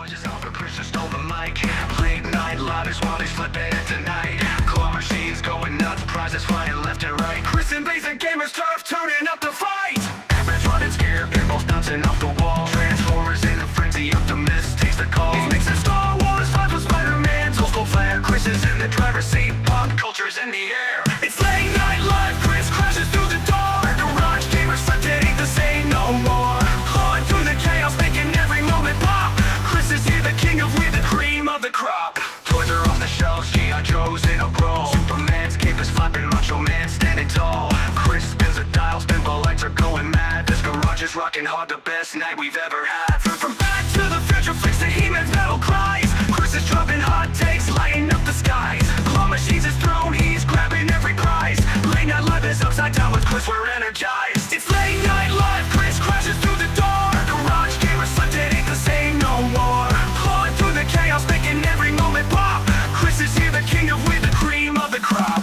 just off a Christian stole the mic. Late night lobbyists while he's flipping it tonight. Claw machines going nuts, prizes flying left and right. Chris and Basic Gamers tough, turning up the fight. Average running scared, pinballs bouncing off the wall. Transformers in a frenzy, Optimus takes the call. He's mixing Star Wars vibes with Spider-Man's old school flair. Chris is in the driver's seat, pop culture's in the air. It's late night live, Chris crashes through the door. Garage gamers flipped it, ain't the same no more. Clawing through the chaos, making every moment pop. Chris is here, the king of weed, the cream of the crop. Toys are off the shelves, G.I. Joe's in a brawl. Superman's cape is flapping, Macho Man standing tall. Chris spins a dial, pinball lights are going mad. This garage is rocking hard, the best night we've ever had. From Back to the Future flicks to He-Man's metal cries. Chris is dropping hot takes, lighting up the skies. Claw machines his throne, he's grabbing every prize. Late night live is upside down with Chris, we're energized. It's late night live, Chris crashes through the door. Garage gamers slept, it ain't the same no more. Clawing through the chaos, making every moment pop. Chris is here, the king of weed, the cream of the crop.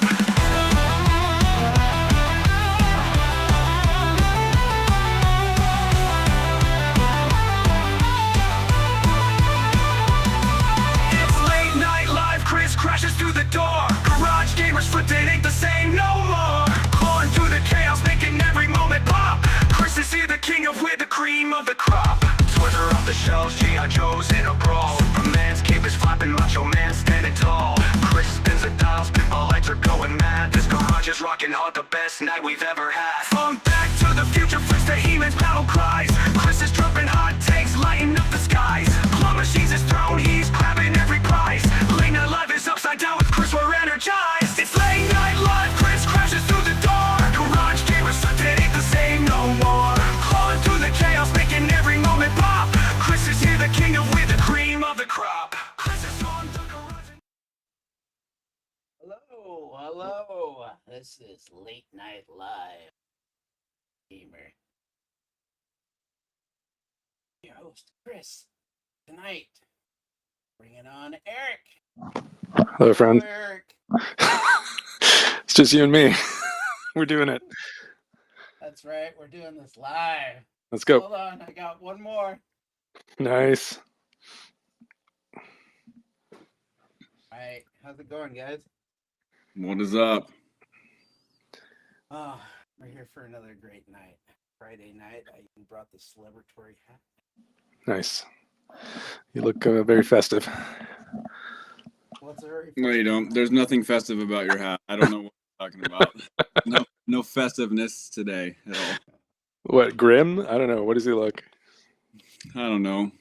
Crashes through the door. Garage gamers flipped, it ain't the same no more. Clawing through the chaos, making every moment pop. Chris is here, the king of weed, the cream of the crop. Toys are off the shelves, G.I. Joe's in a brawl. Superman's cape is flapping, Macho Man standing tall. Chris spins the dials, pinball lights are going mad. This garage is rocking hard, the best night we've ever had. From Back to the Future flicks to He-Man's battle cries. Chris is dropping hot takes, lighting up the skies. Claw machines his throne, he's grabbing every prize. Late night live is upside down with Chris, we're energized. It's late night live, Chris crashes through the door. Garage gamers flipped, it ain't the same no more. Clawing through the chaos, making every moment pop. Chris is here, the king of weed, the cream of the crop. Chris is on the garage. Hello. This is Late Night Live Gamer. Your host, Chris. Tonight, bringing on Eric. Hello, friend. Eric. It's just you and me. We're doing it. That's right. We're doing this live. Let's go. Hold on. I got one more. Nice. All right. How's it going, guys? What is up? Oh, we're here for another great night. Friday night. I even brought the celebratory hat. Nice. You look very festive. What's very No, you don't. There's nothing festive about your hat. I don't know what you're talking about. No festiveness today at all. What, grim? I don't know. What does he look? I don't know.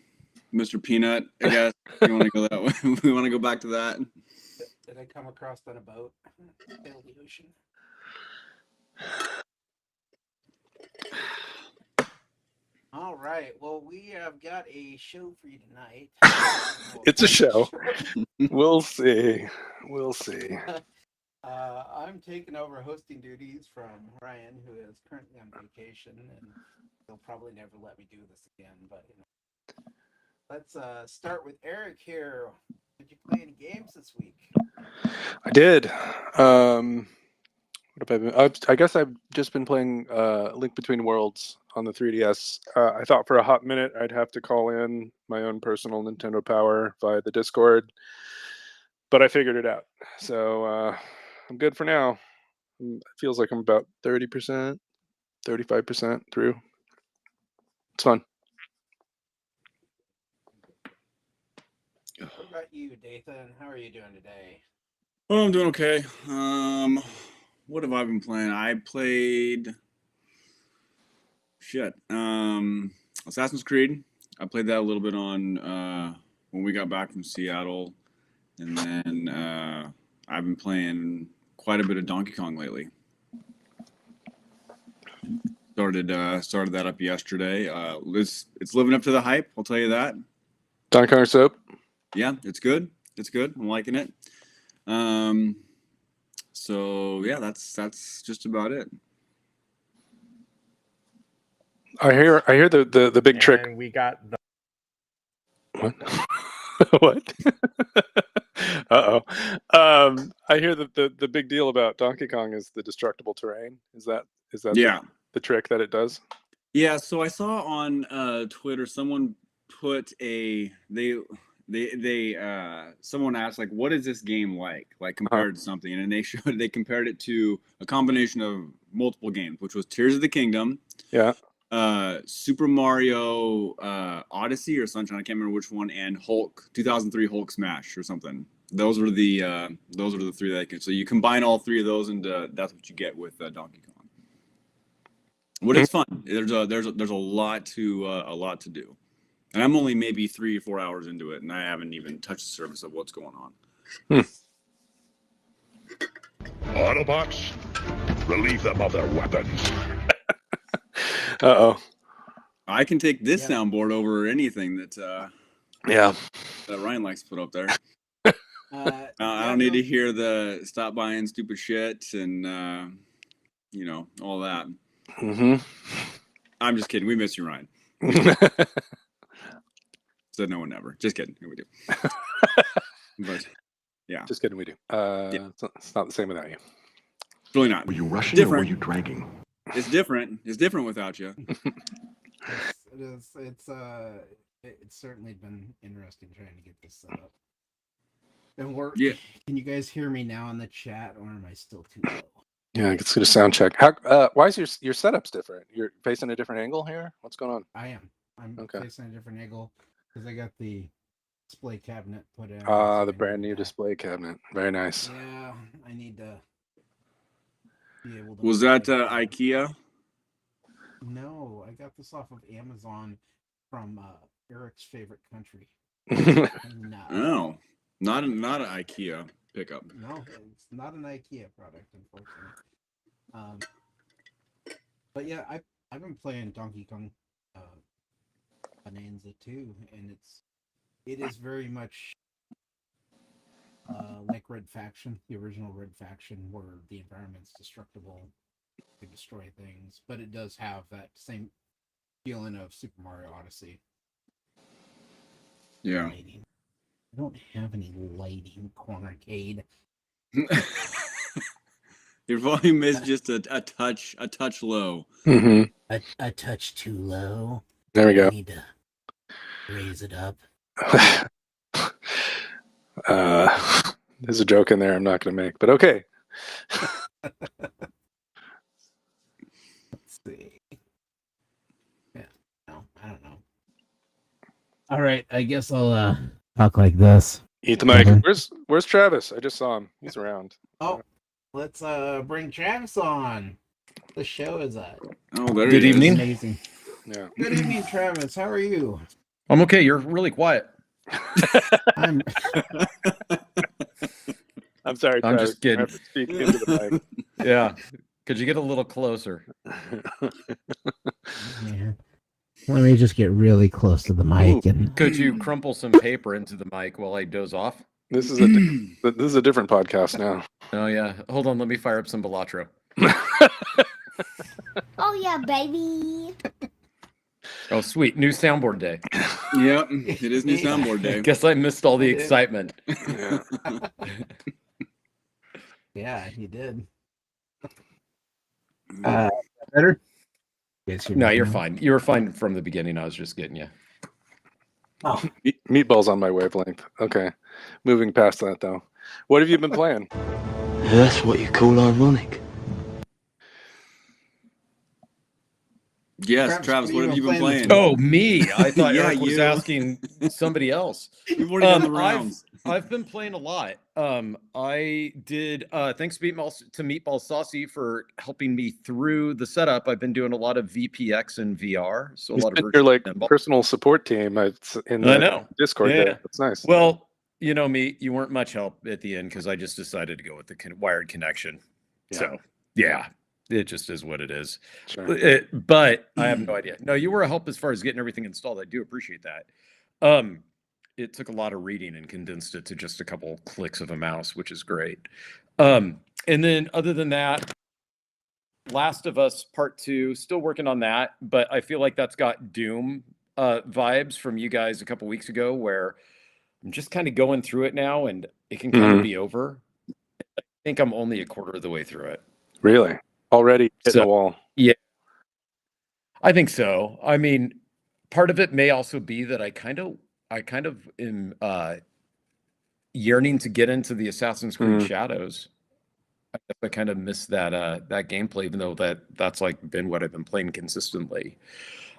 Mr. Peanut, I guess. You want to go that way? We want to go back to that? Did I come across on a boat? Sail the ocean. All right. Well, we have got a show for you tonight. It's a show. We'll see. I'm taking over hosting duties from Ryan, who is currently on vacation, and he'll probably never let me do this again. But let's start with Eric here. Did you play any games this week? I did. What have I been? I guess I've just been playing Link Between Worlds on the 3DS. I thought for a hot minute I'd have to call in my own personal Nintendo Power via the Discord, but I figured it out. So I'm good for now. It feels like I'm about 30%, 35% through. It's fun. What about you, Dathan? How are you doing today? Oh, I'm doing okay. What have I been playing? I played Assassin's Creed. I played that a little bit on when we got back from Seattle, and then I've been playing quite a bit of Donkey Kong lately. Started that up yesterday. It's living up to the hype, I'll tell you that. Donkey Kong soap. Yeah, it's good. I'm liking it. So yeah, that's just about it. I hear the big trick. And we got the What? What? Uh-oh. I hear that the big deal about Donkey Kong is the destructible terrain. Is that Yeah. the trick that it does? Yeah, so I saw on Twitter someone put someone asked like, what is this game like compared to something, and they compared it to a combination of multiple games, which was Tears of the Kingdom, Super Mario Odyssey or Sunshine, I can't remember which one, and Hulk 2003 Hulk Smash or something. Those were the three that I could. So you combine all three of those, and that's what you get with Donkey Kong. What is fun? There's a lot to do, and I'm only maybe 3 or 4 hours into it, and I haven't even touched the surface of what's going on. Autobots, relieve them of their weapons. I can take this soundboard over anything that Ryan likes to put up there. I don't need to hear the stop buying stupid shit and all that. Mm-hmm. I'm just kidding. We miss you, Ryan. Said no one ever. Just kidding. We do. But yeah, just kidding. We do. It's not the same without you. It's really not. Were you rushing different. or were you dragging? It's different. It's different without you. It is. It's certainly been interesting trying to get this set up. And can you guys hear me now in the chat, or am I still too low? Yeah, let's get a sound check. Why is your setup's different? You're facing a different angle here? What's going on? I am. I'm facing a different angle because I got the display cabinet put in. The brand new display cabinet. Very nice. Yeah, I need to be able to. Was that IKEA? No, I got this off of Amazon from Eric's favorite country. No, not an IKEA pickup. No, it's not an IKEA product, unfortunately. But yeah, I've been playing Donkey Kong Bonanza too, and it is very much like Red Faction, the original Red Faction, where the environment's destructible, you destroy things, but it does have that same feeling of Super Mario Odyssey. Yeah. Lighting. I don't have any lighting, Cornercade. Your volume is just a touch low. Mm-hmm. A touch too low. There we go. I need to raise it up. There's a joke in there I'm not going to make, but okay. Let's see. Yeah, no, I don't know. All right, I guess I'll talk like this. Eat the mic. Mhm. Where's Travis? I just saw him. He's around. Oh, let's bring Travis on. The show is Oh, there Good he is. evening. amazing. Yeah. Good evening, Travis. How are you? I'm okay. You're really quiet. I'm I'm sorry, I'm Travis. just kidding. I have to speak into the mic. Yeah. Could you get a little closer? yeah. Let me just get really close to the mic and Could you crumple some paper into the mic while I doze off? This is a different podcast now. Oh, yeah. Hold on. Let me fire up some Balatro. Oh yeah, baby. Oh, sweet. New soundboard day. Yep, it is new soundboard day. Guess I missed all the excitement. Yeah. yeah, you did. Better? No, you're fine. You were fine from the beginning. I was just getting you. Oh, Meatball's on my wavelength. Okay. Moving past that, though. What have you been playing? That's what you call ironic. Yes, Travis, what have you been playing? Oh, me. I thought Yeah, Eric was you. asking somebody else. You've already done the rounds. I've been playing a lot. I did thanks to Meatball Saucy for helping me through the setup. I've been doing a lot of VPX and VR. So a lot of You're virtual like pinball. personal support team in I the know. Discord Yeah. there. That's nice. Well, you know me, you weren't much help at the end because I just decided to go with the wired connection. Yeah. So yeah, it just is what it is. Sure. But I have no idea. No, you were a help as far as getting everything installed. I do appreciate that. It took a lot of reading and condensed it to just a couple clicks of a mouse, which is great. And then other than that, Last of Us Part 2, still working on that, but I feel like that's got Doom vibes from you guys a couple weeks ago, where I'm just kind of going through it now and it can kind of be over. I think I'm only a quarter of the way through it. Really? Already hitting So- the wall. Yeah, I think so. I mean, part of it may also be that I kind of am yearning to get into the Assassin's Creed Shadows. I kind of miss that that gameplay, even though that's like been what I've been playing consistently.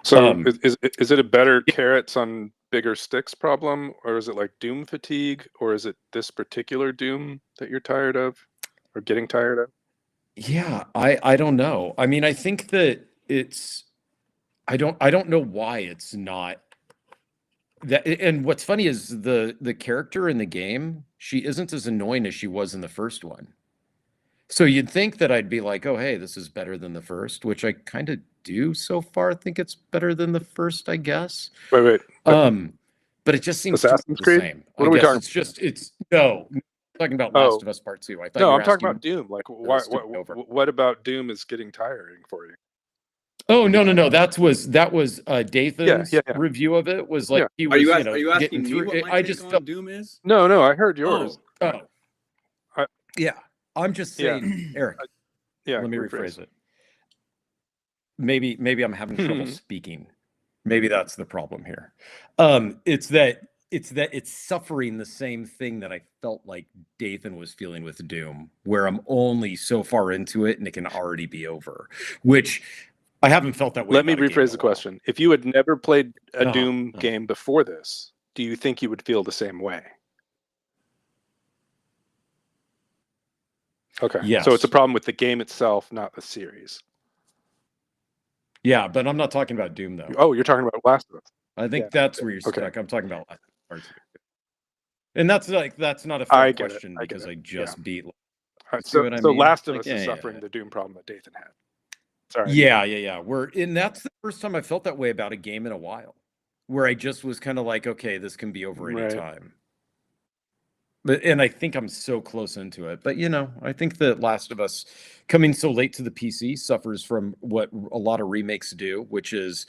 So is it a better carrots on bigger sticks problem, or is it like Doom fatigue, or is it this particular Doom that you're tired of or getting tired of? Yeah, I don't know. I mean, I think that it's I don't know why it's not that. And what's funny is the character in the game, she isn't as annoying as she was in the first one. So you'd think that I'd be like, oh, hey, this is better than the first, which I kind of do so far. Think it's better than the first, I guess. Wait. But it just seems Assassin's the Creed? same. What I are we guess talking? it's no. I'm talking about Last Oh. of Us Part 2. I thought No, you were I'm talking asking about Doom. Like, this to be over. what about Doom is getting tiring for you? Oh no. That was Dathan's Yeah. review of it. Was like Yeah. he Are was you getting asking me through what it. my I take just on felt Doom is? No, I heard yours. yeah. I'm just Yeah. saying, Eric. Yeah. Let me rephrase it. Maybe I'm having trouble speaking. Maybe that's the problem here. It's that it's suffering the same thing that I felt like Dathan was feeling with Doom, where I'm only so far into it and it can already be over, which I haven't felt that way. Let me about a game rephrase in the a while. question. If you had never played a Uh-huh. Doom game before this, do you think you would feel the same way? Okay. Yes. So it's a problem with the game itself, not the series. Yeah, but I'm not talking about Doom though. Oh, you're talking about Last of Us. I think Yeah. that's where you're Okay. stuck. I'm talking about Last of Us. And that's not a I fair get it. question I get because it. I just beat. See So what I mean? Last of Like, Us is yeah. suffering the Doom problem that Dathan had. Sorry. Yeah. And that's the first time I felt that way about a game in a while, where I just was kind of like, okay, this can be over any Right. time. And I think I'm so close into it. But I think that Last of Us coming so late to the PC suffers from what a lot of remakes do, which is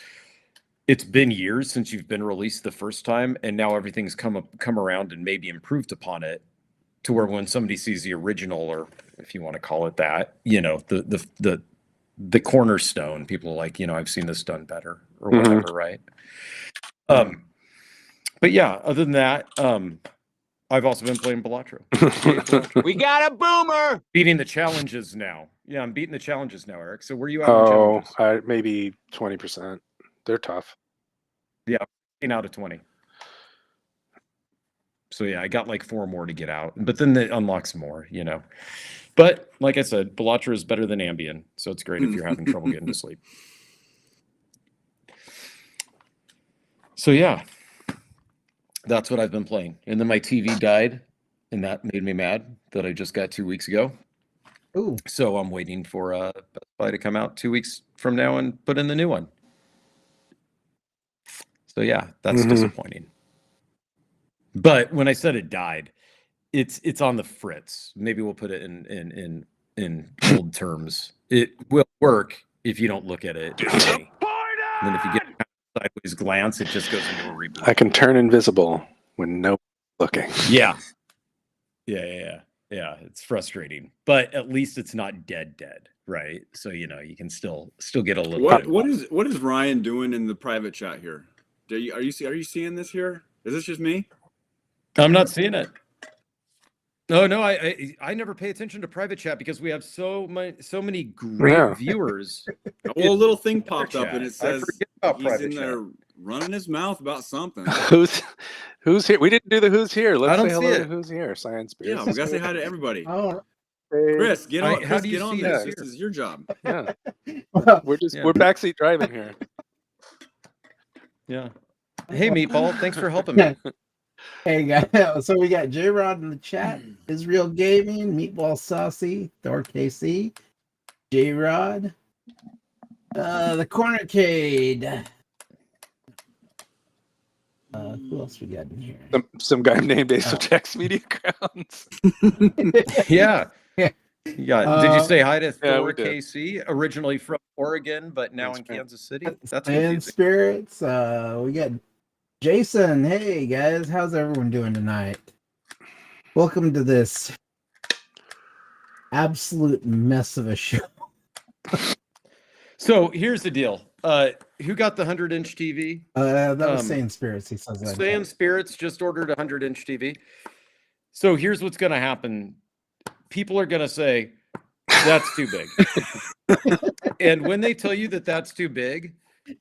it's been years since you've been released the first time, and now everything's come around and maybe improved upon it, to where when somebody sees the original, or if you want to call it that, the cornerstone, people are like, I've seen this done better or whatever, right? But yeah, other than that, I've also been playing Balatro. We got a boomer. Beating the challenges now. Yeah, I'm beating the challenges now, Eric. So where are you at on challenges? Maybe 20%. They're tough. Yeah, 15 out of 20. So yeah, I got like 4 more to get out, but then it unlocks more, But like I said, Balatro is better than Ambien, so it's great if you're having trouble getting to sleep. So yeah, that's what I've been playing. And then my TV died, and that made me mad that I just got 2 weeks ago. Ooh. So I'm waiting for Best Buy to come out 2 weeks from now and put in the new one. So yeah, that's disappointing. But when I said it died, it's on the fritz. Maybe we'll put it in old terms. It will work if you don't look at it. And then if you get a sideways glance, it just goes into a reboot. I can turn invisible when no looking. Yeah. It's frustrating, but at least it's not dead, right? So you can still get a little. What is Ryan doing in the private chat here? Are you seeing this here? Is this just me? I'm not seeing it. No, I never pay attention to private chat because we have so many great viewers. Well, a little thing popped up and it I says forget about he's private in chat. there running his mouth about something. Who's here? We didn't do the who's here. Let's don't say see hello it. to who's here. Science Beers. Yeah, we gotta say hi to everybody. Oh, Chris, get on. How do you Get on see this. us This here? is your job. Yeah. well, We're backseat driving here. Yeah. Hey, Meatball, thanks for helping me. hey guys. So we got J Rod in the chat, Israel Gaming, Meatball Saucy, Thor KC, J Rod, the Cornercade. Who else we got in here? Some guy named Ace of Tex Media Grounds. Yeah. Yeah. Did you say hi to yeah, Thor we did. KC, originally from Oregon, but now in Kansas City? That's And confusing. Spirits. We got Jason. Hey guys, how's everyone doing tonight? Welcome to this absolute mess of a show. So here's the deal. Who got the 100-inch TV? That was Saiyan Spirits. He says that. Saiyan Spirits just ordered a 100-inch TV. So here's what's going to happen. People are going to say, that's too big. And when they tell you that that's too big,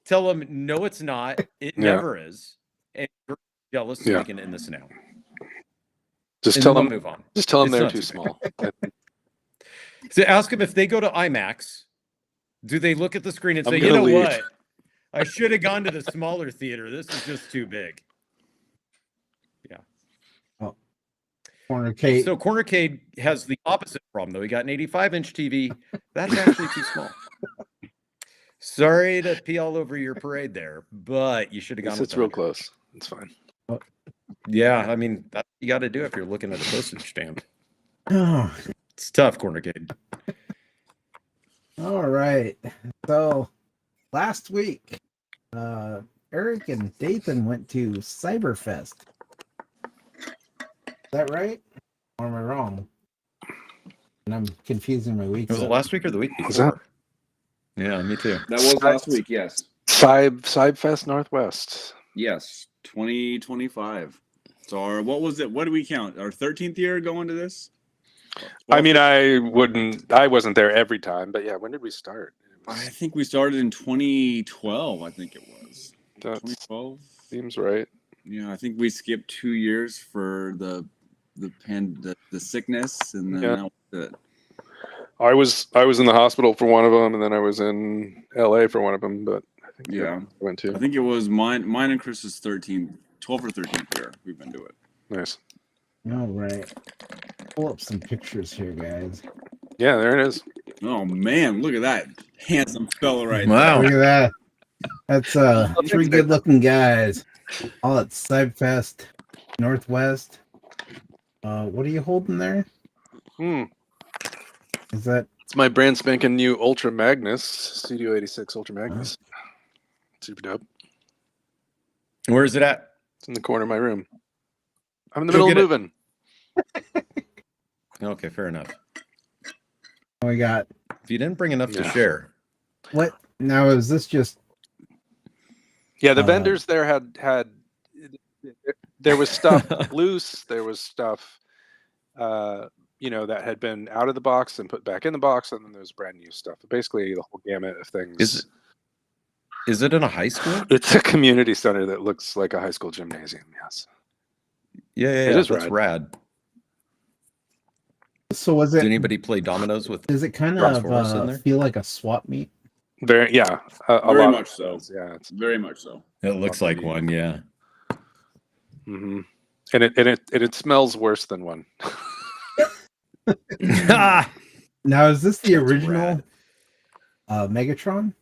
tell them, no, it's not. It never is. And you're jealous, so we can end this now. Just And tell then them. we'll move on. Just tell them It's they're not too too small. So ask them if they go to IMAX, do they look at the screen and I'm say, you gonna know leave. what? I should have gone to the smaller theater. This is just too big. Cornercade. So Cornercade has the opposite problem, though. He got an 85-inch TV. That's actually too small. Sorry to pee all over your parade there, but you should have gone with It's real 100. close. It's fine. Yeah, I mean, that's what you got to do if you're looking at a postage stamp. Oh, It's tough, Cornercade. all right. So last week, Eric and Dathan went to CybFest. Is that right? Or am I wrong? And I'm confusing my weeks. Was it up. last week or the week Was that? before? Yeah, me too. That was last week, yes. CybFest Northwest. Yes, 2025. So what was it? What did we count? Our 13th year going to this? I mean, I wasn't there every time, but yeah, when did we start? I think we started in 2012, I think it was. That 2012? seems right. Yeah, I think we skipped 2 years for the sickness, and then that was it. I was in the hospital for one of them, and then I was in LA for one of them, but I think I went to. I think it was mine and Chris's 12th or 13th year we've been to it. Nice. All right. Pull up some pictures here, guys. Yeah, there it is. Oh man, look at that handsome fella right Wow. Look at that. That's three good-looking guys. All at CybFest Northwest. What are you holding there? Is that? It's my brand spanking new Ultra Magnus, Studio 86 Ultra Magnus. Super dope. Where is it at? It's in the corner of my room. I'm in the Go middle of get moving. Okay, fair enough. We got. If you didn't bring enough to share. What? Now, is this just. Yeah, the vendors there had there was stuff loose. There was stuff, that had been out of the box and put back in the box, and then there's brand new stuff. Basically, the whole gamut of things. Is it in a high school? It's a community center that looks like a high school gymnasium. Yes. Yeah, It is that's rad. So was it? Did anybody play dominoes with? Does it kind Ross of Forrest in there? feel like a swap meet? Very, yeah. A Very lot much so. Yeah, it's Very much so. It looks like one, yeah. Mm-hmm. And it smells worse than one. Now, is this the original Megatron?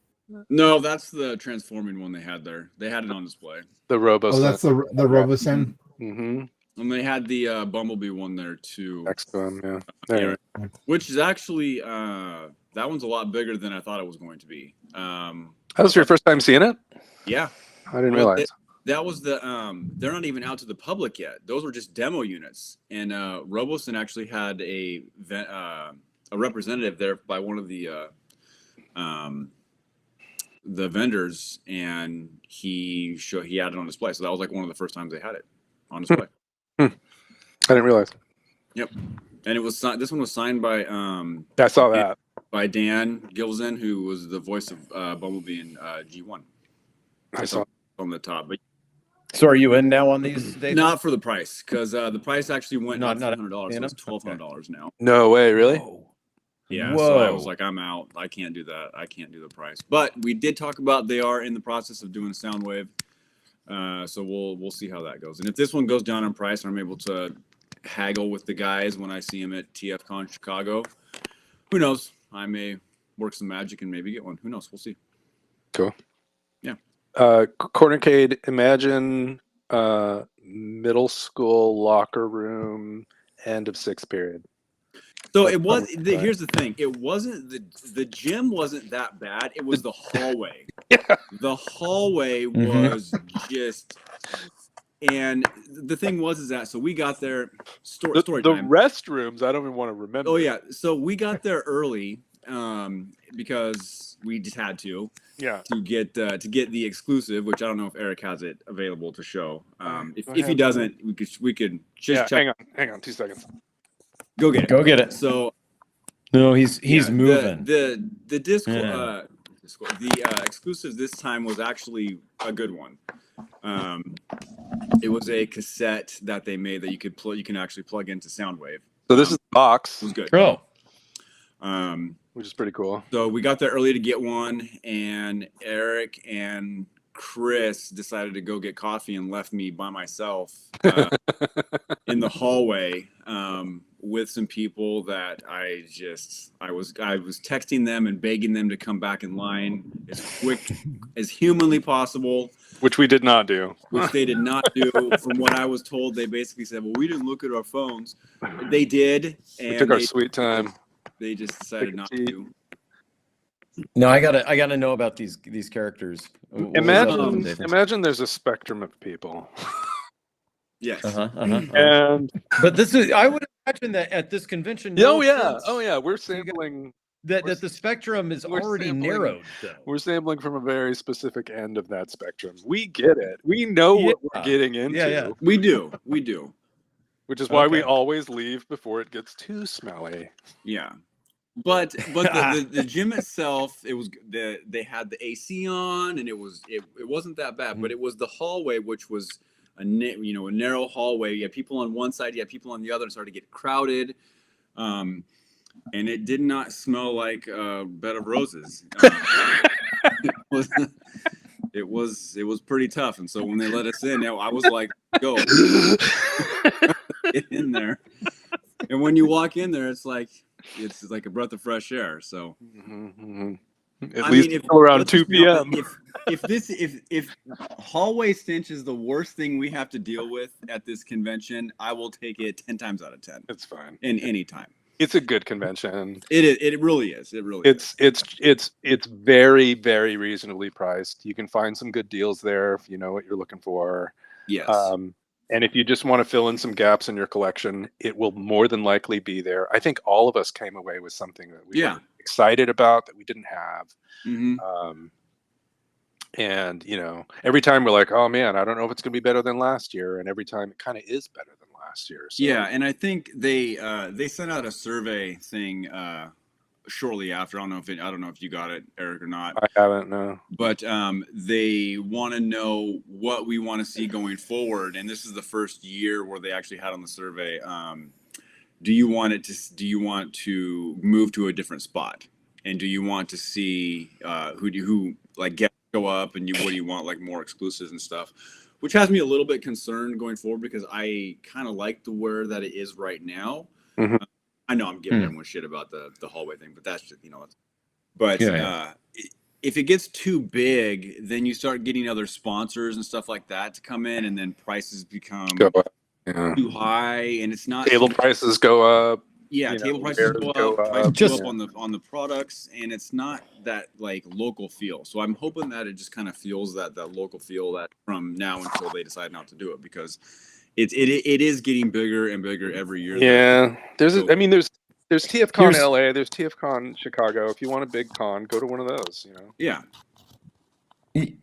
No, that's the transforming one they had there. They had it on display. The Robo. Oh, that's the Robosen. Mm-hmm. And they had the Bumblebee one there too. XCOM, yeah. There. Which is actually that one's a lot bigger than I thought it was going to be. That was your first time seeing it? Yeah. I didn't realize. That was the they're not even out to the public yet. Those were just demo units. And Robosen actually had a representative there by one of the vendors, and he had it on display. So that was like one of the first times they had it on display. I didn't realize. Yep. And it was this one was signed by I saw that. by Dan Gilzen, who was the voice of Bumblebee in G1. I saw on the top, but So are you in now on these days? not for the price, because the price actually went Not $1,200. So it's $1,200 now. No way, really? Whoa. Yeah, so I was Whoa. like, I'm out. I can't do that. I can't do the price. But we did talk about they are in the process of doing Soundwave. So we'll see how that goes. And if this one goes down in price and I'm able to haggle with the guys when I see them at TFCon Chicago, who knows? I may work some magic and maybe get one. Who knows? We'll see. Cool. Yeah. Cornercade, imagine middle school locker room, end of sixth period. So it was. Here's the thing. It wasn't the gym wasn't that bad. It was the hallway. Yeah. The hallway was just. And the thing was that so we got there. Story The time. restrooms, I don't even want to remember. Oh yeah. So we got there early because we just had to Yeah. get the exclusive, which I don't know if Eric has it available to show. If Go he ahead. doesn't, we could just check. Hang on 2 seconds. Go get it. Go get it. So No, he's yeah, moving. The Discord Yeah. the exclusive this time was actually a good one. It was a cassette that they made that you can actually plug into Soundwave. So this is the box, It was good. Oh, which is pretty cool. So we got there early to get one, and Eric and Chris decided to go get coffee and left me by myself in the hallway with some people that I was texting them and begging them to come back in line as quick as humanly possible, Which we did not do. which they did not do. From what I was told, they basically said, "Well, we didn't look at our phones." They did, and We took our sweet time. They just decided not to. no, I gotta know about these characters. What was that one, David? Imagine there's a spectrum of people. Yes. And But this is, I would imagine that at this convention. oh no yeah, offense, we're sampling. that the spectrum is we're already sampling- narrowed, though. We're sampling from a very specific end of that spectrum. We get it. We know what we're Yeah. getting into. Yeah. We do. Which is why we Okay. always leave before it gets too smelly. Yeah. But the gym itself, it was they had the AC on, and it wasn't that bad, but it was the hallway, which was a narrow hallway. You had people on one side, you had people on the other, and started to get crowded. And it did not smell like a bed of roses. It was pretty tough. And so when they let us in, I was like, go get in there. And when you walk in there, it's like a breath of fresh air. So At least until around 2 p.m. If hallway stench is the worst thing we have to deal with at this convention, I will take it 10 times out of 10. It's fine. In any time. It's a good convention. It is. It really is. It really is. It's very, very reasonably priced. You can find some good deals there if you know what you're looking for. Yes. And if you just want to fill in some gaps in your collection, it will more than likely be there. I think all of us came away with something that we were excited about that we didn't have. Mm-hmm. And every time we're like, oh man, I don't know if it's going to be better than last year. And every time it kind of is better than last year. So. Yeah, and I think they sent out a survey thing shortly after. I don't know if you got it, Eric, or not. I haven't, no. But they want to know what we want to see going forward, and this is the first year where they actually had on the survey. Do you want to move to a different spot, and do you want to see who go up, and what do you want, like more exclusives and stuff? Which has me a little bit concerned going forward because I kind of like the where that it is right now. Mm-hmm. I know I'm giving everyone shit about the hallway thing, but that's just But if it gets too big, then you start getting other sponsors and stuff like that to come in, and then prices become too high, and it's not table prices go up. Yeah, table prices go up. Prices go up on the products, and it's not that like local feel. So I'm hoping that it just kind of feels that local feel that from now until they decide not to do it, because it is getting bigger and bigger every year. Yeah, there's TFCon LA, there's TFCon Chicago. If you want a big con, go to one of those. Yeah.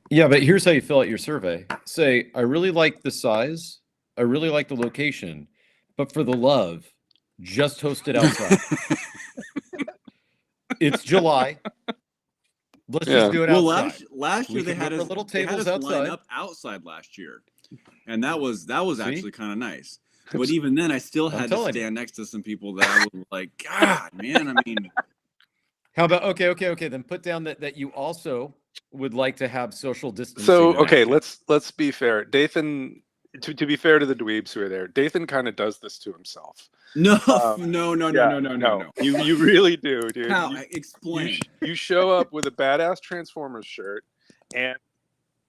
Yeah, but here's how you fill out your survey. Say, I really like the size, I really like the location, but for the love, just host it outside. It's July. Let's just do it outside. Well, last year they had us little tables line outside. up outside last year, and that was actually kind of nice. But even then, I still had to stand next to some people that I was like, God, man. I mean, how about okay? Then put down that you also would like to have social distancing. So okay, let's be fair. Dathan, to be fair to the dweebs who are there, Dathan kind of does this to himself. No. You really do, dude. How? Explain. You show up with a badass Transformers shirt, and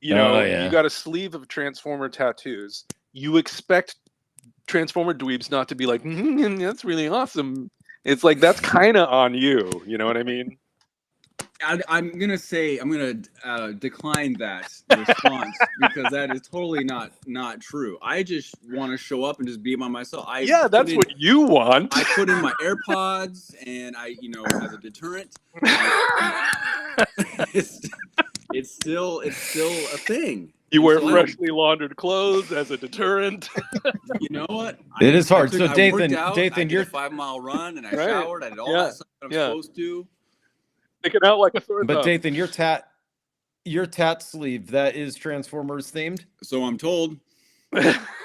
you got a sleeve of Transformer tattoos. You expect Transformer dweebs not to be like, that's really awesome. It's like that's kind of on you. You know what I mean? I'm gonna decline that response because that is totally not true. I just want to show up and just be by myself. Yeah, that's what you want. I put in my AirPods and as a deterrent. It's still a thing. You wear So freshly laundered clothes as a deterrent. you know what? It is hard. So I worked Dathan, out, I did you're a 5-mile run and I Right. showered. I did all Yeah. that stuff that I'm Yeah. supposed to. Sticking out like a sore but thumb. Dathan, your tat sleeve, that is Transformers themed. So I'm told.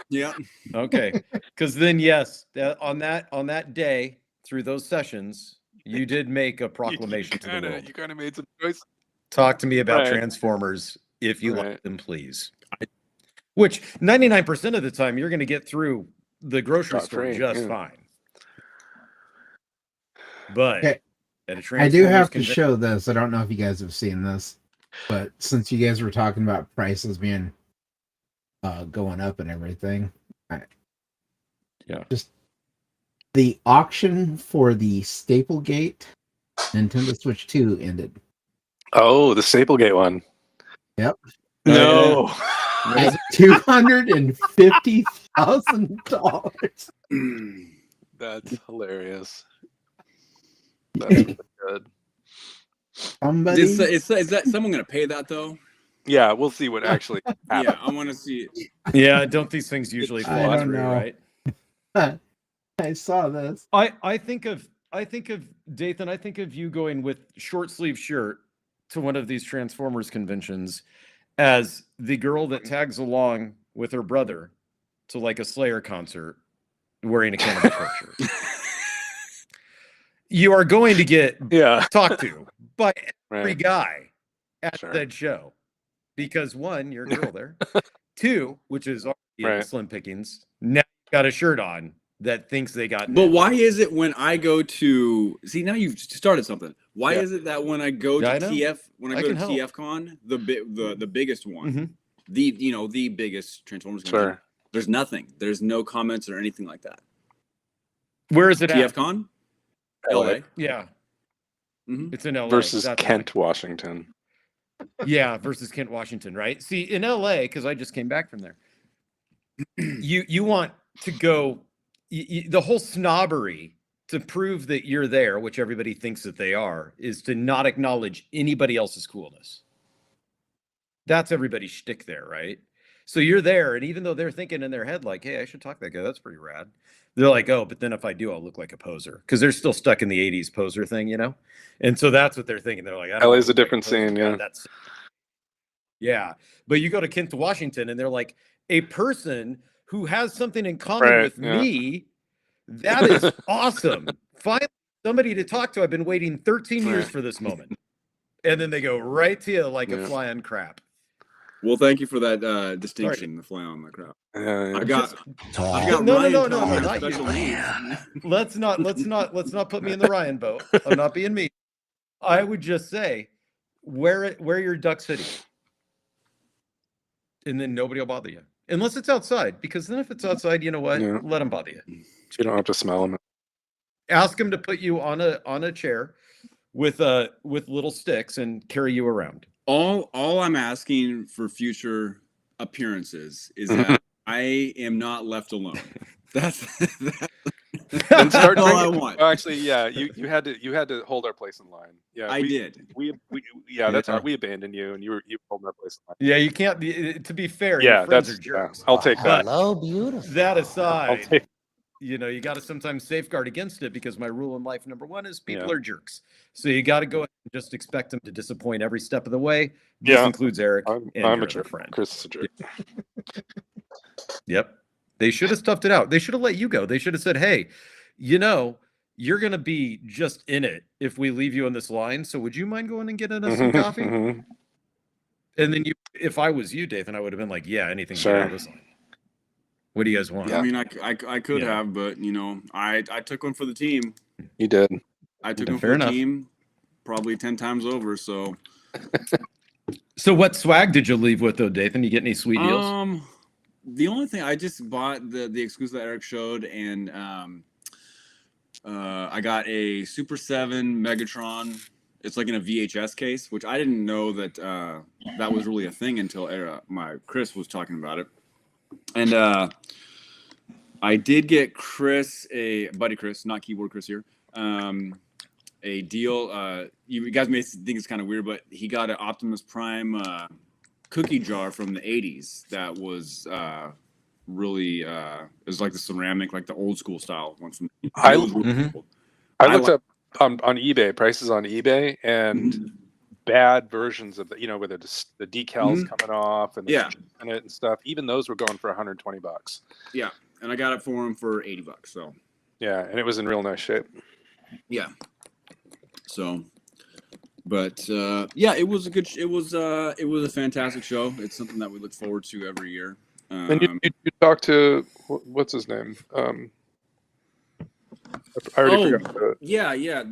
Yeah. Okay. Because then yes, on that day, through those sessions, you did make a proclamation to the world. You kind of made some choices. Talk to me about Right. Transformers if you Right. like them, please. Which 99% of the time you're going to get through the grocery store Scot-free, just yeah. fine. But Okay. at a I do Transformers have to convention- show this. I don't know if you guys have seen this, but since you guys were talking about prices being going up and everything, just the auction for the Staplegate Nintendo Switch 2 ended. Oh, the Staplegate one. Yep. No. At $250,000. That's hilarious. That's really good. Somebody. Is that someone gonna pay that though? Yeah, we'll see what actually happens. Yeah, I want to see it. Yeah, don't these things usually I fall don't through, know. right? I saw this. I think of Dathan, I think of you going with short sleeve shirt to one of these Transformers conventions as the girl that tags along with her brother to like a Slayer concert wearing a Cannibal Corpse shirt. You are going to get talked to by every guy at that show. Because one, you're a girl there. Two, which is already slim pickings, now you've got a shirt on that thinks they got. But why is it when I go to now you've started something? Why is it that when I go to TF TFCon, the biggest one, the biggest Transformers convention, there's nothing. There's no comments or anything like that. Where is it at? TFCon? LA. Yeah. It's in LA. Versus Kent, Washington. Yeah, versus Kent, Washington, right? See, in LA, because I just came back from there, you want to go, the whole snobbery to prove that you're there, which everybody thinks that they are, is to not acknowledge anybody else's coolness. That's everybody's shtick there, right? So you're there, and even though they're thinking in their head, like, hey, I should talk to that guy, that's pretty rad. They're like, oh, but then if I do, I'll look like a poser. Because they're still stuck in the 80s poser thing, you know? And so that's what they're thinking. They're like, I don't LA's a different scene, yeah. Yeah. But you go to Kent, Washington, and they're like, a person who has something in common with me, that is awesome. Finally, somebody to talk to. I've been waiting 13 years for this moment. And then they go right to you like a fly on crap. Well, thank you for that distinction, the fly on the crap. I got no, not you. Let's not put me in the Ryan boat. I'm not being mean. I would just say, wear your Duck City, and then nobody will bother you, unless it's outside. Because then if it's outside, you know what? Let them bother you. You don't have to smell them. Ask them to put you on a chair with little sticks and carry you around. All I'm asking for future appearances is that I am not left alone. That's And start all I drinking. want. Oh, actually, yeah, you had to hold our place in line. Yeah, I did. That's right. We abandoned you, and you held our place in line. Yeah, you can't. To be fair, Yeah, your friends that's are jerks. I'll take that. Hello, beautiful. That aside, you got to sometimes safeguard against it, because my rule in life number one is people are jerks. So you got to go and just expect them to disappoint every step of the way. This includes Eric and I'm your a jerk. friend. Chris is a jerk. Yep. They should have stuffed it out. They should have let you go. They should have said, hey, you're going to be just in it if we leave you on this line. So would you mind going and getting us some coffee? And then if I was you, Dathan, I would have been like, yeah, anything to get out of this line. What do you guys want? I mean, I could have, but I took one for the team. You did. I took one for the team probably 10 times over. So what swag did you leave with though, Dathan? You get any sweet deals? The only thing I just bought the exclusive that Eric showed, and I got a Super 7 Megatron It's like in a VHS case, which I didn't know that that was really a thing until my Chris was talking about it. And I did get Chris, buddy Chris, not keyboard Chris here, a deal. You guys may think it's kind of weird, but he got an Optimus Prime cookie jar from the 80s that was really it was like the ceramic, like the old school style one from I cool. looked up on eBay, prices on eBay, and bad versions of the, where the decals coming off and the Yeah. in it and stuff. Even those were going for $120. Yeah, and I got it for him for $80. So yeah, and it was in real nice shape. Yeah. So, but yeah, it was a fantastic show. It's something that we look forward to every year. And you talked to what's his name? I already forgot. Yeah.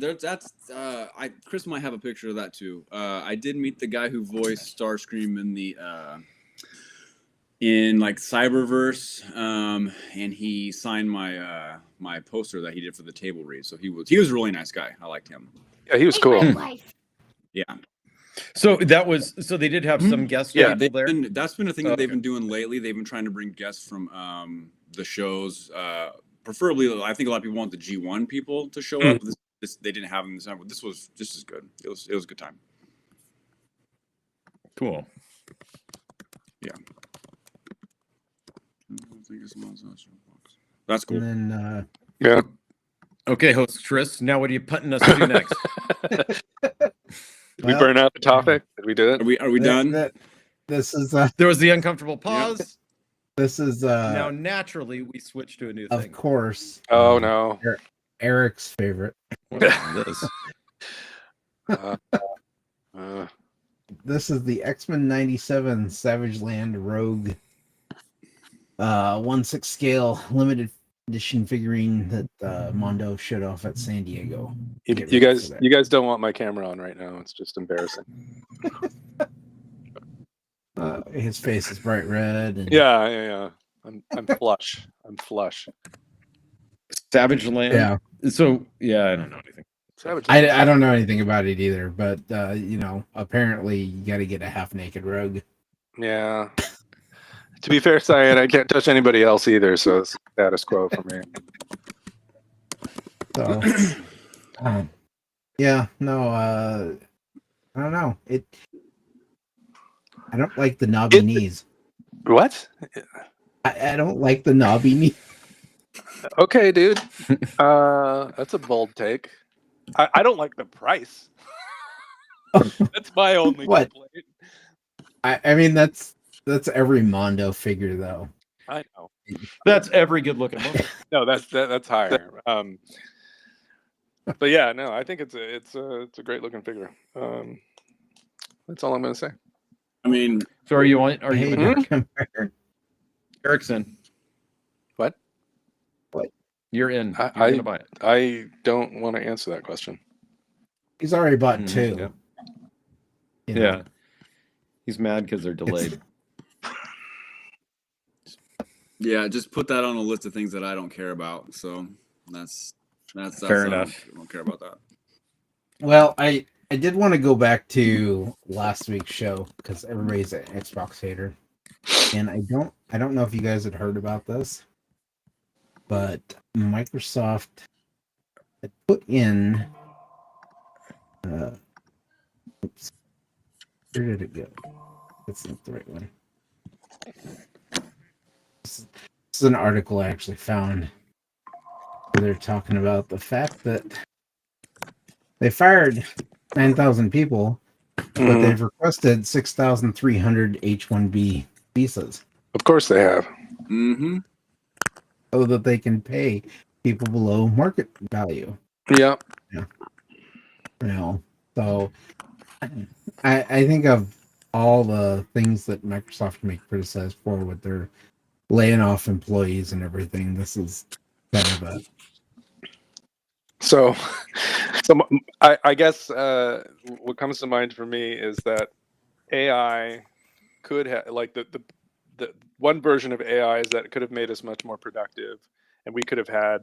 Chris might have a picture of that too. I did meet the guy who voiced Starscream in the in like Cyberverse, and he signed my my poster that he did for the table read. So he was a really nice guy. I liked him. Yeah, he was cool. Yeah. So they did have some guests. Yeah, there. That's been a thing that they've been doing lately. They've been trying to bring guests from the shows. Preferably, I think a lot of people want the G1 people to show up. This they didn't have them this time, but this was just as good. It was a good time. Cool. Yeah. That's cool. And then Yeah. Okay, host Tris. Now, what are you putting us to next? Did we burn out the topic? Did we do it? Are we done? This is There was the uncomfortable pause. this is Now, naturally, we switch to a new of thing. course. Oh no. Eric's favorite. What is this? This is the X-Men 97 Savage Land Rogue 1/6 scale limited edition figurine that Mondo showed off at San Diego. You guys don't want my camera on right now. It's just embarrassing. His face is bright red. And Yeah. I'm flush. I'm flush. Savage Land. Yeah. So I don't know anything. Savage. I don't know anything about it either, but apparently you got to get a half naked rogue. Yeah. To be fair, Cyan, I can't touch anybody else either, so it's status quo for me. So, I don't know. I don't like the knobby knees. What? I don't like the knobby knee. Okay, dude. That's a bold take. I don't like the price. That's my only What? complaint. I mean, that's every Mondo figure, though. I know. That's every good-looking one. No, that's higher. But yeah, no, I think it's a great looking figure. That's all I'm gonna say. I mean, So are you in? Erickson? What? You're in. You're I gonna buy it. I don't want to answer that question. He's already bought two. Yeah. You know? Yeah. He's mad because they're delayed. yeah, just put that on a list of things that I don't care about. So that's Fair enough. I don't care about that. Well, I did want to go back to last week's show because everybody's an Xbox hater, and I don't know if you guys had heard about this, but Microsoft had put in. Oops, where did it go? That's not the right one. This is an article I actually found where they're talking about the fact that they fired 9,000 people, but they've requested 6,300 H-1B visas. Of course they have. Mm-hmm. So that they can pay people below market value. Yeah. So I think of all the things that Microsoft may criticize for with their laying off employees and everything. This is kind of a So I guess what comes to mind for me is that AI could have, like, the one version of AI is that it could have made us much more productive, and we could have had,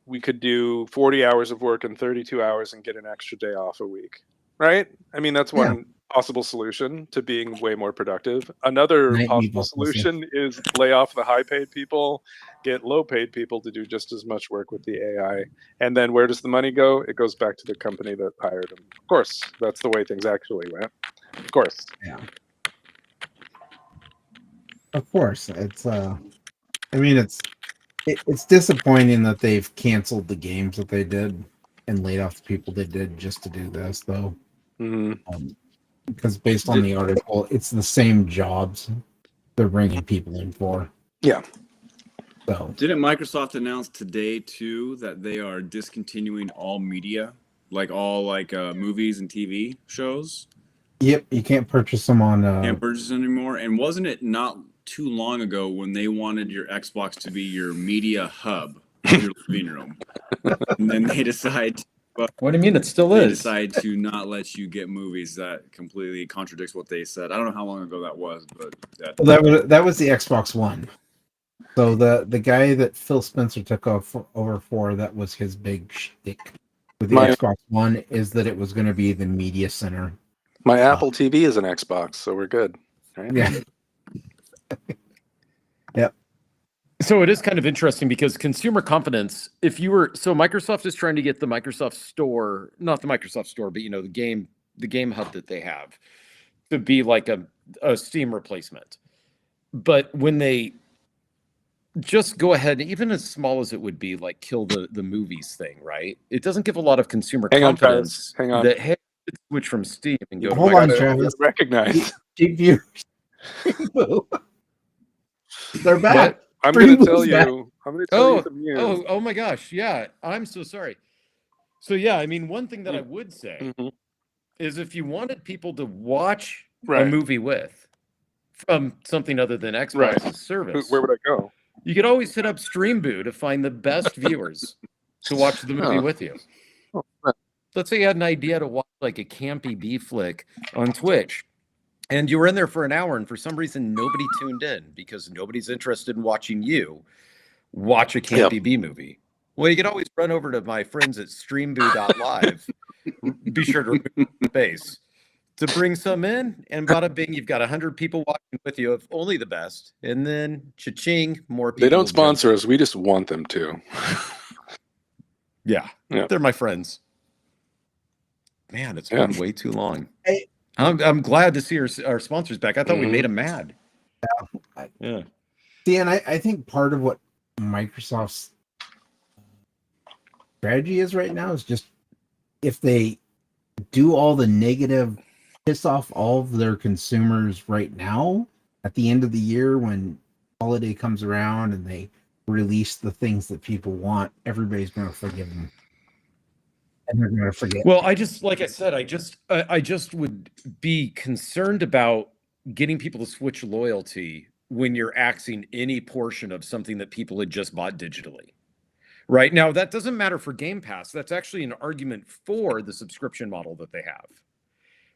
we could do 40 hours of work in 32 hours and get an extra day off a week, right? I mean, that's one possible solution to being way more productive. Another Night possible meatball solution is lay off the high paid people, get low paid people to do just as much work with the AI. And then where does the money go? It goes back to the company that hired them. Of course, that's the way things actually went. Of course. Yeah. Of course. It's I mean it's disappointing that they've canceled the games that they did and laid off the people they did just to do this, though. Because based on the article, it's the same jobs they're bringing people in for. Yeah. So didn't Microsoft announce today too that they are discontinuing all media, like all movies and TV shows? Yep, you can't purchase them on. Can't purchase them anymore. And wasn't it not too long ago when they wanted your Xbox to be your media hub in your living room, and then they decide. What do you mean? It still They is. decide to not let you get movies. That completely contradicts what they said. I don't know how long ago that was, but that was the Xbox One. So the guy that Phil Spencer took over for, that was his big shtick with the Xbox One, is that it was going to be the media center. My Apple TV is an Xbox, so we're good, right? Yeah. Yep. So it is kind of interesting because consumer confidence, Microsoft is trying to get the Microsoft Store, not the Microsoft Store, but the game hub that they have to be like a Steam replacement. But when they just go ahead, even as small as it would be, like kill the movies thing, right? It doesn't give a lot of consumer confidence that, hey, it's switch from Steam and go Hold on, Travis. Recognize. Keep viewers. They're back. I'm going to tell you. I'm going to tell you some news. Oh my gosh. Yeah. I'm so sorry. So yeah, I mean, one thing that I would say is if you wanted people to watch a movie from something other than Xbox's service, where would I go? You could always hit up Streamboo to find the best viewers to watch the movie with you. Let's say you had an idea to watch like a campy B flick on Twitch, and you were in there for an hour, and for some reason nobody tuned in because nobody's interested in watching you watch a campy B movie. Well, you could always run over to my friends at streamboo.live. Be sure to remove space to bring some in, and bada bing, you've got 100 people watching with you of only the best, and then cha-ching, more people. They don't sponsor us. We just want them to. Yeah, they're my friends. Man, it's been way too long. Hey. I'm glad to see our sponsors back. I thought we made them mad. Yeah. See, and I think part of what Microsoft's strategy is right now is just if they do all the negative, piss off all of their consumers right now, at the end of the year when holiday comes around and they release the things that people want, everybody's going to forgive them. And they're going to forget. Well, like I said, I just would be concerned about getting people to switch loyalty when you're axing any portion of something that people had just bought digitally. Right now, that doesn't matter for Game Pass. That's actually an argument for the subscription model that they have.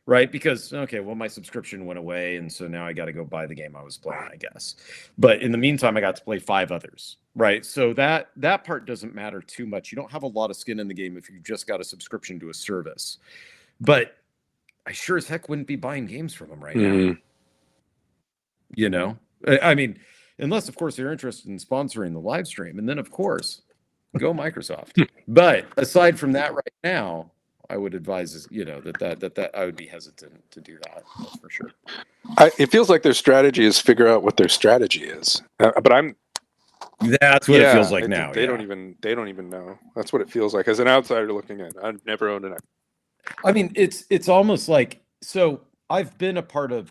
Right? Because, okay, well, my subscription went away, and so now I got to go buy the game I was playing, I guess. But in the meantime, I got to play 5 others, right? So that part doesn't matter too much. You don't have a lot of skin in the game if you've just got a subscription to a service. But I sure as heck wouldn't be buying games from them right now. You know? I mean, unless, of course, they're interested in sponsoring the live stream. And then, of course, go Microsoft. But aside from that right now, I would advise, that I would be hesitant to do that. That's for sure. It feels like their strategy is figure out what their strategy is. But that's what it feels like now. They don't even know. That's what it feels like as an outsider looking in. I've never owned an. I mean, it's almost like, so I've been employed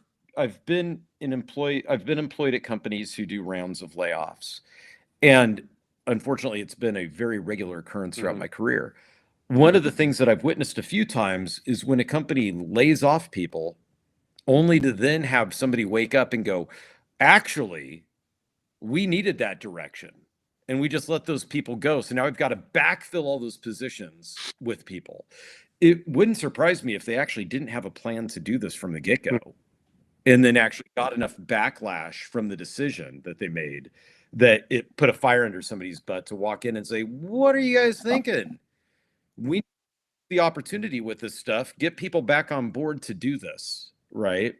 at companies who do rounds of layoffs, and unfortunately, it's been a very regular occurrence throughout my career. One of the things that I've witnessed a few times is when a company lays off people, only to then have somebody wake up and go, actually, we needed that direction, and we just let those people go. So now we've got to backfill all those positions with people. It wouldn't surprise me if they actually didn't have a plan to do this from the get-go. and then actually got enough backlash from the decision that they made that it put a fire under somebody's butt to walk in and say, "What are you guys thinking? We need the opportunity with this stuff. Get people back on board to do this." Right?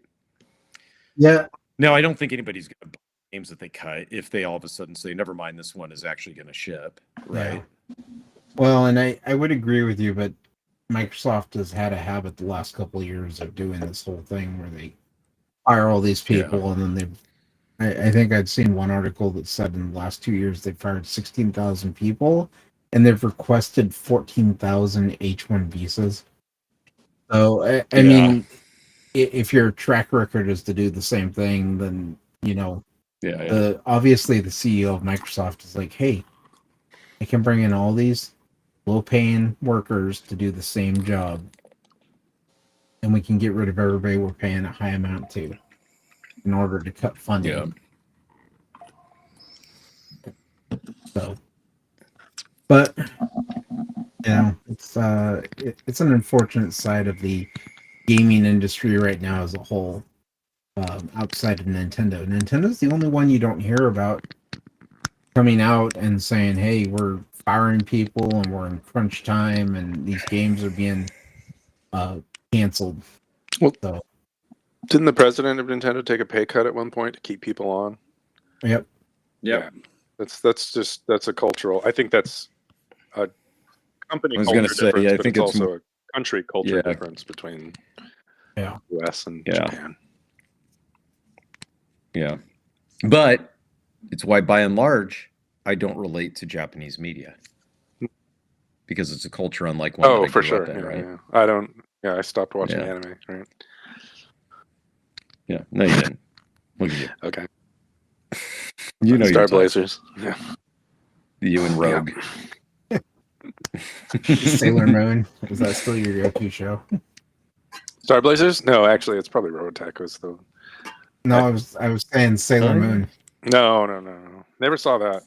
Yeah. Now, I don't think anybody's going to buy games that they cut if they all of a sudden say, "Never mind, this one is actually going to ship." Right? Yeah. Well, and I would agree with you, but Microsoft has had a habit the last couple of years of doing this whole thing where they fire all these people, and then I think I'd seen one article that said in the last 2 years they've fired 16,000 people, and they've requested 14,000 H-1 visas. So I mean, if your track record is to do the same thing, then obviously the CEO of Microsoft is like, hey, I can bring in all these low-paying workers to do the same job, and we can get rid of everybody we're paying a high amount to in order to cut funding. So, but it's an unfortunate side of the gaming industry right now as a whole. Outside of Nintendo, Nintendo's the only one you don't hear about coming out and saying, "Hey, we're firing people and we're in crunch time and these games are being canceled." Well, so, didn't the president of Nintendo take a pay cut at one point to keep people on? Yep. Yeah. That's a cultural. I think that's a company. I was going to say, I think it's also a country culture difference between U.S. and Japan. Yeah, but it's why, by and large, I don't relate to Japanese media because it's a culture unlike one. Oh, that I for grew sure. up in, right? Yeah. I don't. Yeah, I stopped watching anime. Right. Yeah. No, you didn't. Look at you. Okay. You know Star Blazers. Yeah. You and Rogue. Yeah. Sailor Moon, is that still your go-to show? Star Blazers? No, actually, it's probably Robotech was the. No, I was saying Sailor Moon. No. Never saw that.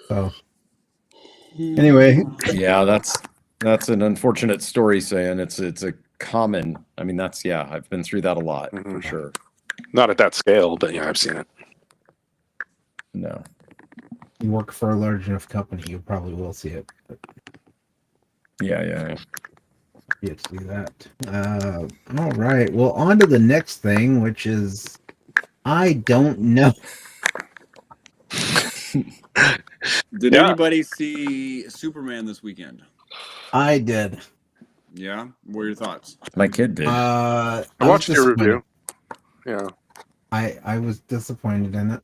So anyway, yeah, that's an unfortunate story. Saying it's a common. I mean, I've been through that a lot for sure. Not at that scale, but yeah, I've seen it. No. You work for a large enough company, you probably will see it. But... Yeah. Get to do that. All right. Well, on to the next thing, which is I don't know. Did anybody see Superman this weekend? I did. Yeah? What are your thoughts? My kid did. I watched your review. Yeah. I was disappointed in it.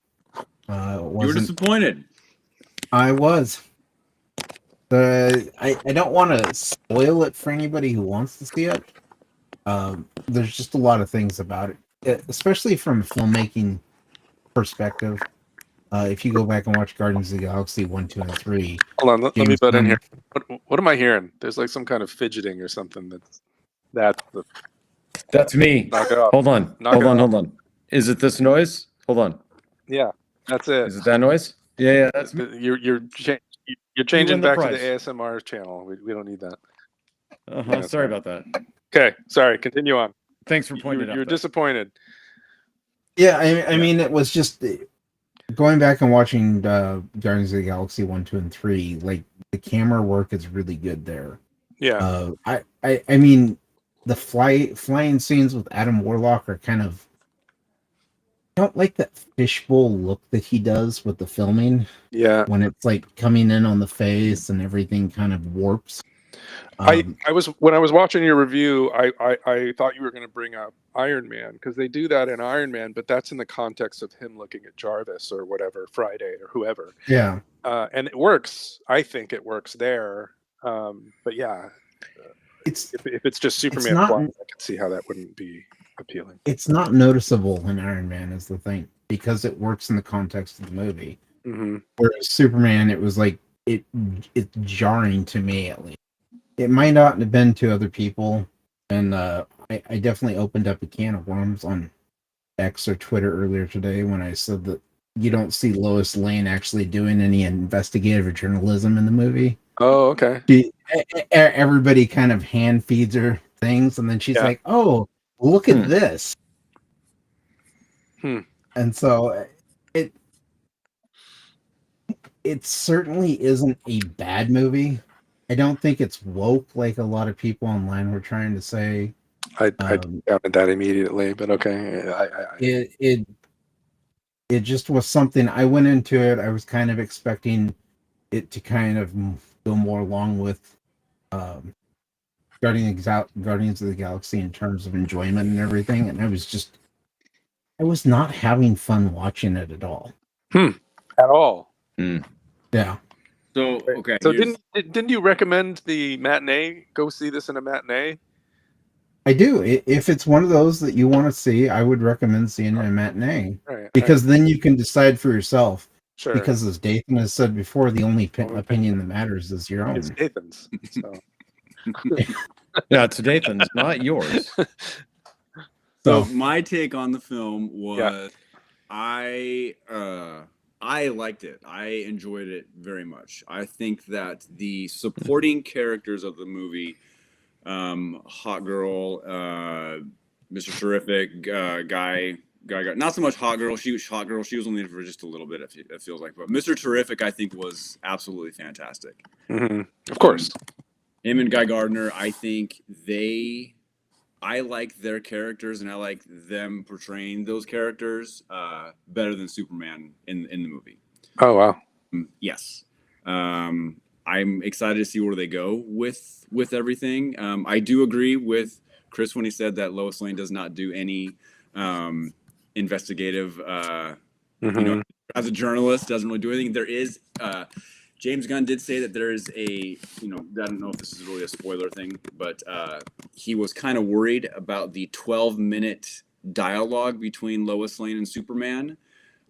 You were disappointed. I was. I don't want to spoil it for anybody who wants to see it. There's just a lot of things about it, especially from a filmmaking perspective. If you go back and watch Guardians of the Galaxy 1, 2, and 3. Hold on, let me butt in here. What am I hearing? There's like some kind of fidgeting or something. That's me. Knock it off. Hold on. Is it this noise? Hold on. Yeah, that's it. Is it that noise? Yeah, that's me. You're changing back to the ASMR channel. We don't need that. Yeah, sorry about that. Okay, sorry. Continue on. Thanks for pointing it out. You're disappointed. Yeah, I mean, it was just going back and watching Guardians of the Galaxy 1, 2, and 3. Like the camera work is really good there. Yeah. I mean, the flying scenes with Adam Warlock are kind of. I don't like that fishbowl look that he does with the filming. Yeah. When it's like coming in on the face and everything kind of warps. When I was watching your review, I thought you were going to bring up Iron Man because they do that in Iron Man, but that's in the context of him looking at Jarvis or whatever, Friday or whoever. Yeah. And it works. I think it works there. But yeah, if it's just Superman, I can see how that wouldn't be appealing. It's not noticeable in Iron Man is the thing because it works in the context of the movie. Mm-hmm. Whereas Superman, it was like it's jarring to me at least. It might not have been to other people, and I definitely opened up a can of worms on X or Twitter earlier today when I said that you don't see Lois Lane actually doing any investigative journalism in the movie. Oh, okay. everybody kind of hand feeds her things, and then she's Yeah. like, "Oh, look at this." Hmm. And so it it certainly isn't a bad movie. I don't think it's woke like a lot of people online were trying to say. I discounted that immediately, but okay. It just was something I went into it. I was kind of expecting it to kind of go more along with um, Guardians of the Galaxy in terms of enjoyment and everything, and I was not having fun watching it at all. At all. Yeah. So okay, So here's- didn't you recommend the matinee? Go see this in a matinee. I do. If it's one of those that you want to see, I would recommend seeing it in a matinee Right. because then you can decide for yourself. Sure. Because as Dathan has said before, the only Only opinion that matters is your it's own. Nathan's. So. Yeah, it's Dathan's, not yours. So So my take on the film was I liked it. I enjoyed it very much. I think that the supporting characters of the movie, Hot Girl, Mr. Terrific, guy, not so much Hot Girl. She was Hot Girl. She was only in for just a little bit. It feels like, but Mr. Terrific, I think, was absolutely fantastic. Of course. Him and Guy Gardner, I think I like their characters and I like them portraying those characters better than Superman in the movie. Oh wow. Yes. I'm excited to see where they go with everything. I do agree with Chris when he said that Lois Lane does not do any investigative. You know, as a journalist, doesn't really do anything. There is. James Gunn did say that there is I don't know if this is really a spoiler thing, but he was kind of worried about the 12-minute dialogue between Lois Lane and Superman.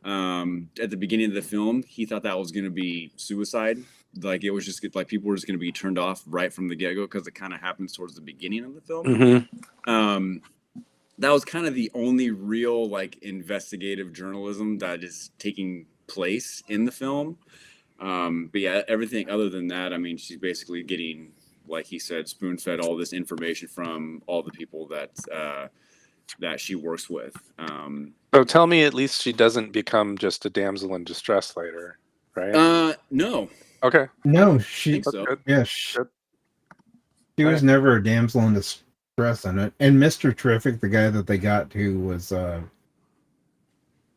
At the beginning of the film, he thought that was going to be suicide. Like it was just like people were just going to be turned off right from the get-go because it kind of happens towards the beginning of the film. That was kind of the only real like investigative journalism that is taking place in the film. But yeah, everything other than that, I mean, she's basically getting, like he said, spoon-fed all this information from all the people that she works with. So tell me, at least she doesn't become just a damsel in distress later, right? No. Okay. no, I she think so. Good. yeah she was never a damsel in distress in it. And Mr. Terrific, the guy that they got who was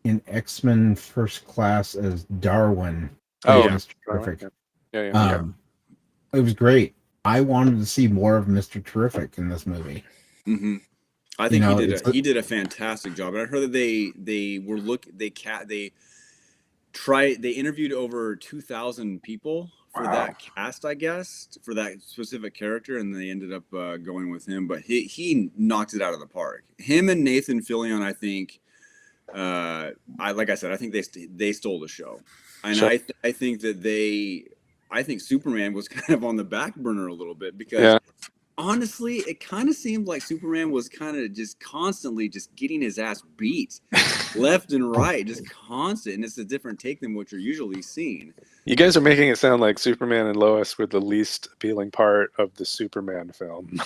in X-Men First Class as Darwin. Oh, Mr. Terrific. Yeah. It was great. I wanted to see more of Mr. Terrific in this movie. I think You know, he did a fantastic job. And I heard that they interviewed over 2,000 people for that cast, I guess, for that specific character, and they ended up going with him. But he knocked it out of the park. Him and Nathan Fillion, I think. Like I said, I think they stole the show, and Sure. I think that I think Superman was kind of on the back burner a little bit because honestly, it kind of seemed like Superman was kind of just constantly just getting his ass beat left and right, just constant, and it's a different take than what you're usually seeing. You guys are making it sound like Superman and Lois were the least appealing part of the Superman film.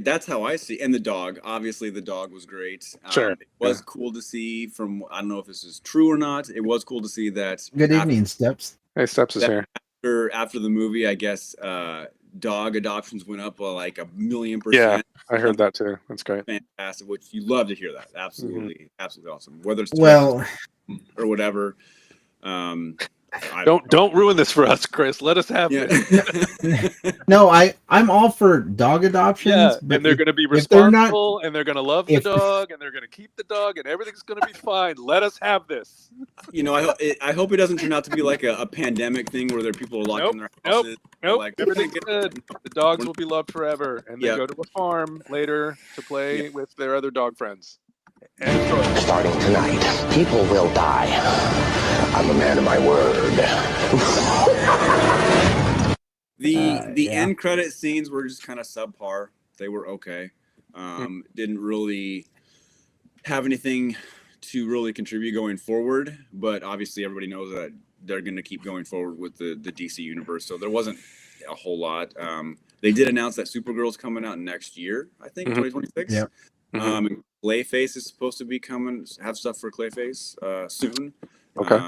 That's how I see, and the dog. Obviously, the dog was great. Sure. It was cool to see. From I don't know if this is true or not. It was cool to see that. Good evening, Steps. Hey, Steps is here. After the movie, I guess dog adoptions went up like 1,000,000%. Yeah, I heard that too. That's great. Fantastic. Which you love to hear that. Absolutely, absolutely awesome. Whether it's Well, or whatever. Don't ruin this for us, Chris. Let us have it. no, I'm all for dog adoptions. Yeah, but and they're going to be if they're not- responsible, and they're going to love the dog, and they're going to keep the dog, and everything's going to be fine. Let us have this. I hope it doesn't turn out to be like a pandemic thing where there are people locked in their houses. Nope. Like, Everything's good. The dogs will be loved forever, and they go to a farm later to play with their other dog friends. Starting tonight, people will die. I'm a man of my word. The end credit scenes were just kind of subpar. They were okay. Didn't really have anything to really contribute going forward, but obviously everybody knows that they're going to keep going forward with the DC universe. So there wasn't a whole lot. They did announce that Supergirl's coming out next year, I think, 2026. Yep. And Clayface is supposed to be coming, have stuff for Clayface soon. Okay.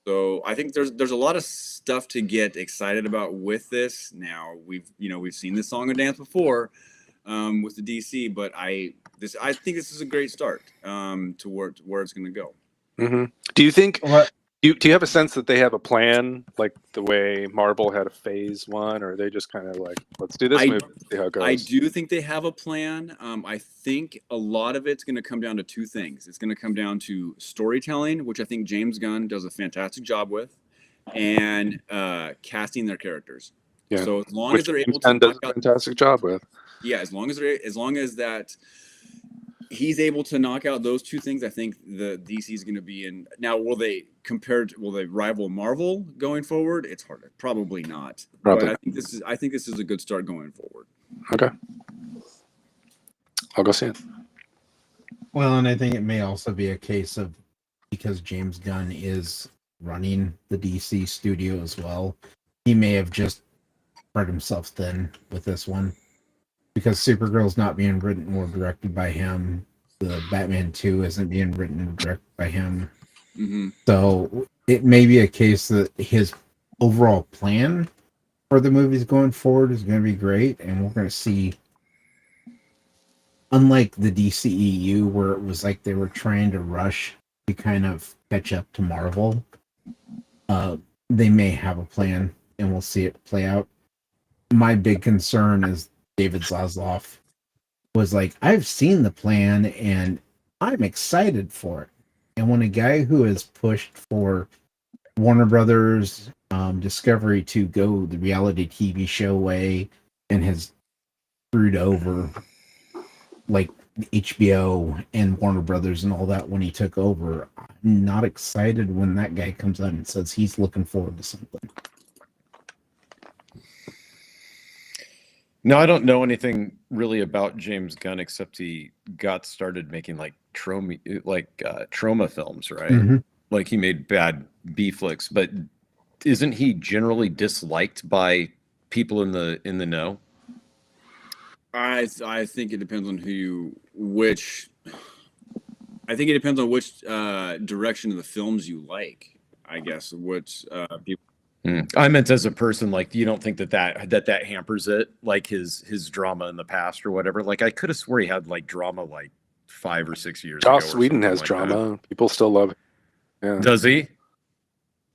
So I think there's a lot of stuff to get excited about with this. Now we've seen this song and dance before with the DC, but I think this is a great start to where it's going to go. Do you think? What? Do you have a sense that they have a plan, like the way Marvel had a phase one, or are they just kind of like, let's do this movie, see how it goes? I do think they have a plan. I think a lot of it's going to come down to two things. It's going to come down to storytelling, which I think James Gunn does a fantastic job with, and casting their characters. Yeah. So as long as they're able to does a fantastic job with. Yeah, as long as that he's able to knock out those two things, I think the DC is going to be in. Now, will they rival Marvel going forward? It's harder. Probably not. Probably. But I think this is a good start going forward. Okay. I'll go see it. Well, and I think it may also be a case of, because James Gunn is running the DC studio as well, he may have just spread himself thin with this one. Because Supergirl's not being written or directed by him. The Batman 2 isn't being written or directed by him. So it may be a case that his overall plan for the movies going forward is going to be great. And we're going to see, unlike the DCEU, where it was like they were trying to rush to kind of catch up to Marvel, they may have a plan and we'll see it play out. My big concern is David Zaslav was like, I've seen the plan and I'm excited for it. And when a guy who has pushed for Warner Brothers Discovery to go the reality TV show way and has screwed over like HBO and Warner Brothers and all that when he took over, I'm not excited when that guy comes out and says he's looking forward to something. No, I don't know anything really about James Gunn except he got started making like trauma films, right? Like he made bad B flicks, but isn't he generally disliked by people in the know? I think it depends on which direction of the films you like. I guess which people. I meant as a person, like, you don't think that hampers it, like his drama in the past or whatever. Like, I could have swore he had like drama like 5 or 6 years ago. Joss Whedon has like drama. That. People still love it. Yeah. Does he?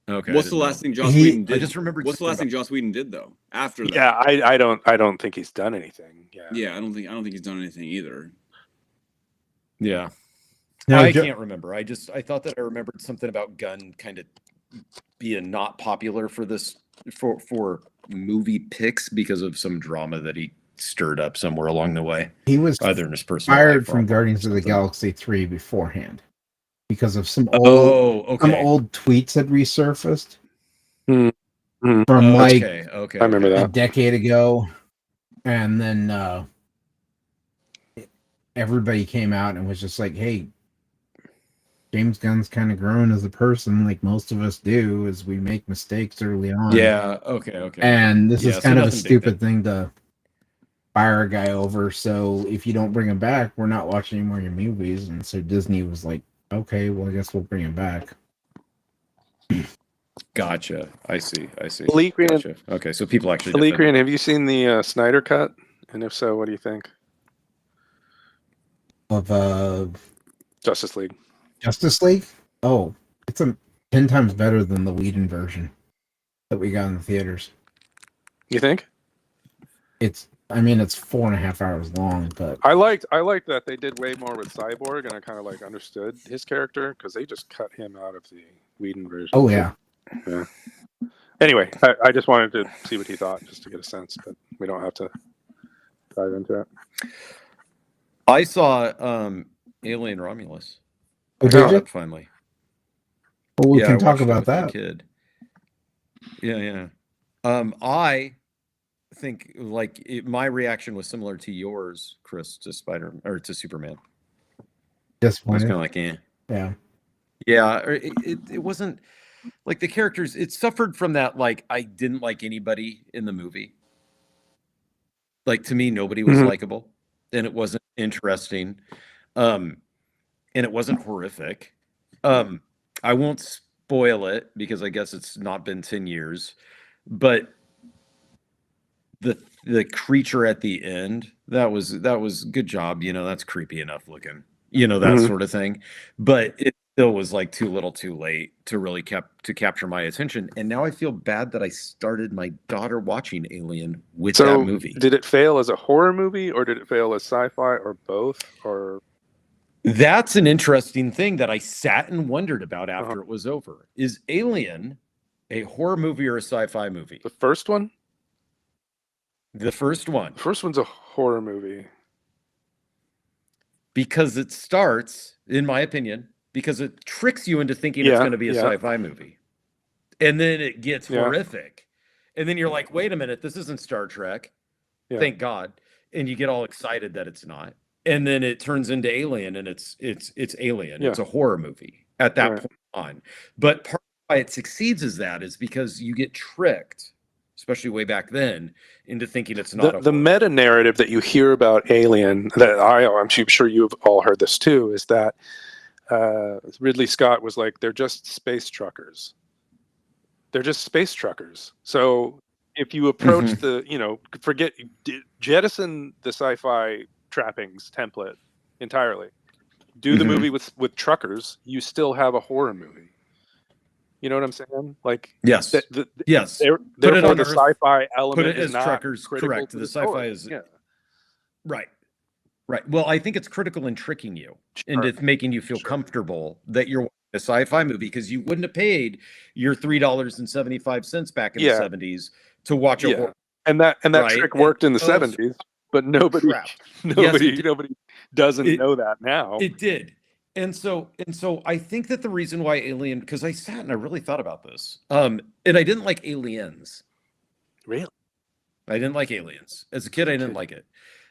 Okay. What's the last thing Joss Whedon did? I just remembered. What's the last thing Joss Whedon did though? After that? Yeah, I don't think he's done anything. Yeah, I don't think he's done anything either. Yeah. No, I can't remember. I thought that I remembered something about Gunn kind of being not popular for this for movie picks because of some drama that he stirred up somewhere along the way. He was either in his personal fired life from or Guardians of the something. Galaxy 3 beforehand because of some Oh, old okay. some old tweets had resurfaced from Okay. I remember a that. decade ago, and then everybody came out and was just like, "Hey, James Gunn's kind of grown as a person, like most of us do, as we make mistakes early on." Yeah. Okay. And this Yeah, is so kind of a nothing big stupid thing to fire a guy over. So if you don't bring him back, we're not watching any more of your movies. And so Disney was like, "Okay, well, I guess we'll bring him back." Gotcha. I see. Leakrian, Gotcha. Okay, so people actually. Leakrian, have you seen the Snyder Cut? And if so, what do you think? Of Justice League. Justice League? Oh, it's 10 times better than the Whedon version that we got in the theaters. You think? It's 4.5 hours long, but I liked that they did way more with Cyborg, and I kind of like understood his character because they just cut him out of the Whedon version. oh yeah. Yeah. Anyway, I just wanted to see what he thought, just to get a sense, but we don't have to dive into it. I saw Alien Romulus. Oh, did you? Finally. Well, we I can talk watched it about with my that. kid. Yeah. I think my reaction was similar to yours, Chris, to Superman. I was Disappointed. kind of like, Yeah. yeah. It wasn't. like the characters, it suffered from that. Like I didn't like anybody in the movie. Like to me, nobody was Mhm. likable, and it wasn't interesting, and it wasn't horrific. I won't spoil it because I guess it's not been 10 years, but the creature at the end, that was good job. That's creepy enough looking, that Mhm. sort of thing. But it still was like too little too late to really capture my attention. And now I feel bad that I started my daughter watching Alien with that So, movie. did it fail as a horror movie, or did it fail as sci-fi, or both? Or That's an interesting thing that I sat and wondered about after it was over. Is Alien a horror movie or a sci-fi movie? the first one? The first one. The first one's a horror movie. Because it starts, in my opinion, because it tricks you into thinking it's Yeah, going to be a yeah. sci-fi movie. And then it gets Yeah. horrific. And then you're like, wait a minute, this isn't Star Trek. Yeah. Thank God. And you get all excited that it's not. And then it turns into Alien, and it's Alien. Yeah. It's a horror movie at that Right. point on. But part of why it succeeds is because you get tricked, especially way back then, into thinking it's not The meta narrative that you hear about Alien, that I'm sure you've all heard this too, is that Ridley Scott was like, they're just space truckers. They're just space truckers. So if you approach the, jettison the sci-fi trappings template entirely, do the movie with truckers, you still have a horror movie. You know what I'm saying? Like, yes, yes. Therefore, the sci-fi element put it is as not truckers. critical Correct. to The story. sci-fi is Yeah. right. Well, I think it's critical in tricking you into making you feel comfortable that you're watching a sci-fi movie, because you wouldn't have paid your $3.75 back in the 70s to watch a horror. And that trick worked in the 70s, but nobody doesn't know that now. It did. And so I think that the reason why Alien, because I sat and I really thought about this, and I didn't like Aliens. Really? I didn't like Aliens. As a kid, I didn't like it.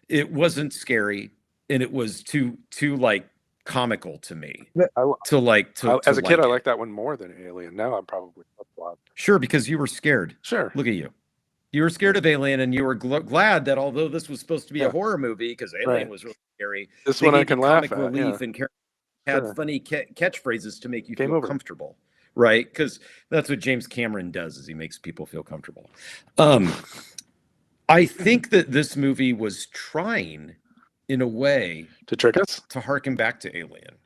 It wasn't scary, and it was too like comical to me. As a kid, I liked that one more than Alien. Now I'm probably sure, because you were scared. Sure. Look at you. You were scared of Alien, and you were glad that although this was supposed to be a horror movie, because Alien was really scary, this one I can laugh at. Relief and had funny catchphrases to make you feel over. comfortable, right? Because that's what James Cameron does, is he makes people feel comfortable. I think that this movie was trying, in a way, to trick us, to harken back to Alien.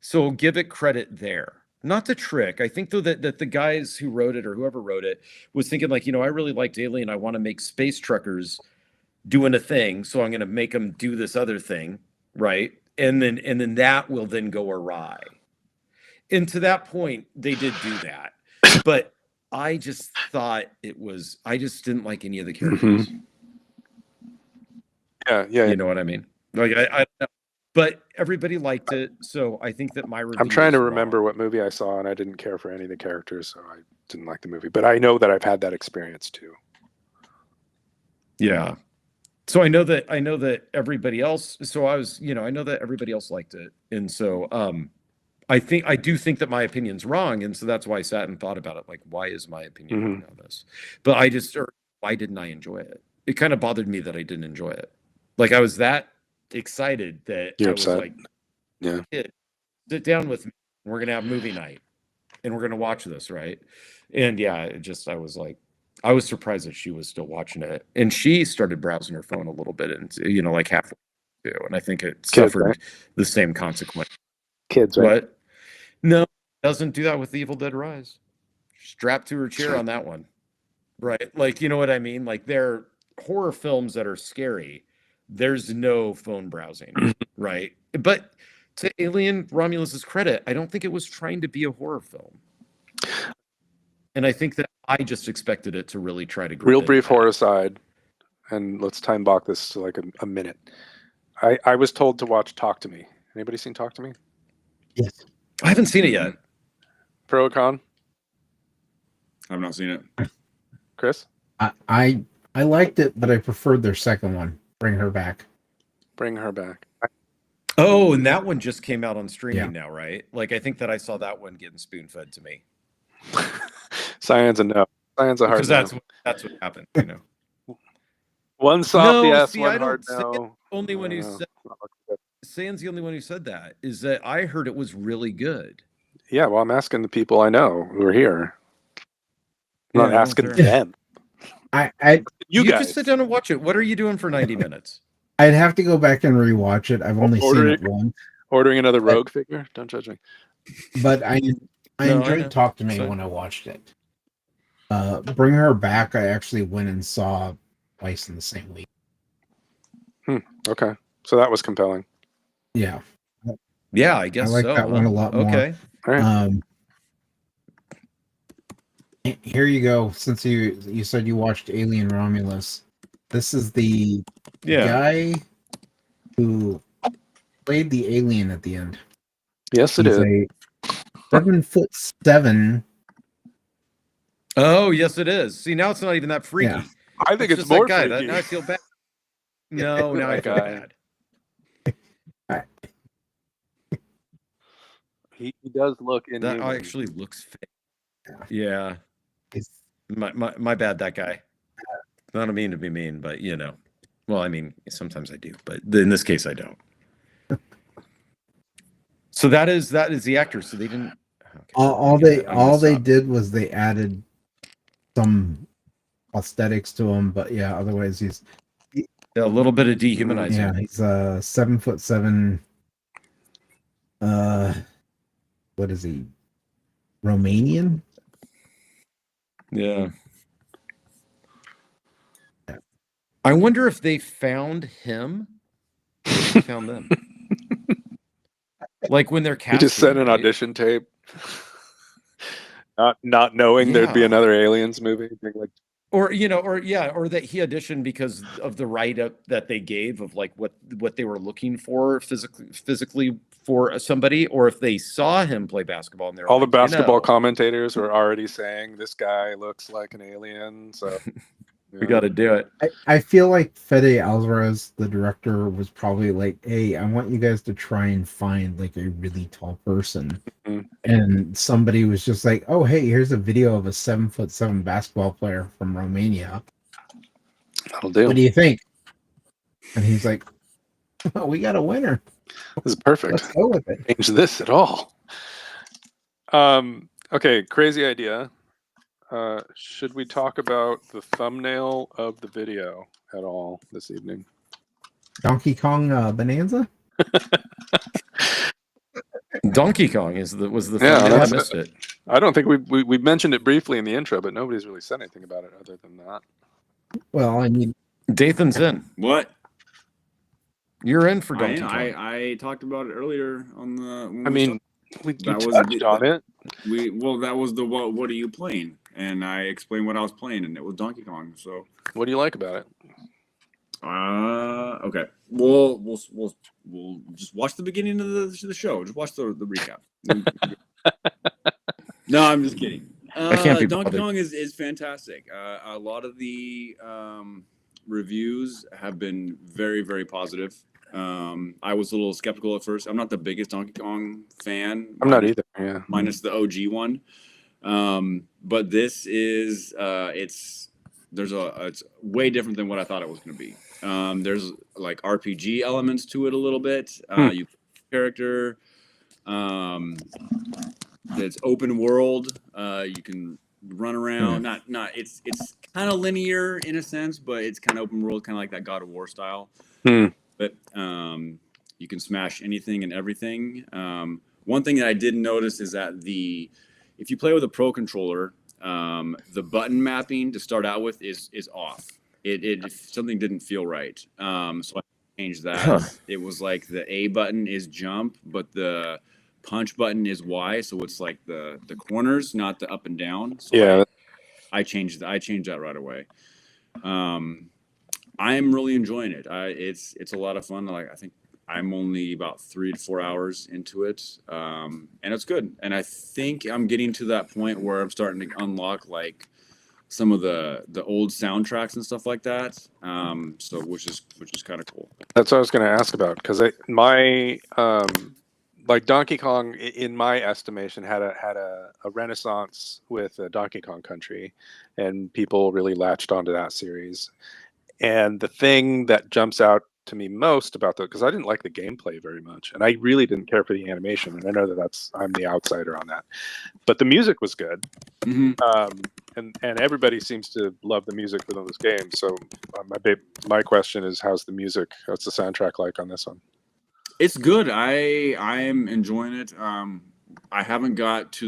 So give it credit there. Not to trick. I think, though, that the guys who wrote it, or whoever wrote it, was thinking like, I really liked Alien. I want to make space truckers doing a thing, so I'm going to make them do this other thing, right? And then that will then go awry. And to that point, they did do that. But I just thought I just didn't like any of the characters. Yeah. You know what I mean? Like I but everybody liked it, so I think that my review. I'm trying to remember what movie I saw, and I didn't care for any of the characters, so I didn't like the movie. But I know that I've had that experience too. Yeah. So I know that everybody else. So I was, I know that everybody else liked it, and so I do think that my opinion's wrong, and so that's why I sat and thought about it. Like, why is my opinion wrong on this? But why didn't I enjoy it? It kind of bothered me that I didn't enjoy it. Like, I was that excited that You're I upset. was like, yeah, sit down with me. We're gonna have movie night, and we're gonna watch this, right? And yeah, I was like, I was surprised that she was still watching it, and she started browsing her phone a little bit, and like halfway through, and I think it suffered the same consequence. Kids, right? What? No, doesn't do that with Evil Dead Rise. Strapped to her chair on that one, right? Like, you know what I mean? Like, they're horror films that are scary. There's no phone browsing, right? But to Alien Romulus's credit, I don't think it was trying to be a horror film. And I think that I just expected it to really try to real brief horror side, and let's time block this to like a minute. I was told to watch Talk to Me. Anybody seen Talk to Me? Yes. I haven't seen it yet. Pro or con? I've not seen it. Chris? I liked it, but I preferred their second one. Bring Her Back. Bring Her Back. Oh, and that one just came out on streaming now, right? Like, I think that I saw that one getting spoon-fed to me. Cyan's a no. Cyan's a hard Because no. that's what happened, you know. One soft No, yes, see, one I hard don't. no. Only one who No, said not looking good. San's the only one who said that. Is that I heard it was really good. Yeah, well, I'm asking the people I know who are here. I'm Yeah, not well, asking fair enough. them. I You guys. just sit down and watch it. What are you doing for 90 minutes? I'd have to go back and rewatch it. I've only seen it once, Ordering another Rogue figure? Don't judge me. but I No, I know. enjoyed Talk to Me So- when I watched it. Bring Her Back, I actually went and saw twice in the same week. Okay, so that was compelling. Yeah, Yeah, I guess I like so. that one a lot more. Okay. All right. Here you go. Since you said you watched Alien Romulus, this is the Yeah. guy who played the alien at the end. Yes, it He's is. a 7'7". Oh, yes, it is. See, now it's not even that freaky. Yeah. I think it's just more that guy. freaky. Now I feel bad. No, now I That feel guy. bad. He does look That inhuman. actually looks fake. Yeah. It's- My bad, that guy. Not mean to be mean, but you know. Well, I mean, sometimes I do, but in this case, I don't. So that is the actor. So they didn't. Okay, all okay, they I'm all gonna they stop. did was they added some prosthetics to him, but yeah, otherwise he's A little bit of dehumanizing. yeah, he's 7'7". What is he? Romanian? Yeah. I wonder if they found him or if he found them. Like when they're He casting. just sent an right? audition tape, not knowing there'd be Yeah. another Aliens movie. Being like, Or or that he auditioned because of the write-up that they gave of like what they were looking for physically for somebody, or if they saw him play basketball and they're all the like, basketball you know, commentators were already saying this guy looks like an alien. So we got to do it. I feel like Fede Alvarez, the director, was probably like, "Hey, I want you guys to try and find like a really tall person." Mhm. And somebody was just like, "Oh, hey, here's a video of a 7'7" basketball player from Romania. that'll do. What do you think?" And he's like, "Oh, we got a winner. This is perfect. Let's go with it." Change this at all. Okay, crazy idea. Should we talk about the thumbnail of the video at all this evening? Donkey Kong Bonanza? Donkey Kong was the Yeah, thumbnail. I that's missed it. I don't think we mentioned it briefly in the intro, but nobody's really said anything about it other than that. Well, I mean, Dathan's in. What? You're in for Donkey Kong. I talked about it earlier on the. when I we mean, talked- we That was touched the- on it. that was the what are you playing? And I explained what I was playing, and it was Donkey Kong. So What do you like about it? okay. We'll just watch the beginning of the show. Just watch the recap. No, I'm just kidding. I can't be Donkey bothered. Kong is fantastic. A lot of the reviews have been very, very positive. I was a little skeptical at first. I'm not the biggest Donkey Kong fan. I'm not either. Yeah. Minus the OG one. But this is it's way different than what I thought it was going to be. There's like RPG elements to it a little bit. You character. It's open world. You can run around. Not. It's kind of linear in a sense, but it's kind of open world, kind of like that God of War style. But you can smash anything and everything. One thing that I did notice is that if you play with a Pro controller, the button mapping to start out with is off. If something didn't feel right. So I changed that. Huh. It was like the A button is jump, but the punch button is Y. So it's like the corners, not the up and down. So Yeah. I changed that right away. I am really enjoying it. It's a lot of fun. Like I think I'm only about 3 to 4 hours into it, and it's good. And I think I'm getting to that point where I'm starting to unlock like some of the old soundtracks and stuff like that. So which is kind of cool. That's what I was going to ask about because my like Donkey Kong, in my estimation, had a renaissance with Donkey Kong Country, and people really latched onto that series. And the thing that jumps out to me most about because I didn't like the gameplay very much, and I really didn't care for the animation, and I know that I'm the outsider on that, but the music was good. And everybody seems to love the music within this game. So my question is, how's the music? What's the soundtrack like on this one? It's good. I'm enjoying it. I haven't got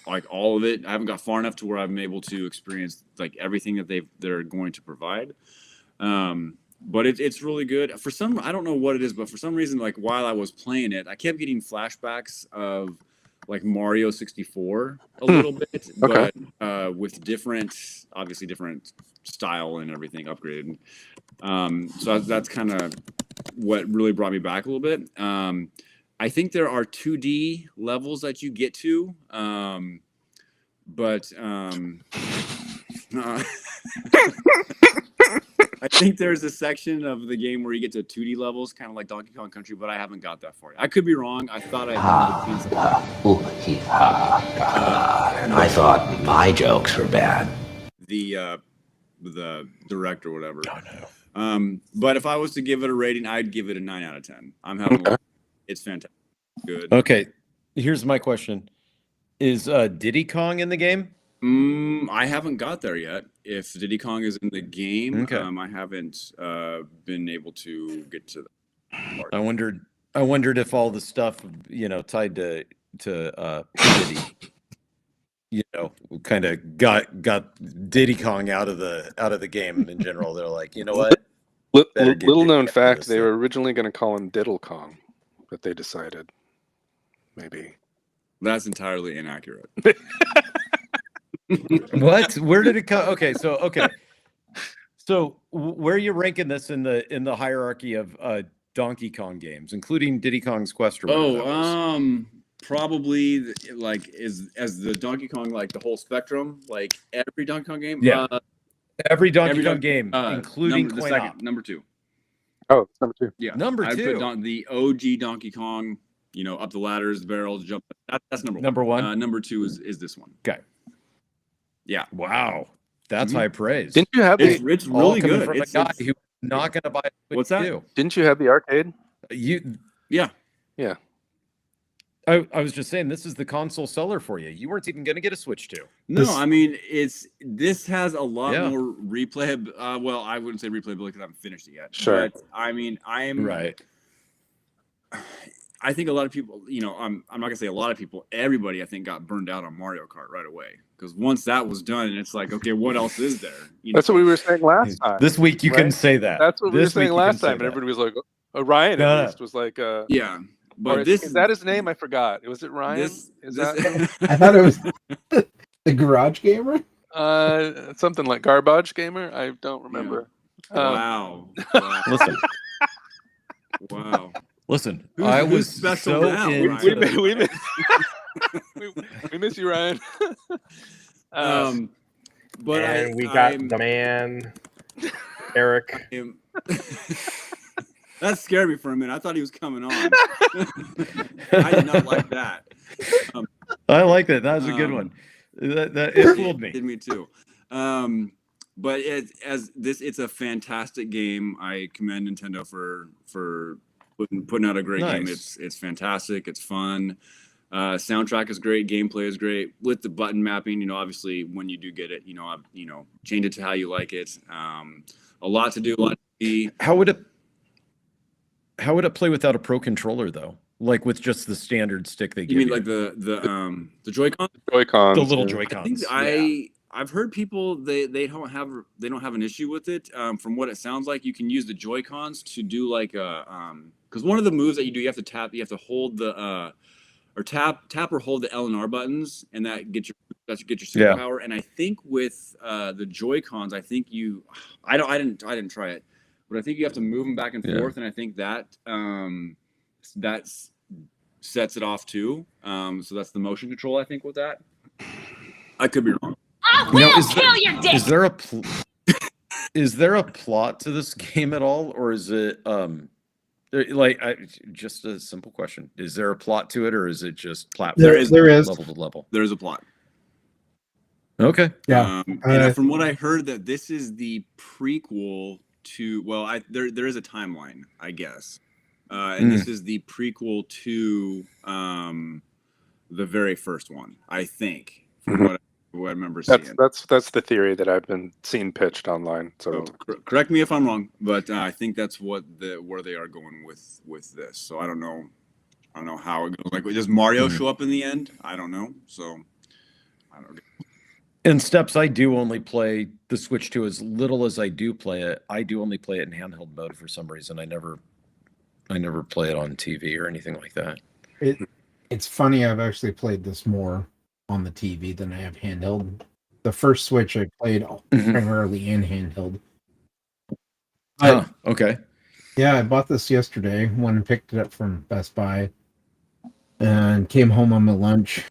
like all of it. I haven't got far enough to where I'm able to experience like everything that they're going to provide. But it's really good. I don't know what it is, but for some reason, like while I was playing it, I kept getting flashbacks of like Mario 64 a little bit, Okay. but with obviously different style and everything upgraded. So that's kind of what really brought me back a little bit. I think there are 2D levels that you get to, but I think there's a section of the game where you get to 2D levels, kind of like Donkey Kong Country, but I haven't got that far. I could be wrong. I thought I I thought my jokes were bad. the director or whatever. But if I was to give it a rating, I'd give it a 9 out of 10. I'm having it's fantastic. Good. Okay, here's my question: is Diddy Kong in the game? I haven't got there yet. If Diddy Kong is in the game, I haven't been able to get to that part. I wondered if all the stuff tied to Diddy, kind of got Diddy Kong out of the game in general. They're like, you know what? Little known fact: they were originally going to call him Diddle Kong, but they decided maybe That's entirely inaccurate. What? Where did it come? Okay, so where are you ranking this in the hierarchy of Donkey Kong games, including Diddy Kong's Quest? Probably like as the Donkey Kong, like the whole spectrum, like every Donkey Kong game. Yeah, every Donkey Kong game, including number 2. Oh, number 2. Yeah, number 2. I put the OG Donkey Kong. Up the ladders, the barrels, jump. That's number 1. Number 1. Number 2 is this one. Okay. Yeah. Wow, that's high praise. Didn't you have it's really good from a guy who's not going to buy a Switch. What's that? Didn't you have the arcade? Yeah. I was just saying, this is the console seller for you. You weren't even going to get a Switch 2. No, I mean this has a lot more replay. Well, I wouldn't say replayability because I haven't finished it yet. Sure. But I mean, I'm right. I think a lot of people, I'm not gonna say a lot of people. Everybody, I think, got burned out on Mario Kart right away because once that was done, and it's like, okay, what else is there? That's what we were saying last time. This week you can say that. That's what we were saying last time, and everybody was like, Ryan at least was like, yeah. But is that his name? I forgot. Was it Ryan? I thought it was the Garage Gamer. Something like Garbage Gamer. I don't remember. Yeah. Wow. Listen. Wow. Listen, I was special so now, into we miss you, Ryan. But we got the man, Eric. That scared me for a minute. I thought he was coming on. I did not like that. I like that. That was a good one. That it fooled me. Did me too. But it's a fantastic game. I commend Nintendo for putting out a great game. It's fantastic. It's fun. Soundtrack is great. Gameplay is great. With the button mapping, obviously when you do get it, change it to how you like it. A lot to do. A lot to see. How would it play without a Pro controller though? Like with just the standard stick they give you? You mean like the Joy-Con? Joy-Cons. The little Joy-Cons. I've heard people they don't have an issue with it. From what it sounds like, you can use the Joy-Cons to do like a because one of the moves that you do, you have to hold the or tap or hold the L and R buttons, and that gets your superpower. And I think with the Joy-Cons, I didn't try it, but I think you have to move them back and forth, and I think that sets it off too. So that's the motion control, I think, with that. I could be wrong. Is there a plot to this game at all, or is it Just a simple question: is there a plot to it, or is it just platform? There is level to level. There is a plot. Okay. Yeah. And from what I heard, that this is the prequel to. Well, there is a timeline, I guess, and this is the prequel to the very first one, I think, from what I remember seeing. That's the theory that I've been seeing pitched online. So correct me if I'm wrong, but I think that's where they are going with this. So I don't know how it goes. Like, does Mario show up in the end? I don't know. So I don't know. In Steps, I do only play the Switch 2 as little as I do play it. I do only play it in handheld mode for some reason. I never play it on TV or anything like that. It's funny, I've actually played this more on the TV than I have handheld. The first Switch I played primarily in handheld. Okay. Yeah, I bought this yesterday. Went and picked it up from Best Buy and came home on my lunch.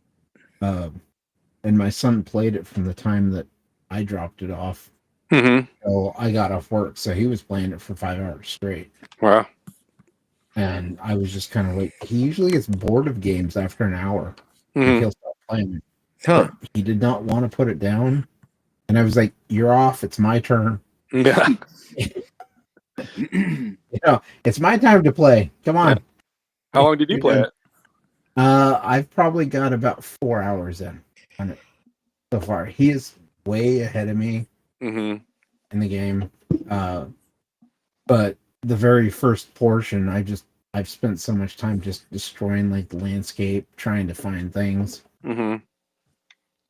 And my son played it from the time that I dropped it off. So I got off work, so he was playing it for 5 hours straight. Wow. And I was just kind of like, he usually gets bored of games after an hour. And he'll stop playing it. But he did not want to put it down. And I was like, you're off. It's my turn. Yeah. It's my time to play. Come on. Yeah. How long did you play it? I've probably got about 4 hours in on it so far. He is way ahead of me in the game. But the very first portion, I've spent so much time just destroying like the landscape, trying to find things.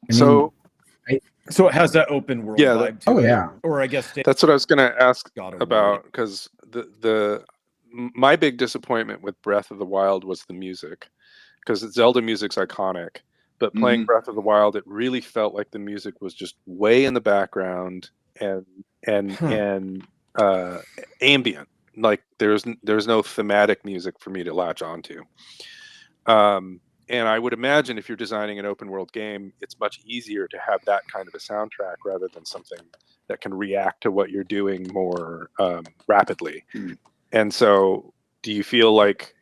So it has that open world vibe to it. Yeah. Or I guess that's what I was going to ask about, because my big disappointment with Breath of the Wild was the music, because Zelda music's iconic, but playing Breath of the Wild, it really felt like the music was just way in the background and ambient. Like there's no thematic music for me to latch onto. And I would imagine if you're designing an open world game, it's much easier to have that kind of a soundtrack rather than something that can react to what you're doing more rapidly. And so do you feel like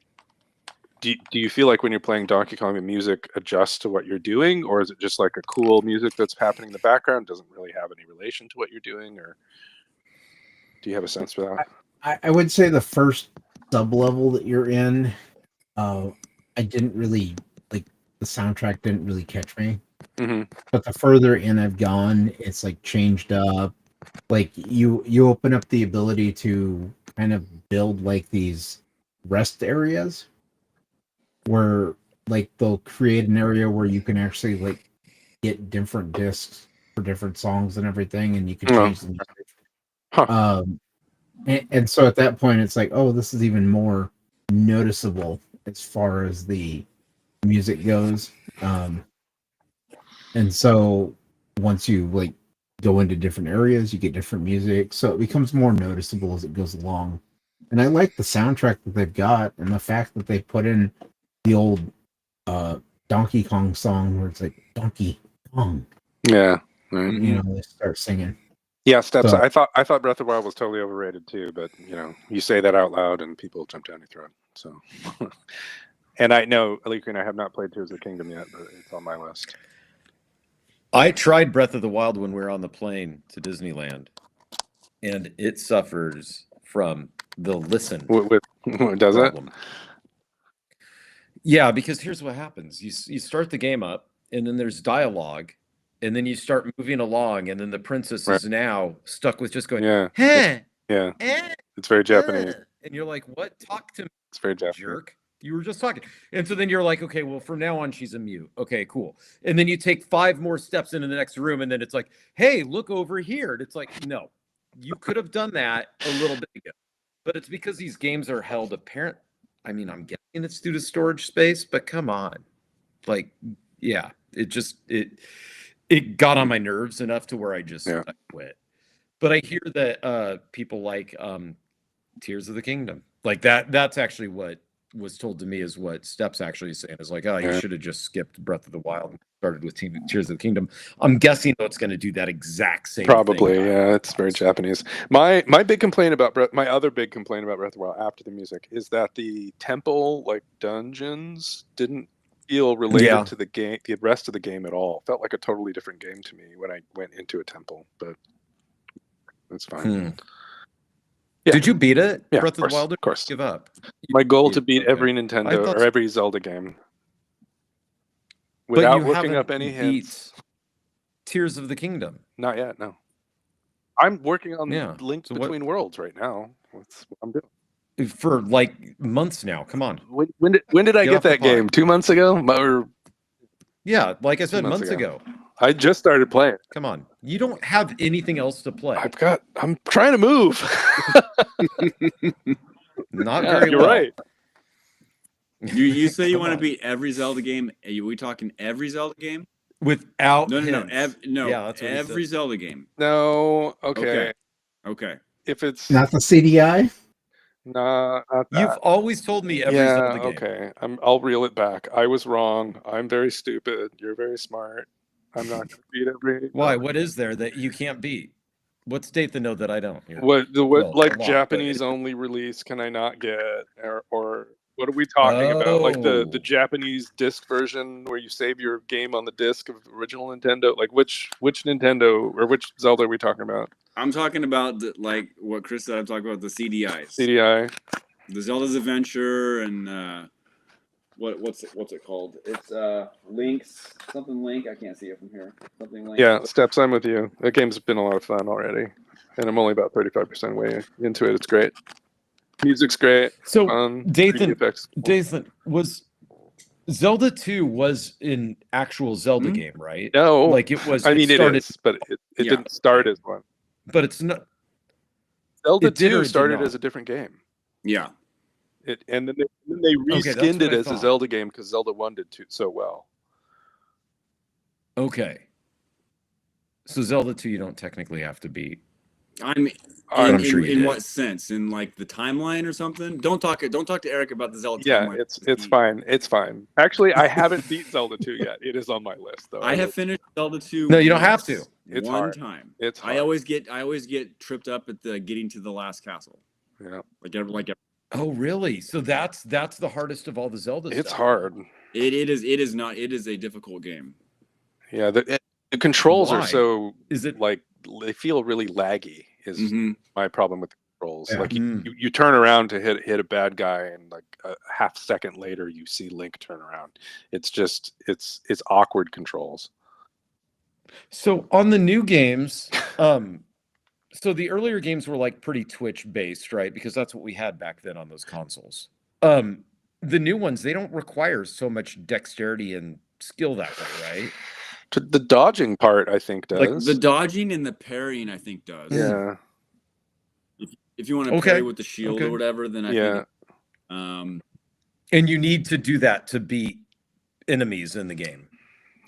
when you're playing Donkey Kong, the music adjusts to what you're doing, or is it just like a cool music that's happening in the background, doesn't really have any relation to what you're doing, or do you have a sense for that? I would say the first sub-level that you're in, I didn't really like, the soundtrack didn't really catch me. But the further in I've gone, it's like changed up. Like you open up the ability to kind of build like these rest areas where like they'll create an area where you can actually like get different discs for different songs and everything, and you can change them. And so at that point, it's like, oh, this is even more noticeable as far as the music goes. And so once you like go into different areas, you get different music, so it becomes more noticeable as it goes along. And I like the soundtrack that they've got, and the fact that they put in the old Donkey Kong song where it's like Donkey Kong. Yeah, right. They start singing. Yeah, Steps. So, I thought Breath of the Wild was totally overrated too, but you say that out loud and people jump down your throat. So, and I know, Alika, and I have not played Tears of the Kingdom yet, but it's on my list. I tried Breath of the Wild when we were on the plane to Disneyland, and it suffers from the listen does problem. It? Yeah, because here's what happens: you start the game up, and then there's dialogue, and then you start moving along, and then the princess is now stuck with just going, yeah, it's very Japanese, and you're like, "What? Talk to me." It's very Japanese. Jerk. You were just talking. And so then you're like, okay, well, from now on, she's a mute. Okay, cool. And then you take 5 more steps into the next room, and then it's like, hey, look over here. And it's like, no, you could have done that a little bit ago. But it's because these games are held apparent. I mean, I'm guessing it's due to storage space, but come on. Like, yeah, it got on my nerves enough to where I quit. But I hear that people like Tears of the Kingdom. Like that's actually what was told to me is what Steps actually saying is like, oh, you Yeah. should have just skipped Breath of the Wild and started with Tears of the Kingdom. I'm guessing though it's going to do that exact same Probably, thing. yeah. It's very Japanese. My big complaint about my other big complaint about Breath of the Wild after the music is that the temple like dungeons didn't feel related to the game, the rest of the game at all. Felt like a totally different game to me when I went into a temple, but it's fine. Yeah. Did you beat it? Yeah, Breath of the Wild? of course. Give up. My goal to beat every Nintendo thought or so. every Zelda game But without you looking haven't up any hints. beat Tears of the Kingdom. Not yet, no. I'm working on Yeah. Link So Between Worlds right now. That's what I'm doing. For like months now. Come on. When did I Get get off the that pot. game? 2 months ago? Or Yeah, like I 2 said, months ago. I just started playing. Come on. You don't have anything else to play. I'm trying to move. Not Yeah, very you're well. right. You say you Come want to on. beat every Zelda game? Are we talking every Zelda game? Without No. hints. No. Yeah, that's what he Every said. Zelda game. No, okay. Okay. If it's Not the CDI. not that. You've always told me every yeah, Zelda game. okay. I'll reel it back. I was wrong. I'm very stupid. You're very smart. I'm not going to beat every. Why? What is there that you can't beat? What's date the note that I don't? Here? What Well, a like lot, but- Japanese only release can I not get or what are we talking about? Like the Oh. Japanese disc version where you save your game on the disc of original Nintendo? Like which Nintendo or which Zelda are we talking about? I'm talking about like what Chris said. I'm talking about the CDIs. CDI. The Zelda's Adventure and what's it called? It's Link's something Link. I can't see it from here. Something Link. Yeah, Steps, I'm with you. That game's been a lot of fun already. And I'm only about 35% way into it. It's great. Music's great. So, fun. 3D Dathan, effects. was Zelda 2 was an actual Zelda game, right? No. Like it was. I mean, it started, it is, but it Yeah. didn't start as one. but it's not. Zelda It did or 2 it did started not? as a different game. Yeah. And then they that's reskinned what it I as a thought. Zelda game because Zelda 1 did so well. Okay. So Zelda 2, you don't technically have to beat. I mean, I'm sure you in did. what sense? In like the timeline or something? Don't talk to Eric about the Zelda Yeah, timeline. it's fine. It's fine. Actually, I haven't beat Zelda 2 yet. It is on my list though. I have finished Zelda 2. No, you don't have to. It's one hard. time. It's hard. I always get tripped up at the getting to the last castle. Yeah. Oh, really? So that's the hardest of all the Zelda It's stuff. hard. It is not. It is a difficult game. Yeah, the controls are Why? so Is it like they feel really laggy is Mhm. my problem with the controls. Yeah. Like Mm. you turn around to hit a bad guy and like a half second later you see Link turn around. It's just it's awkward controls. So on the new games, so the earlier games were like pretty Twitch based, right? Because that's what we had back then on those consoles. The new ones, they don't require so much dexterity and skill that way, right? The dodging part I think does. Like the dodging and the parrying, I think does. yeah. If you want to Okay. parry with the shield Okay. or whatever, then I Yeah. think. And you need to do that to beat enemies in the game.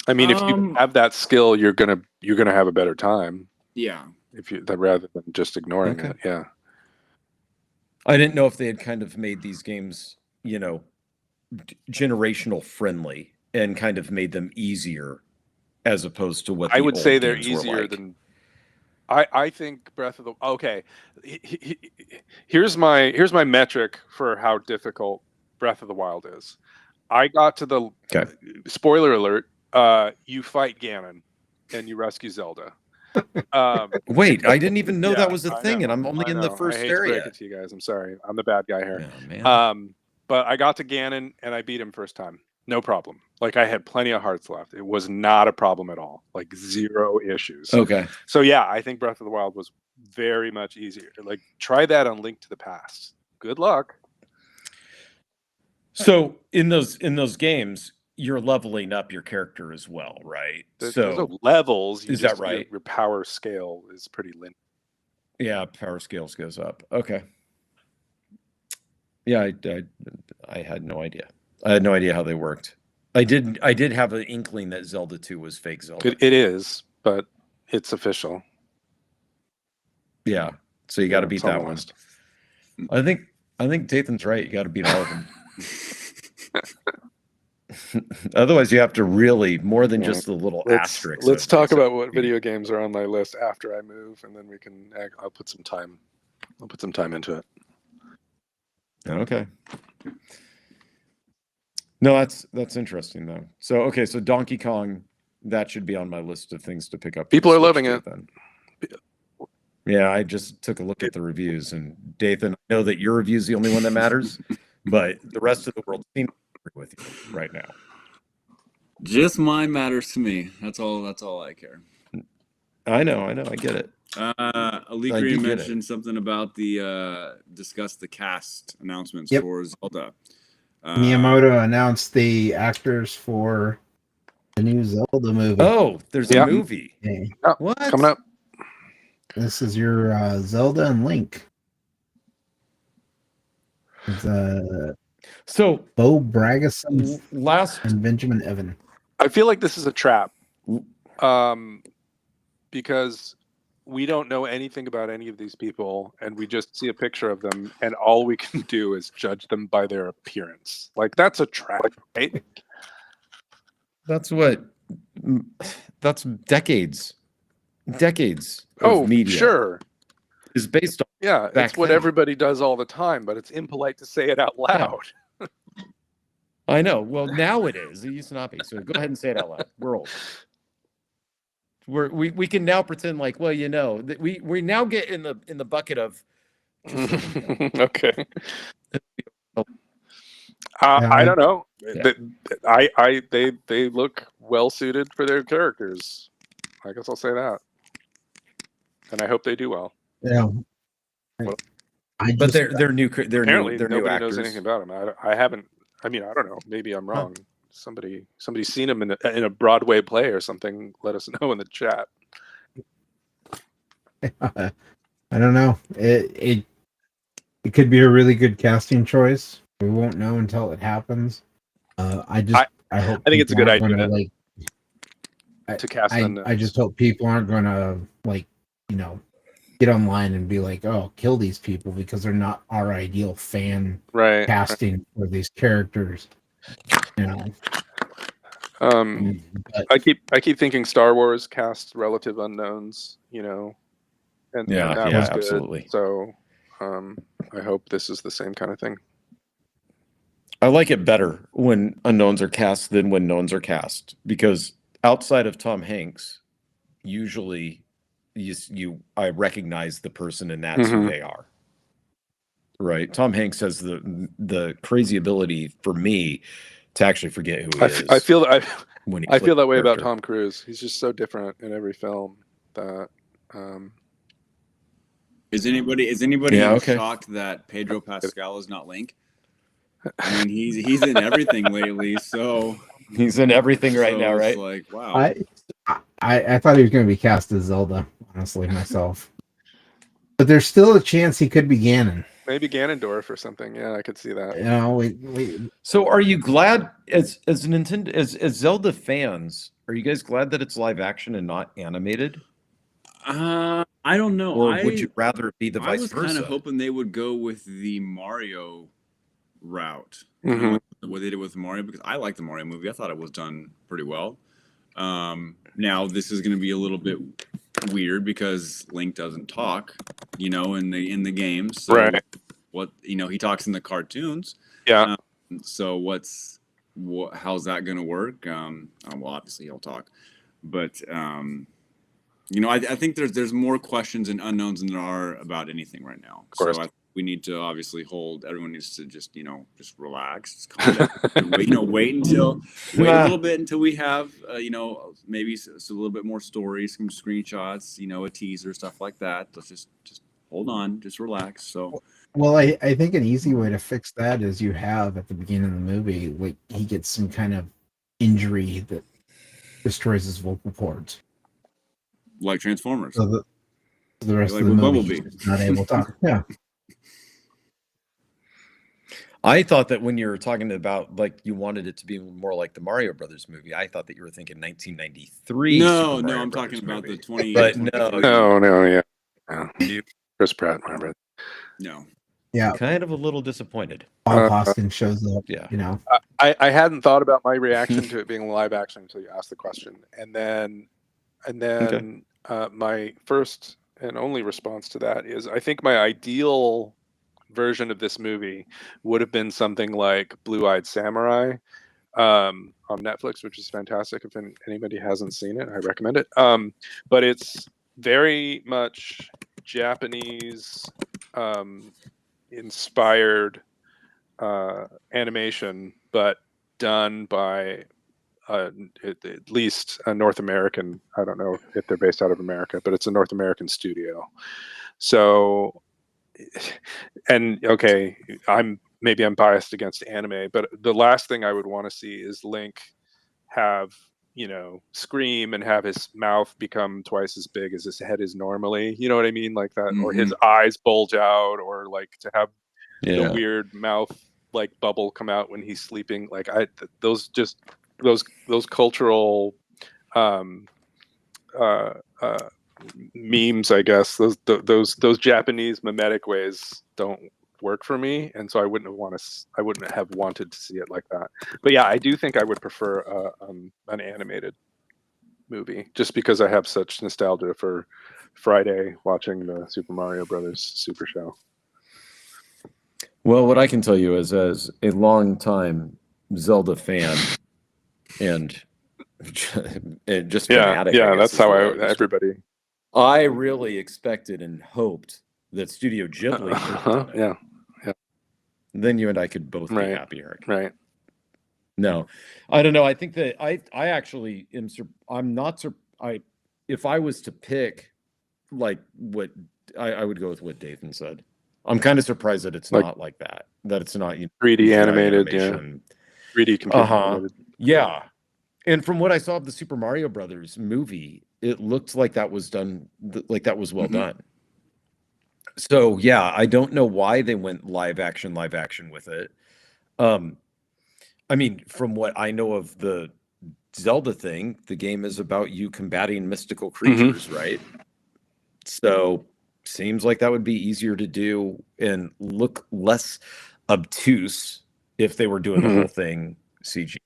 I mean, if you have that skill, you're gonna have a better time Yeah. if you that rather than just ignoring Okay. it. Yeah. I didn't know if they had kind of made these games, generational friendly and kind of made them easier as opposed to what I the would old say they're games were easier like. than. I think Breath of the okay. Here's my metric for how difficult Breath of the Wild is. I got to the spoiler alert. You fight Ganon, and you rescue Zelda. Wait, I didn't even know Yeah, that was a I thing, know, and I'm only I in the know. first I hate to break area. it to you guys. I'm sorry. I'm the bad guy here. Yeah, man. But I got to Ganon and I beat him first time. No problem. Like I had plenty of hearts left. It was not a problem at all. Like zero issues. Okay. So yeah, I think Breath of the Wild was very much easier. Like try that on Link to the Past. Good luck. So in those games, you're leveling up your character as well, right? There's So no levels. is that right? Your power scale is pretty linear. Yeah, power scales goes up. Okay. Yeah, I had no idea. I had no idea how they worked. I did have an inkling that Zelda 2 was fake Zelda. It is, but it's official. Yeah. So you got to beat it's on that the one. list. I think Dathan's right. You got to beat all of them. Otherwise, you have to really more than just the little asterisks. Let's talk about what video games are on my list after I move, and then we can. I'll put some time. I'll put some time into it. Okay. No, that's interesting though. So okay, so Donkey Kong, that should be on my list of things to pick up. People are loving it. Then. Yeah, I just took a look at the reviews, and Dathan, I know that your review is the only one that matters, but the rest of the world seems to agree with you right now. Just mine matters to me. That's all I care. I know, I get it. Alikri mentioned something about discuss the cast announcements for Zelda. Miyamoto announced the actors for the new Zelda movie. Oh, there's a movie. Oh, what? Coming up. This is your Zelda and Link. It's so Bo Bragason and Benjamin Evan. I feel like this is a trap, because we don't know anything about any of these people, and we just see a picture of them, and all we can do is judge them by their appearance. Like, that's a trap, right? That's decades of media. Sure. Is based on it's what everybody does all the time, but it's impolite to say it out loud. Yeah. I know. Well, now it is. It used to not be. So go ahead and say it out loud. We're old. We can now pretend like, well, that we now get in the bucket of. Okay. I don't know. Yeah. They look well suited for their characters. I guess I'll say that, and I hope they do well. Yeah. But they're new. They're apparently new. They're nobody new actors. knows anything about them. I haven't. I mean, I don't know. Maybe I'm wrong. Somebody's seen him in a Broadway play or something. Let us know in the chat. I don't know. It could be a really good casting choice. We won't know until it happens. I hope. I think it's a good idea to cast. I just hope people aren't going to get online and be like, "Oh, kill these people," because they're not our ideal fan casting for these characters. I keep thinking Star Wars cast relative unknowns, and that was good. Absolutely. So I hope this is the same kind of thing. I like it better when unknowns are cast than when knowns are cast, because outside of Tom Hanks, usually I recognize the person and that's who they are. Right. Tom Hanks has the crazy ability for me to actually forget who he is. I feel that way about Tom Cruise. He's just so different in every film that Is anybody shocked that Pedro Pascal is not Link? I mean, he's in everything lately, so he's in everything right now, right? Like, wow. I thought he was going to be cast as Zelda, honestly, myself. But there's still a chance he could be Ganon. Maybe Ganondorf or something. Yeah, I could see that. So, are you glad as Zelda fans? Are you guys glad that it's live action and not animated? I don't know. Or would you rather it be the vice versa? I was kind of hoping they would go with the Mario route, what they did with Mario, because I like the Mario movie. I thought it was done pretty well. Now this is going to be a little bit weird because Link doesn't talk, in the games. So what he talks in the cartoons. Yeah. So how's that going to work? Well, obviously he'll talk, but I think there's more questions and unknowns than there are about anything right now. Of course. So we need to obviously everyone needs to just relax, just calm down. Wait a little bit until we have maybe a little bit more stories, some screenshots, a teaser, stuff like that. Let's just hold on, just relax. So well, I think an easy way to fix that is you have at the beginning of the movie, like, he gets some kind of injury that destroys his vocal cords, like Transformers. So the rest of the movie he's not able to talk. Yeah. I thought that when you were talking about, like, you wanted it to be more like the Mario Brothers movie, I thought that you were thinking 1993. No, I'm talking about the 20. But no, yeah. Chris Pratt, my brother. No. Yeah. Kind of a little disappointed. Bob Hoskins shows up. Yeah. I hadn't thought about my reaction to it being live action until you asked the question, and then my first and only response to that is I think my ideal version of this movie would have been something like Blue-Eyed Samurai on Netflix, which is fantastic. If anybody hasn't seen it, I recommend it. But it's very much Japanese inspired animation, but done by at least a North American. I don't know if they're based out of America, but it's a North American studio. So, and okay, maybe I'm biased against anime, but the last thing I would want to see is Link have, scream and have his mouth become twice as big as his head is normally. You know what I mean? Like that, or his eyes bulge out, or like to have the weird mouth like bubble come out when he's sleeping. Like those cultural memes, I guess, those Japanese mimetic ways don't work for me, and so I wouldn't have wanted to see it like that. But yeah, I do think I would prefer an animated movie, just because I have such nostalgia for Friday watching the Super Mario Brothers Super Show. Well, what I can tell you is, as a long time Zelda fan and just fanatic, I guess, that's how everybody. I really expected and hoped that Studio Ghibli would have done it. Yeah. Then you and I could both be happy, Eric. Right. No, I don't know. I think that I actually am. I'm not. If I was to pick, like what I would go with what Dathan said. I'm kind of surprised that it's not like that. That it's not 3D animated, animation. 3D computer animated. Yeah. And from what I saw of the Super Mario Brothers movie, it looked like that was done, like that was well done. So yeah, I don't know why they went live action with it. I mean, from what I know of the Zelda thing, the game is about you combating mystical creatures, right? So seems like that would be easier to do and look less obtuse if they were doing the whole thing CGI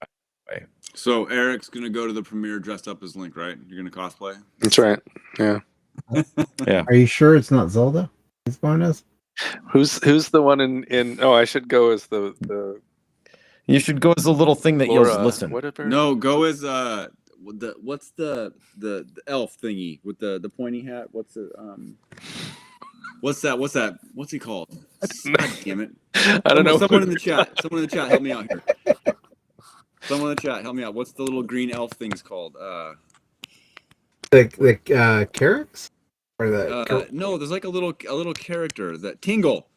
way. So Eric's gonna go to the premiere dressed up as Link, right? You're gonna cosplay? That's right. Yeah. Yeah. Are you sure it's not Zelda he's going as? Who's the one in I should go as the You should go as the little thing that Laura, yells listen. Whatever. No, go as what's the elf thingy with the pointy hat? What's that? What's he called? God damn it! I don't know. Someone in the chat, help me out here. Someone in the chat, help me out. What's the little green elf thing's called? The Carrots? Or the no, there's like a little character that Tingle.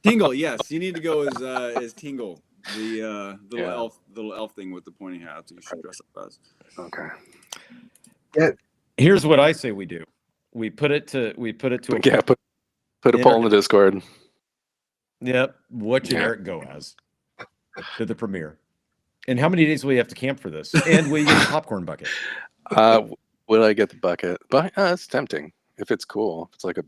Tingle, yes, you need to go as Tingle, the little elf thing with the pointy hat that you should dress up as. Okay. Yeah. Here's what I say we do. We put it to put a poll in the Discord. Yep. What should Eric go as to the premiere? And how many days will you have to camp for this? And will you get a popcorn bucket? Will I get the bucket? But it's tempting if it's cool. If it's like a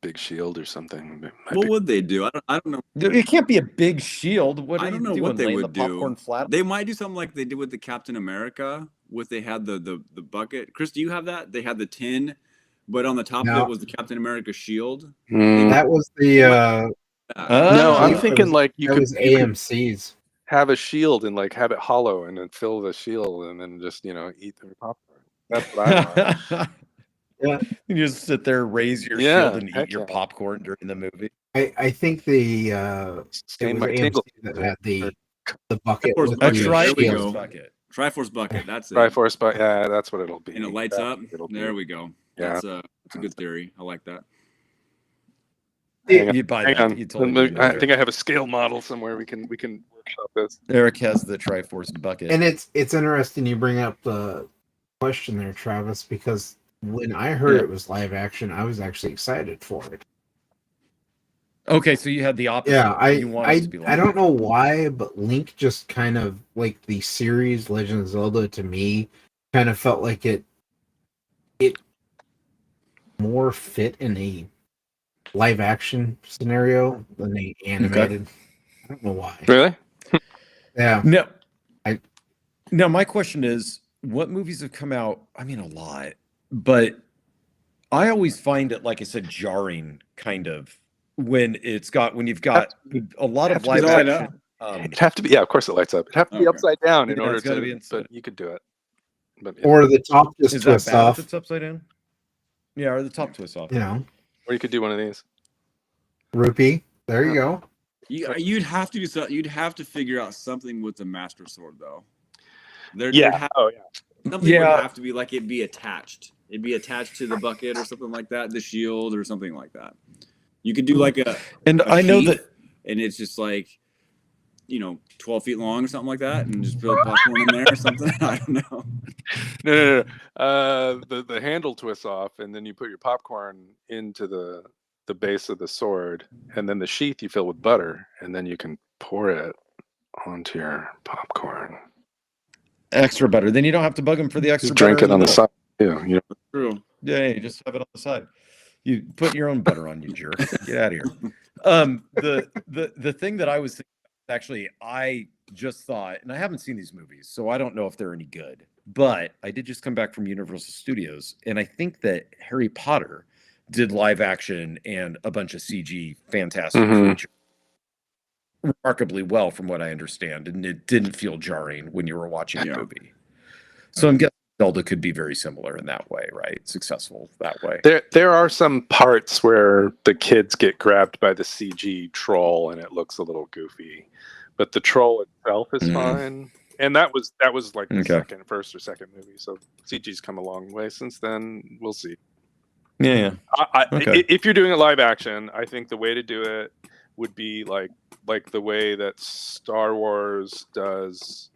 big shield or something. What would they do? I don't know. It can't be a big shield. What I don't know what they would do. They might do something like they did with the Captain America. They had the bucket. Chris, do you have that? They had the tin, but on the top of it was the Captain America shield. That was the. No, I'm thinking like you could AMC's. Have a shield and like have it hollow and then fill the shield and then just eat the popcorn. That's what I want. Yeah, you just sit there, raise your shield, and eat your popcorn during the movie. I think the AMC that had the bucket. A Triforce bucket. Triforce bucket. That's it. Triforce bucket. Yeah, that's what it'll be. And it lights up. There we go. Yeah, that's a good theory. I like that. You buy that. You I think I have a scale model somewhere. We can workshop this. Eric has the Triforce bucket, and it's interesting you bring up the question there, Travis, because when I heard it was live action, I was actually excited for it. Okay, so you had the opposite. Yeah, I don't know why, but Link just kind of like the series Legend of Zelda to me kind of felt like it more fit in a live action scenario than the animated. I don't know why. Really? Yeah. No. I- Now, my question is, what movies have come out? I mean, a lot, but I always find it, like I said, jarring, kind of, when you've got a lot of live light action. It'd have to be, yeah, of course it lights up. It'd have to be upside down in Yeah, order it's gotta to, be inside. but you could do it. But, Or the top just Is that twists bad off. if it's upside down? Yeah, or the top twists off. You know, or you could do one of these. rupee. There you go. You'd have to do so. You'd have to figure out something with the Master Sword, though. Something would have to be like it'd be attached. It'd be attached to the bucket or something like that, the shield or something like that. You could do like a I know sheath, that, and it's just like 12 feet long or something like that, and just put popcorn in there or something. I don't know. No. The handle twists off, and then you put your popcorn into the base of the sword, and then the sheath you fill with butter, and then you can pour it onto your popcorn. extra butter. Then you don't have to bug them for the extra Just drink butter it on the middle. side. Yeah, True. Yeah, you just have it on the side. You put your own butter on, you jerk. Get out of here. The thing that I was thinking, actually, I just thought, and I haven't seen these movies, so I don't know if they're any good, but I did just come back from Universal Studios, and I think that Harry Potter did live action and a bunch of CG fantastic creatures remarkably well, from what I understand, and it didn't feel jarring when you were watching the movie. So I'm guessing Zelda could be very similar in that way, right? Successful that way. There are some parts where the kids get grabbed by the CG troll and it looks a little goofy, but the troll itself is fine. And that was like the first or second movie. So CG's come a long way since then. We'll see. Yeah. If you're doing a live action, I think the way to do it would be like the way that Star Wars does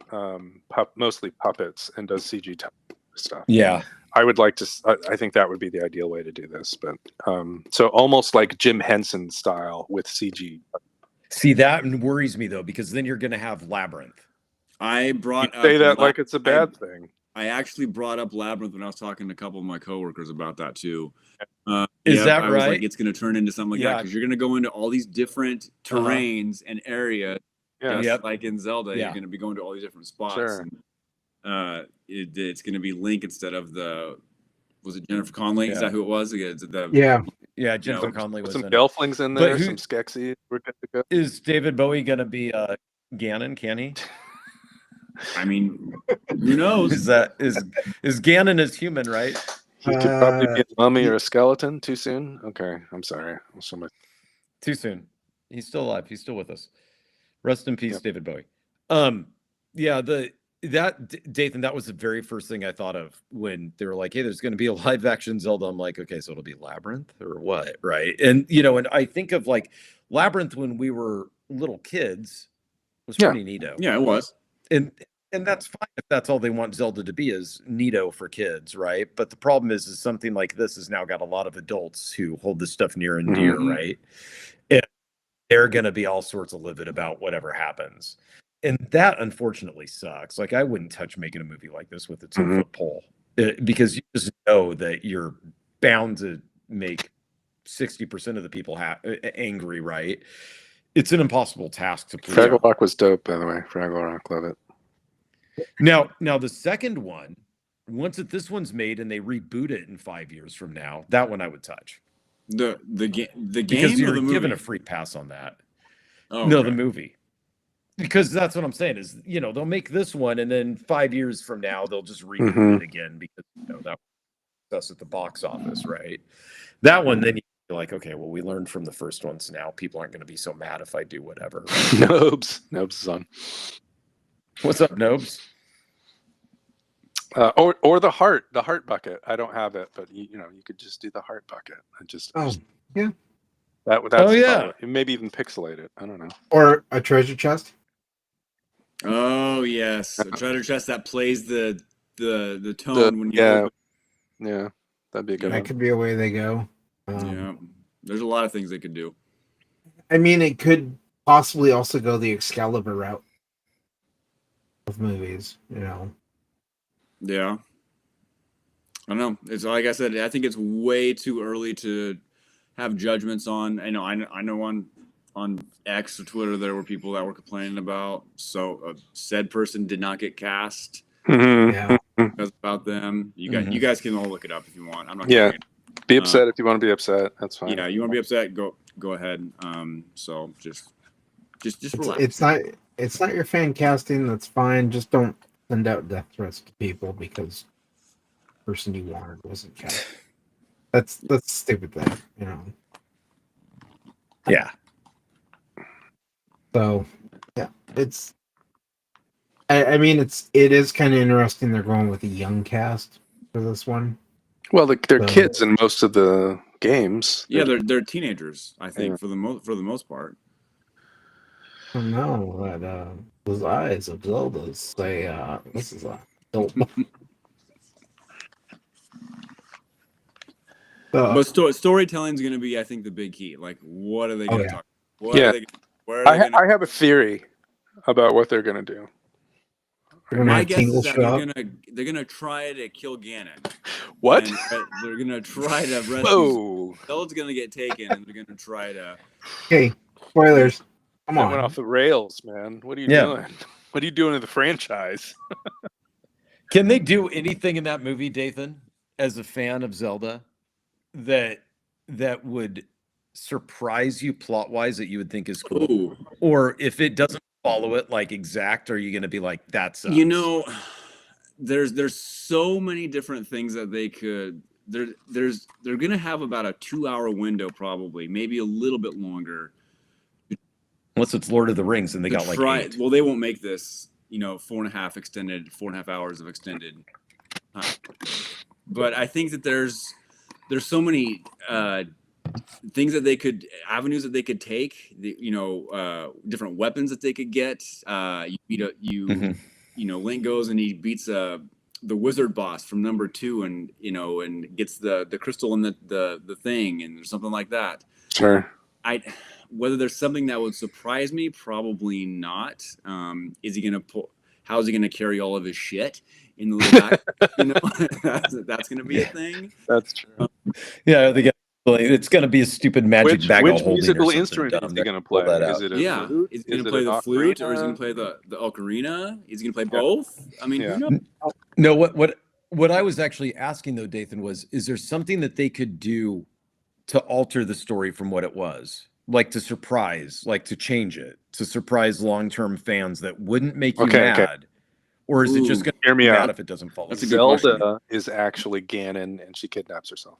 mostly puppets and does CG stuff. Yeah. I would like to. I think that would be the ideal way to do this. But so almost like Jim Henson style with CG. See, that worries me though, because then you're going to have Labyrinth. I brought say that like it's a bad thing. I actually brought up Labyrinth when I was talking to a couple of my coworkers about that too. Is that I right? was like, it's going to turn into something like that because you're going to go into all these different terrains and areas. Just like in Zelda, you're going to be going to all these different spots. Sure. And, it's going to be Link instead of was it Jennifer Connelly? Is that who it was? Yeah, Jennifer Connelly was some in Gelflings in there, some Skeksis. Is David Bowie going to be Ganon? Can he? I mean, who knows? Is Ganon is human, right? He could probably be a mummy or a skeleton. Too soon? Okay, I'm sorry. Too soon. He's still alive. He's still with us. Rest in peace, David Bowie. Dathan, that was the very first thing I thought of when they were like, hey, there's going to be a live action Zelda. I'm like, okay, so it'll be Labyrinth or what? Right. And, and I think of like Labyrinth when we were little kids was pretty neato. Yeah, it was. And that's fine if that's all they want Zelda to be, is neato for kids, right? But the problem is something like this has now got a lot of adults who hold this stuff near and dear, right? And they're going to be all sorts of livid about whatever happens. And that unfortunately sucks. Like, I wouldn't touch making a movie like this with a 10-foot pole because you just know that you're bound to make 60% of the people angry, right? It's an impossible task to please. Fraggle Rock was dope, by the way. Fraggle Rock, love it. Now the second one, once this one's made and they reboot it in 5 years from now, that one I would touch. The game because you're or the movie? given a free pass on that. Oh, no, okay. The movie. Because that's what I'm saying is, they'll make this one and then 5 years from now they'll just reboot it again because that was us at the box office, right? That one, then you're like, okay, well, we learned from the first one, so now people aren't going to be so mad if I do whatever. Right? Nobes is on. What's up, Nobes? Or the heart bucket. I don't have it, but you could just do the heart bucket. Yeah. That's maybe even pixelate it. I don't know. Or a treasure chest. Oh yes, a treasure chest that plays the tone when you open. Yeah, that'd be a good. That could be a way they go. There's a lot of things they could do. I mean, it could possibly also go the Excalibur route of movies. Yeah. I don't know. It's like I said. I think it's way too early to have judgments on. I know on on X or Twitter, there were people that were complaining about. So said person did not get cast Yeah. because about them. You guys can all look it up if you want. I'm not. Yeah. Gonna bring it. Be upset if you want to be upset. That's fine. Yeah, you want to be upset? Go ahead. So just relax. It's not your fan casting. That's fine. Just don't send out death threats to people because the person you wanted wasn't cast. That's a stupid thing, you know. Yeah. So yeah, it's. I mean, it is kind of interesting. They're going with a young cast for this one. Well, they're So- kids in most of the games. Yeah, they're teenagers. I think Yeah. for the most part. I don't know that those eyes of Zelda say this is a Zelda. But storytelling is going to be, I think, the big key. Like, what are they going to talk? Yeah. Are they, where are they I have a theory about what they're going to do. My guess is that they're gonna try to kill Ganon. What? And they're gonna try to rescue. Whoa! Zelda's gonna get taken, and they're gonna try to. Hey, spoilers! Come on. Went off the rails, man. What are you doing? What are you doing to the franchise? Can they do anything in that movie, Dathan, as a fan of Zelda, that would surprise you plot wise that you would think is cool? Ooh. Or if it doesn't follow it like exact, are you going to be like, that's You know, there's so many different things that they could. They're gonna have about a 2-hour window, probably, maybe a little bit longer. Unless it's Lord of the Rings and they got like 8. Well, they won't make this, 4.5 hours of extended time. But I think that there's so many things that they could, avenues that they could take, different weapons that they could get. Link goes and he beats the wizard boss from number 2 and gets the crystal in the thing and something like that. Sure. Whether there's something that would surprise me, probably not. Is he gonna how's he gonna carry all of his shit in the little bag? That's gonna be a thing. That's true. Yeah, it's gonna be a stupid magic bag of holding. Which musical or instrument dumb. is he gonna play? Is it a flute? Is he gonna play the flute, or is he gonna play the ocarina? Is he gonna play both? I mean, who knows? No, what I was actually asking though, Dathan, was is there something that they could do to alter the story from what it was? Like to surprise, like to change it, to surprise long-term fans that wouldn't make you mad? Or is it just going to hear me mad out if it doesn't follow? That's a good question. Zelda is actually Ganon and she kidnaps herself.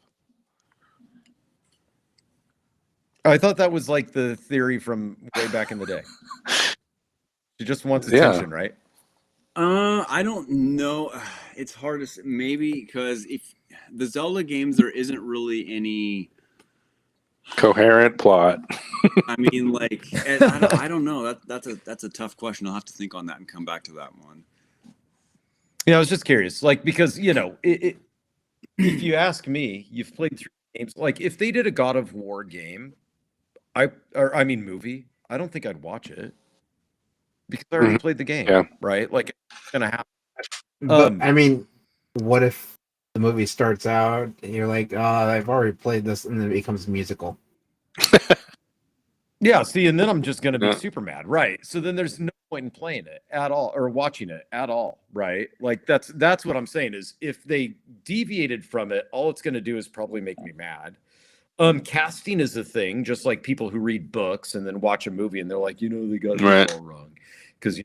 I thought that was like the theory from way back in the day. She just wants attention, right? I don't know. It's hard to say. Maybe because if the Zelda games, there isn't really any coherent plot. I mean, like, I don't know. That's a tough question. I'll have to think on that and come back to that one. Yeah, I was just curious, like, because if you ask me, you've played 3 games. Like, if they did a God of War game, movie, I don't think I'd watch it because I already played the game, right? Like, it's gonna happen. But I mean, what if the movie starts out and you're like, "Oh, I've already played this," and then it becomes musical? Yeah, see, and then I'm just gonna be super mad, right? So then there's no point in playing it at all or watching it at all, right? Like that's what I'm saying is if they deviated from it, all it's gonna do is probably make me mad. Casting is a thing, just like people who read books and then watch a movie and they're like, they got it all wrong because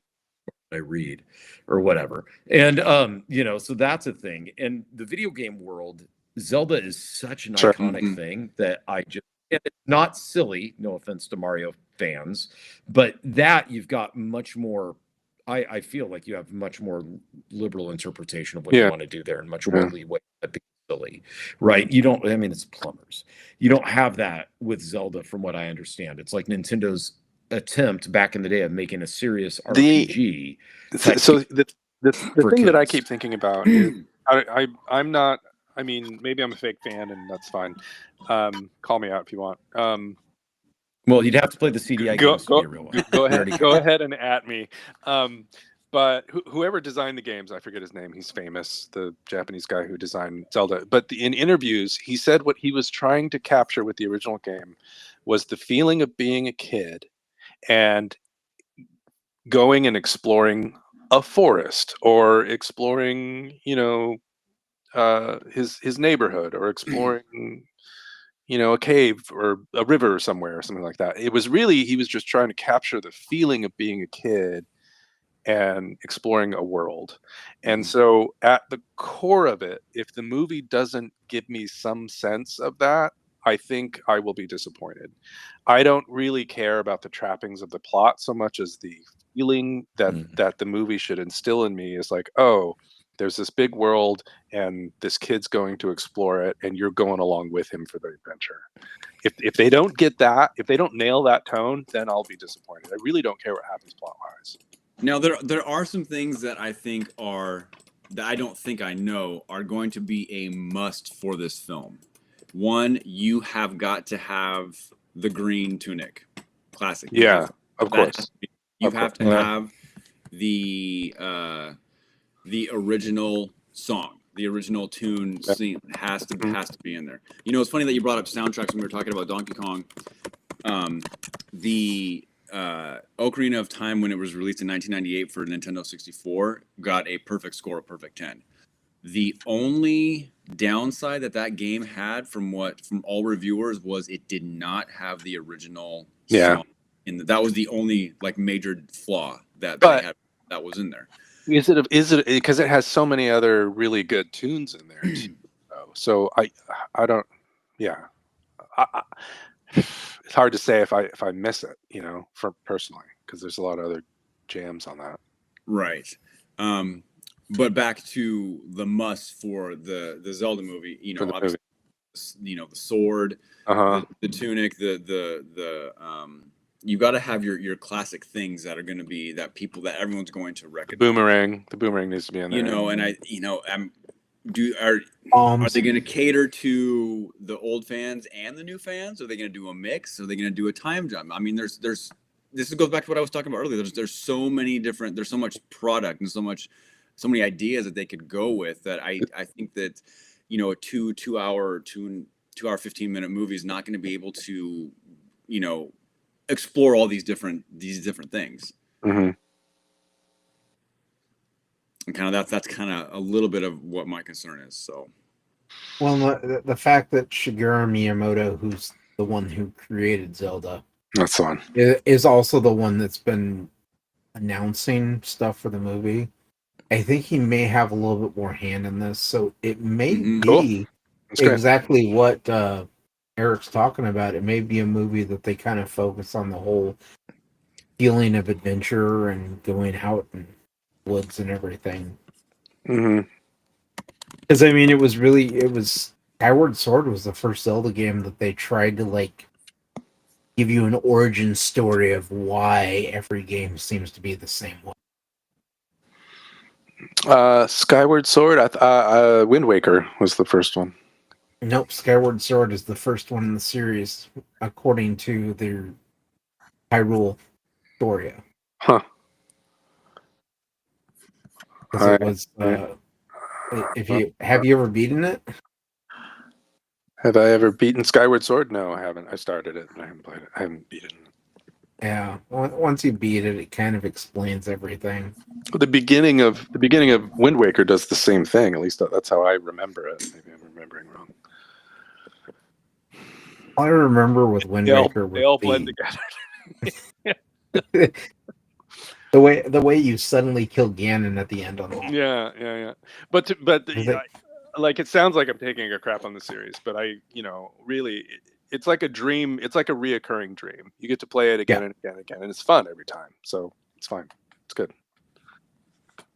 I read or whatever. And so that's a thing. And the video game world, Zelda is such an iconic thing that and it's not silly, no offense to Mario fans, but that you've got much more. I feel like you have much more liberal interpretation of what you want to do there, and much more leeway. Silly, right? You don't. I mean, it's plumbers. You don't have that with Zelda, from what I understand. It's like Nintendo's attempt back in the day of making a serious RPG. So the thing that I keep thinking about is I'm not. I mean, maybe I'm a fake fan, and that's fine. Call me out if you want. Well, you'd have to play the CDI games to be a real one. Go ahead. Go ahead and at me. But whoever designed the games, I forget his name. He's famous, the Japanese guy who designed Zelda. But in interviews, he said what he was trying to capture with the original game was the feeling of being a kid and going and exploring a forest or exploring, his neighborhood or exploring, a cave or a river somewhere or something like that. It was really, he was just trying to capture the feeling of being a kid and exploring a world. And so at the core of it, if the movie doesn't give me some sense of that, I think I will be disappointed. I don't really care about the trappings of the plot so much as the feeling that the movie should instill in me is like, oh, there's this big world and this kid's going to explore it and you're going along with him for the adventure. If they don't get that, if they don't nail that tone, then I'll be disappointed. I really don't care what happens plot wise. Now there are some things that I think that I don't think I know are going to be a must for this film. One, you have got to have the green tunic, classic. Yeah, of course. You have to have the original song, the original tune scene has to be in there. It's funny that you brought up soundtracks when we were talking about Donkey Kong. The Ocarina of Time, when it was released in 1998 for Nintendo 64, got a perfect score, a perfect 10. The only downside that game had from all reviewers was it did not have the original song. That was the only major flaw that was in there. Is it because it has so many other really good tunes in there too, so I don't, it's hard to say if I miss it, for personally, because there's a lot of other jams on that. Right. But back to the must for the Zelda movie, obviously, the sword, the tunic, you got to have your classic things that are going to be that everyone's going to recognize. The boomerang needs to be in there. And are they going to cater to the old fans and the new fans? Are they going to do a mix? Are they going to do a time jump? I mean, this goes back to what I was talking about earlier. There's so many different. There's so much product and so many ideas that they could go with that I think that a 2 hour 15-minute movie is not going to be able to explore all these different things. Mm-hmm. And kind of that's kind of a little bit of what my concern is. So, well, the fact that Shigeru Miyamoto, who's the one who created Zelda, that's the one, is also the one that's been announcing stuff for the movie. I think he may have a little bit more hand in this, so it may be exactly what Eric's talking about. It may be a movie that they kind of focus on the whole feeling of adventure and going out in woods and everything. Mm-hmm. Because I mean, it was Skyward Sword was the first Zelda game that they tried to give you an origin story of why every game seems to be the same way. Skyward Sword, Wind Waker was the first one. Nope, Skyward Sword is the first one in the series, according to their Hyrule Storia. Huh. It was. Have you ever beaten it? Have I ever beaten Skyward Sword? No, I haven't. I started it, but I haven't played it. I haven't beaten it. Yeah, once you beat it, it kind of explains everything. The beginning of Wind Waker does the same thing. At least that's how I remember it. Maybe I'm remembering wrong. All I remember with Wind Waker, they all blend together. the way you suddenly kill Ganon at the end on that. Yeah. But it sounds like I'm taking a crap on the series, but really, it's like a dream. It's like a reoccurring dream. You get to play it again and again and again, and it's fun every time. So it's fine. It's good.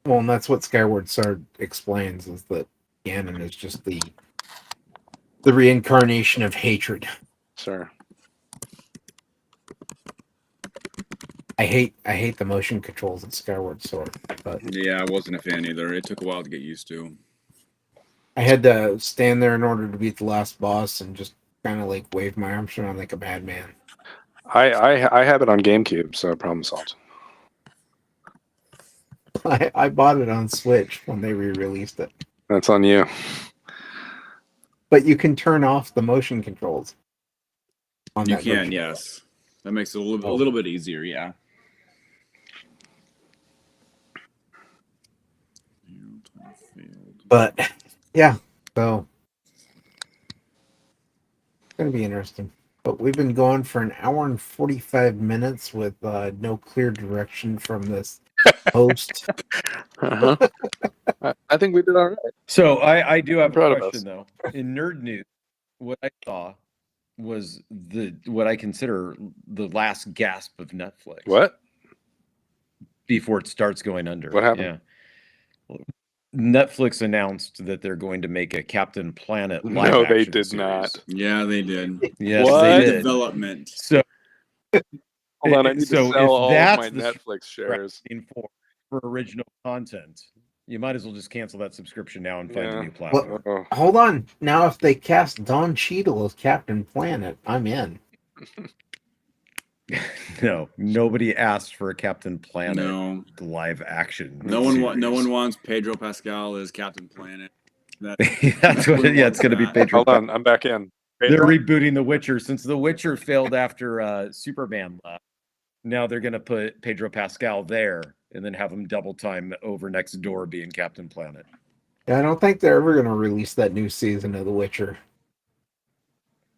Well, and that's what Skyward Sword explains, is that Ganon is just the reincarnation of hatred. Sure. I hate the motion controls in Skyward Sword, but yeah, I wasn't a fan either. It took a while to get used to. I had to stand there in order to beat the last boss and just kind of wave my arms around like a madman. I have it on GameCube, so problem solved. I bought it on Switch when they re-released it. That's on you. But you can turn off the motion controls on You that can, version. yes. That makes it a Oh. little bit easier, yeah. But yeah, so it's gonna be interesting. But we've been going for an hour and 45 minutes with no clear direction from this host. Uh-huh. I think we did all right. So I do have a proud of question us. though. In nerd news, what I saw was what I consider the last gasp of Netflix. What? Before it starts going under. What happened? Yeah. Netflix announced that they're going to make a Captain Planet live No, action they did series. not. Yeah, they did. Yes, What? they In did. development. So Hold on, I need to so sell if all of that's my the Netflix shares. for original content, you might as well just cancel that subscription now and find a Yeah. new platform. Well, hold on. Now, if they cast Don Cheadle as Captain Planet, I'm in. No, nobody asked for a Captain Planet No. live action. No one wants Pedro Pascal as Captain Planet. That's what. Yeah, it's going to be Pedro. Hold on, I'm back in. They're Pedro? rebooting The Witcher since The Witcher failed after Superman left. Now they're going to put Pedro Pascal there and then have him double time over next door being Captain Planet. I don't think they're ever going to release that new season of The Witcher.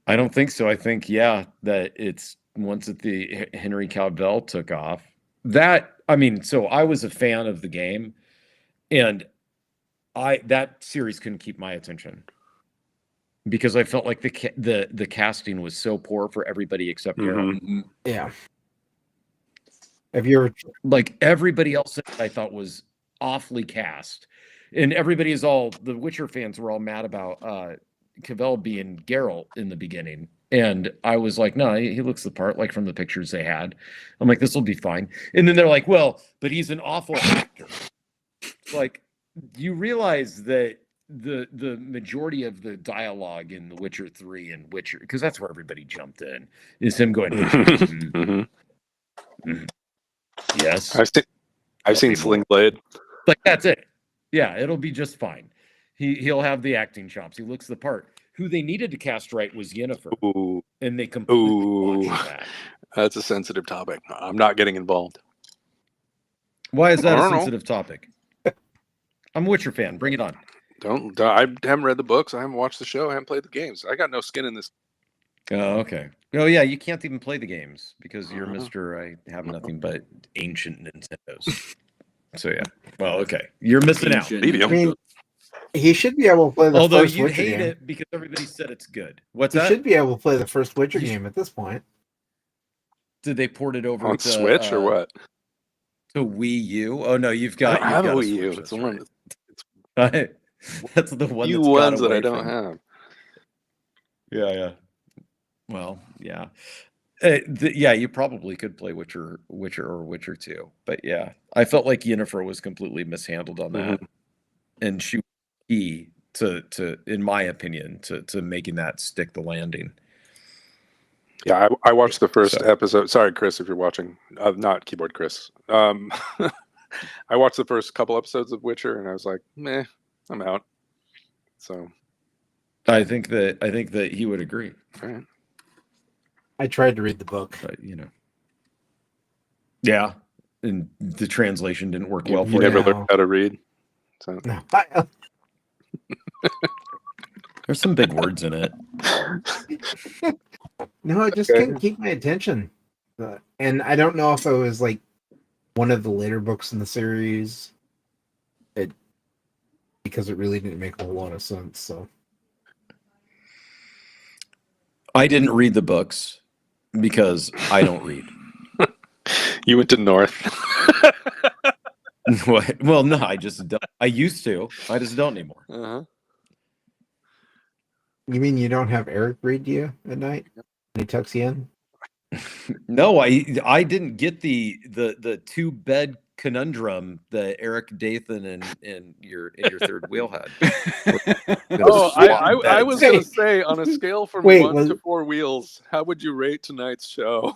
I don't think so. I think, yeah, that it's once that the Henry Cavill took off. So I was a fan of the game, and that series couldn't keep my attention because I felt like the casting was so poor for everybody except Geralt. Mm-hmm. Yeah. Have you ever Like everybody else I thought was awfully cast, and everybody is all the Witcher fans were all mad about Cavill being Geralt in the beginning, and I was like, no, he looks the part, like from the pictures they had. I'm like, this will be fine, and then they're like, well, but he's an awful actor. Like, you realize that the majority of the dialogue in The Witcher 3 and Witcher, because that's where everybody jumped in, is him going, yes, I've seen Sling Blade. like that's it. Yeah, it'll be just fine. He'll have the acting chops. He looks the part. Who they needed to cast right was Yennefer, Ooh, and they completely botched that. that's a sensitive topic. I'm not getting involved. Why is that I a don't know. sensitive topic? I'm a Witcher fan. Bring it on. I haven't read the books. I haven't watched the show. I haven't played the games. I got no skin in this. Oh, okay. Oh, yeah. You can't even play the games because you're Mr. I have nothing but ancient Nintendos. So, yeah. Well, okay. You're missing out. I mean, he should be able to play the Although first you Witcher hate game. it because everybody said it's good. What's He that? should be able to play the first Witcher game at this point. Did they port it over On to Switch or what? To Wii U? Oh no, you've I got. don't have a got Wii U. Switch, It's the that's one. right. That's the one. Few That's got ones that away I don't from- have. Yeah. Well, yeah. Yeah, you probably could play Witcher or Witcher 2. But yeah, I felt like Yennefer was completely mishandled on that. And she was key to in my opinion, to making that stick the landing. Yeah, I watched the first episode. Sorry, Chris, if you're watching. Not keyboard Chris. I watched the first couple episodes of Witcher, and I was like, meh, I'm out. So I think that he would agree. Right. I tried to read the book, but yeah, and the translation didn't work well for you. Never learned how to read. So. No. There's some big words in it. No, I just couldn't keep my attention. And I don't know if it was like one of the later books in the series. Because it really didn't make a whole lot of sense. So I didn't read the books because I don't read. You went to North. What? Well, no, I just don't. I used to. I just don't anymore. Uh-huh. You mean you don't have Eric read you at night? He tucks you in? No, I didn't get the 2-bed conundrum that Eric Dathan and your third wheel had. I was going to say, on a scale from 1 to 4 wheels, how would you rate tonight's show?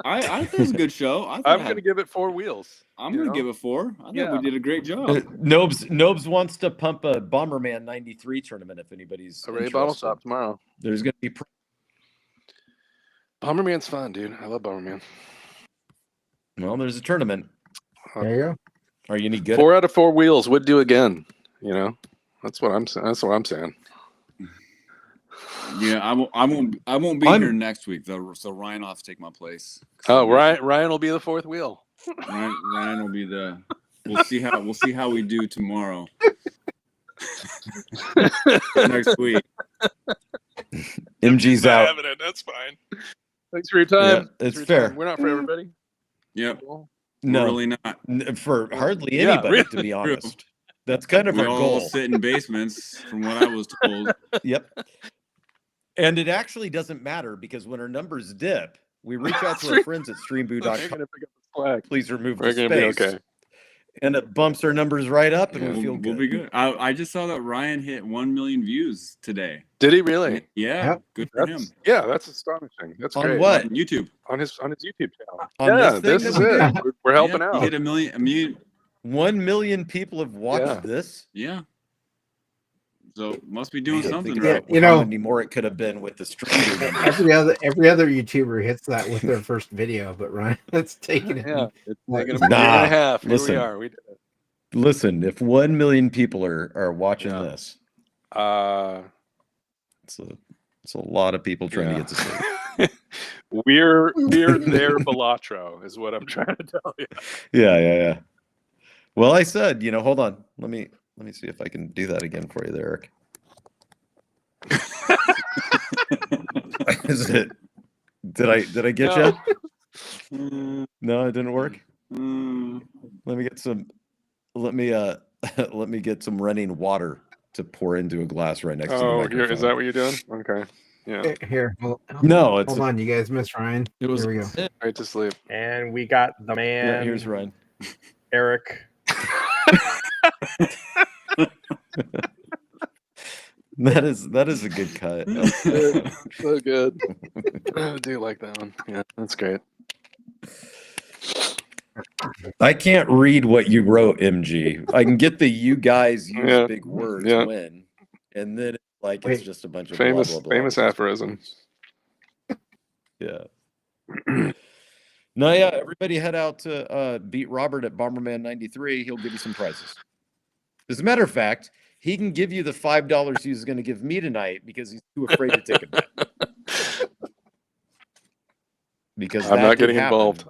I think it was a good show. I'm going to give it 4 wheels. I'm going to give it 4. I think we did a great job. Nobes wants to pump a Bomberman 93 tournament if anybody's Array Bottle Shop tomorrow. There's going to be Bomberman's fun, dude. I love Bomberman. Well, there's a tournament. There you go. Are you any good? 4 out of 4 wheels would do again. You know, that's what I'm saying. That's what I'm saying. Yeah, I won't be here next week though, so Ryan will have to take my place. Oh, Ryan will be the 4th wheel. Ryan will be the. We'll see how we do tomorrow. Next week. MG's Not out. having it. That's fine. Thanks for your time. Yeah, it's fair. We're not for everybody. Yep. No, really not. For hardly Yeah, anybody, to be honest. That's kind of We our all goal. sit in basements, from what I was told. Yep. And it actually doesn't matter because when our numbers dip, we reach out to our friends at We're streamboo.com. gonna pick up the slack. Please remove We're the gonna space. be okay. And it bumps our numbers right up, and Yeah. we feel good. We'll be good. I just saw that Ryan hit 1 million views today. Did he really? Yeah, Yep. good for him. Yeah, that's astonishing. That's On great. what? On YouTube. On his YouTube channel. On Yeah, this thing this that is we it. do? We're helping Yeah, out. He hit a million. 1 million people have watched Yeah. this. Yeah. So must be doing Man, something think right. about You how know- many more it could have been with the stream. Every other YouTuber hits that with their first video, but Ryan, that's taking it. Yeah, it's Like, taking him a year and Nah, a half. Here listen. we are. We did it. Listen, if 1 million people are watching Yeah. this, Uh, it's a lot of people trying to yeah. get to sleep. we're their Balatro is what I'm trying to tell you. Yeah. Well, I said, hold on. Let me see if I can do that again for you there, Eric. Is it? Did I get you? No, it didn't work. Let me get some. Let me get some running water to pour into a glass right next to the Oh, microphone. is that what you're doing? Okay. Yeah. Here, No, it's hold on, you guys missed Ryan. It was. Here we go. Right to sleep. And we got the man, Yeah, here's Ryan. Eric. That is a good cut. So good. I do like that one. Yeah, that's great. I can't read what you wrote, MG. I can get the you guys use Yeah, big words yeah. when, and then it's Wait, just a bunch of Famous blah, blah, blah. famous aphorism. Yeah. No, yeah. Everybody head out to beat Robert at Bomberman 93. He'll give you some prizes. As a matter of fact, he can give you the $5 he was going to give me tonight because he's too afraid to take a bet. Because I'm that not could getting happen. involved.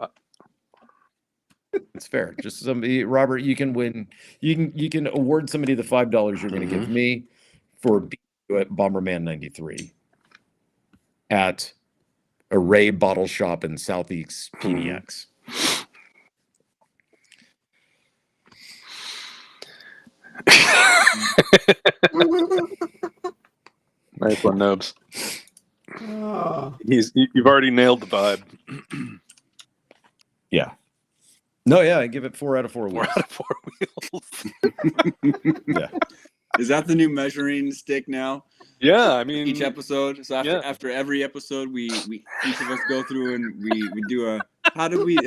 It's fair. Just somebody, Robert, you can win. You can award somebody the $5 you're going to give me for beating you at Bomberman 93 at Array Bottle Shop in Southeast PDX. Nice one, Nobs. Oh. You've already nailed the vibe. Yeah. No, yeah, I give it 4 out of 4 4 wheels. out of 4 wheels. Yeah. Is that the new measuring stick now? Yeah, I mean Each episode. So after every episode, we each of us go through and we do a how do we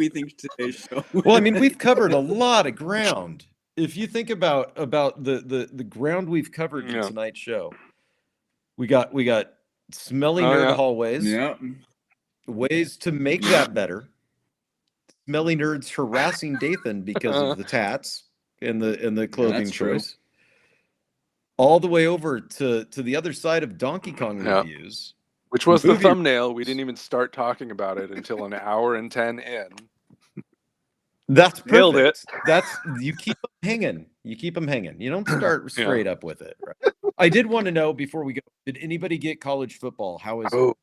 think today's show? Well, I mean, we've covered a lot of ground. If you think about the ground we've covered in Yeah. tonight's show, we got smelly Oh, nerd yeah. hallways, Yeah. ways to make that better. Smelly nerds harassing Dathan because of the tats and the clothing that's true. choice. All the way over to the other side of Donkey Kong Yeah. reviews. Which was the Movie thumbnail. We didn't even start talking about it until an hour and 10 in. That's perfect. Nailed it. That's you keep them hanging. You keep them hanging. You don't start straight up with it. Right? I did want to know before we go. Did anybody get college football? How is Oh,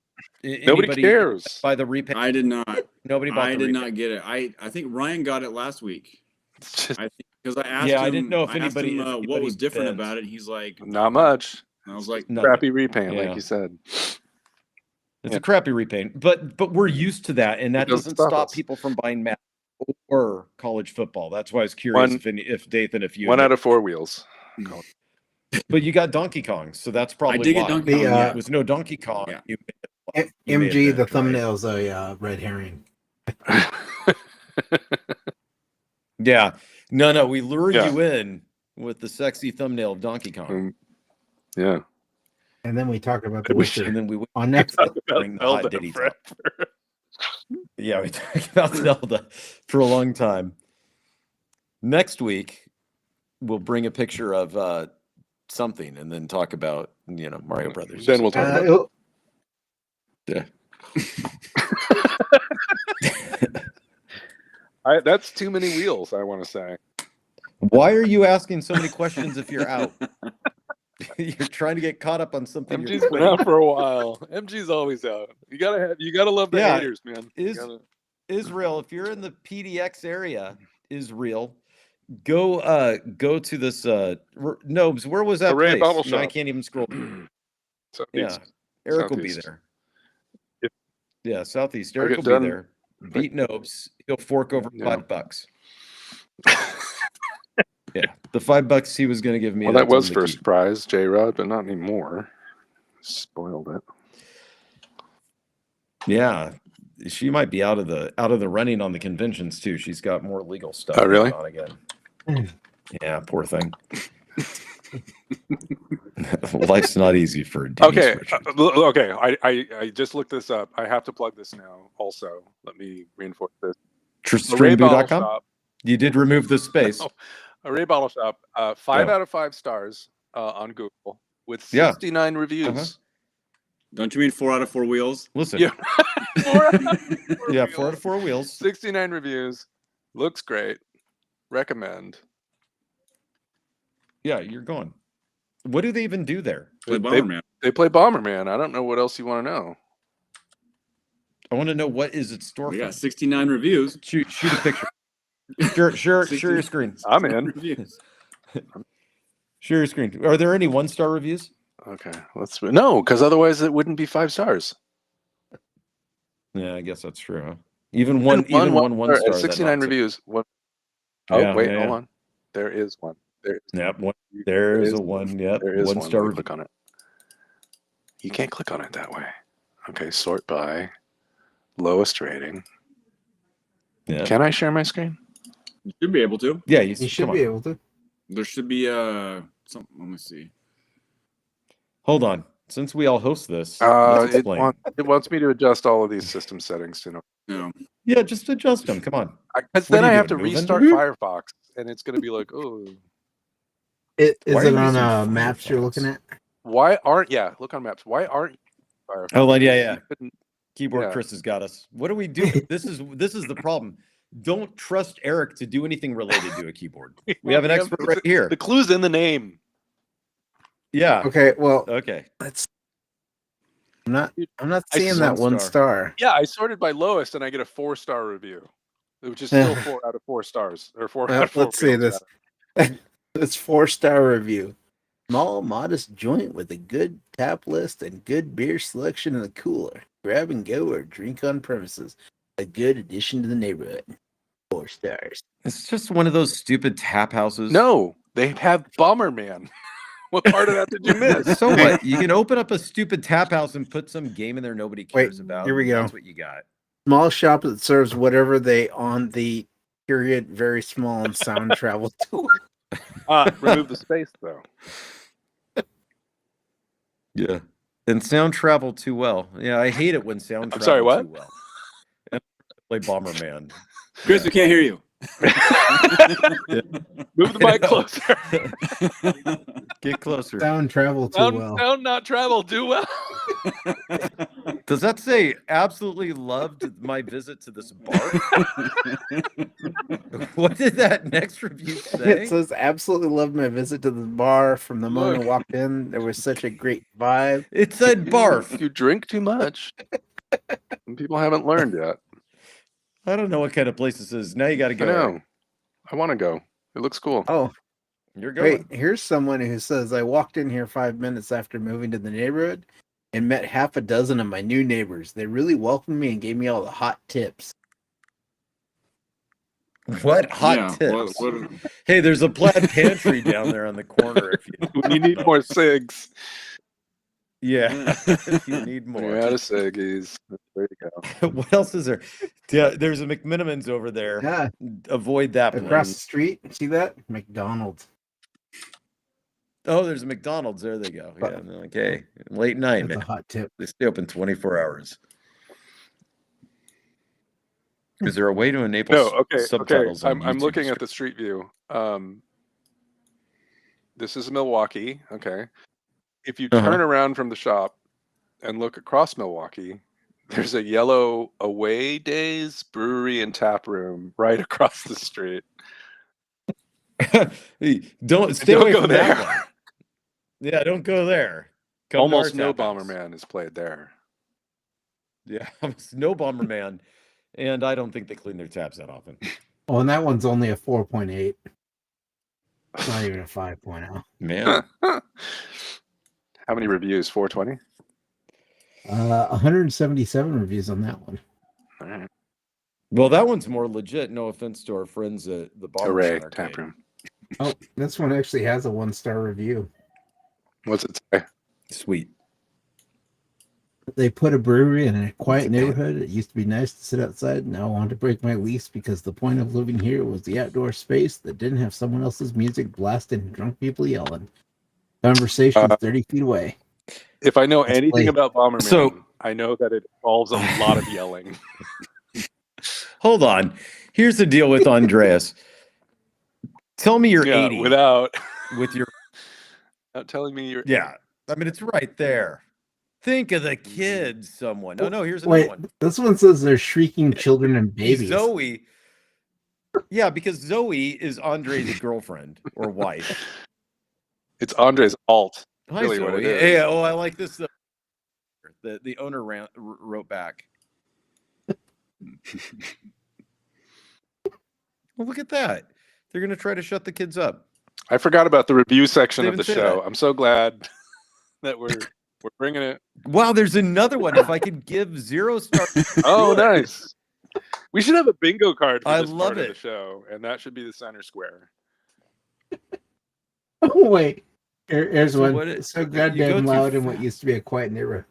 it? nobody Anybody cares. Buy the repaint? I did not. Nobody bought I the did repaint. not get it. I think Ryan got it last week. It's just I think because I asked Yeah, him. I didn't know if I asked anybody- him, if what anybody was different bent. about it. He's like, not much. and I was like, No, Crappy repaint, Yeah. like you said. it's Yeah. a crappy repaint, but we're used to that, and that doesn't doesn't stop stop us. people from buying Madden or college football. That's why I was curious if Dathan, if you 1 out of 4 wheels. but you got Donkey Kong, so that's probably did get why. Donkey Kong, yeah. It was no Donkey Kong. Yeah. You may MG, have the been, right? thumbnail's a red herring. Yeah. No, we lure Yeah. you in with the sexy thumbnail of Donkey Kong. Yeah. And then we talked about The We Witcher And then we went on Netflix. Talk about bring the hot Zelda ditty forever. talk. Yeah, we talked about Zelda for a long time. Next week, we'll bring a picture of something and then talk about Mario Brothers. Then we'll talk about Oh, Yeah. that's too many wheels, I want to say. Why are you asking so many questions if you're out? You're trying to get caught up on something. You're MG's been quitting. out for a while. MG's always out. You gotta love the Yeah, haters, man. You is- gotta- Israel, if you're in the PDX area, Israel, go to this Nobes, where was that Array place? Bottle No, I Shop. can't even scroll. Southeast. Yeah. Eric will be Southeast. there. Yep. Yeah, Southeast. I'll Eric get will done. be there. Beat Nobes. He'll fork over Yeah. $5. Yeah. The $5 he was gonna give me. Well, that was I'm gonna first keep. prize, J-Rod, but not anymore. Spoiled it. Yeah. She might be out of the running on the conventions too. She's got more legal stuff Oh, really? going on again. Yeah, poor thing. Life's not easy for Denise Okay, Richards. okay. I just looked this up. I have to plug this now. Also, let me reinforce this. Array Bottle Streamboo.com. Shop. You did remove the space. No. Array Bottle Shop. 5 Yeah. out of 5 stars on Google with Yeah. 69 reviews. Uh-huh. Don't you mean 4 out of 4 wheels? Listen. Yeah. 4 out of 4 Yeah, wheels. 4 out of 4 wheels. 69 reviews. Looks great. Recommend. Yeah, you're going. What do they even do there? Play They- Bomberman. They play Bomberman. I don't know what else you want to know. I want to know what is its We got storefront. 69 reviews. Shoot a picture. Share your screen. I'm in. Reviews. Share your screen. Are there any 1-star reviews? Okay, no, because otherwise it wouldn't be 5 stars. Yeah, I guess that's true. Huh? Even one star. 69 reviews. One. Oh Yeah, wait, yeah, hold yeah. on. There is one. There is. Yep. There There's is a one. Yep. There is one. 1-star Let me review. click on it. You can't click on it that way. Okay, sort by lowest rating. Yeah. Can I share my screen? You should be able to. Yeah, you should be able to. There should be something. Let me see. Hold on. Since we all host this, let's It, explain. wants me to adjust all of these system settings to know. No. Yeah, just adjust them. Come on. Because What then are you I have to doing, moving? restart Firefox, and it's going to be like, oh, Is Why are it you on using maps you're Firefox? looking at? why aren't? Yeah, look on maps. Why aren't you Firefox? Oh, yeah. You couldn't- Keyboard Yeah. Chris has got us. What do we do? This is the problem. Don't trust Eric to do anything related to a keyboard. We have an expert right here. The clue's in the name. Yeah. Okay, well, Okay. let's. I'm not I seeing see that 1 1 star. Yeah, I sorted by lowest, and I get a 4-star review, which is still 4 out of 4 stars, or 4 out of 4. Let's see wheels, this. This 4-star review. Small, modest joint with a good tap list and good beer selection in the cooler. Grab and go or drink on premises. A good addition to the neighborhood. 4 stars. It's just one of those stupid tap houses. No, they have Bomberman. What part of that did you miss? So what? You can open up a stupid tap house and put some game in there nobody cares Wait, about. here we and go. That's what you got. Small shop that serves whatever they on the period very small and sound travel tool. Remove the space though. Yeah. And sound travel too well. Yeah, I hate it when sound I'm travel sorry, what? too well. And play Bomberman. Chris, we can't hear you. Move the mic closer. Get closer. Sound travel too well. Sound not travel. Do well. Does that say absolutely loved my visit to this bar? What did that next review say? It says absolutely loved my visit to the bar. From the moment I walked in, there was such a great vibe. It said barf. You drink too much. And people haven't learned yet. I don't know what kind of place this is. Now you got to I go. know. I want to go. It looks cool. Oh, You're going. wait, here's someone who says I walked in here 5 minutes after moving to the neighborhood and met half a dozen of my new neighbors. They really welcomed me and gave me all the hot tips. What hot Yeah, tips? what- Hey, there's a plaid pantry down there on the corner. If you, When you need more cigs, yeah, if you need when you're out more. of ciggies, there you go. What else is there? Yeah, there's a McMinimans over there. Yeah, Avoid that across the place. street. See that? McDonald's. Oh, there's a McDonald's. There they go. Yeah, and they're like, hey, late night, That's a man. hot tip. They stay open 24 hours. Is there a way to enable No, okay. subtitles on I'm YouTube? looking at the street view. This is Milwaukee. Okay. If you Uh-huh. turn around from the shop and look across Milwaukee, there's a yellow Away Days Brewery and Tap Room right across the street. Don't stay Don't away go from there. that one. Yeah, don't go there. Come to Almost our no tap house. Bomberman is played there. Yeah, almost no Bomberman, and I don't think they clean their taps that often. Oh, and that one's only a 4.8. It's not even a 5.0. Man, How many reviews? 420? 177 reviews on that one. All right. well, that one's more legit. No offense to our friends at the Hooray, Bomberman Tap Arcade. Room. Oh, this one actually has a 1-star review. What's it say? Sweet. They put a brewery in a quiet neighborhood. It used to be nice to sit outside. Now I want to break my lease because the point of living here was the outdoor space that didn't have someone else's music blasting and drunk people yelling. Conversations 30 feet away. If I know Let's anything play. about Bomberman, So- I know that it involves a lot of yelling. Hold on. Here's the deal with Andreas. Tell me you're Yeah, 80 without with your telling me you're yeah. I mean, it's right there. Think of the kids, someone. No, here's another Wait, one. this one says there's shrieking children and babies. Zoe. Yeah, because Zoe is Andre's girlfriend or wife. It's Andre's alt. Hi, Really what Zoe. it is. Hey, oh, I like this. The owner wrote back. Well, look at that. They're gonna try to shut the kids up. I forgot about the review section They of the even say show. that. I'm so glad that we're bringing it. Wow, there's another one. If I could give 0 stars. Oh, nice. We should have a bingo card for I this love part of the it. show, and that should be the center square. Oh, wait. Here's So one. what it- So you go goddamn too loud in what fast. used to be a quiet neighborhood.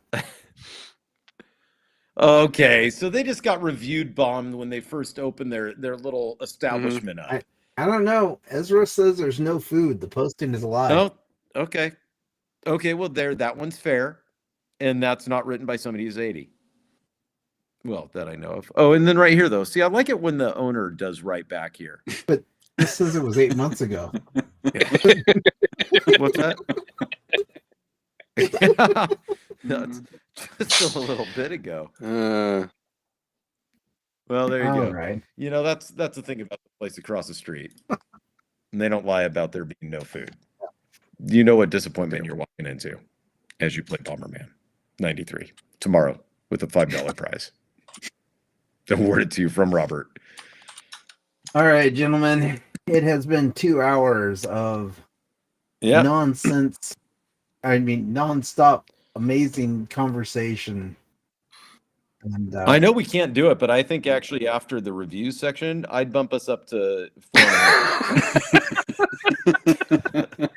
Okay, so they just got reviewed bombed when they first opened their little establishment up. I don't know. Ezra says there's no food. The posting is a lie. Oh, okay. Okay, well that one's fair. And that's not written by somebody who's 80. Well, that I know of. Oh, and then right here though. See, I like it when the owner does right back here. But this says it was 8 months ago. What's that? That's just a little bit ago. Well, there you All go. right. You know, that's the thing about the place across the street. And they don't lie about there being no food. You know what disappointment you're walking into as you play Bomberman 93 tomorrow with a $5 prize. Awarded to you from Robert. All right, gentlemen. It has been 2 hours of nonsense. I mean, nonstop, amazing conversation. And I know we can't do it, but I think actually after the review section, I'd bump us up to 4.5.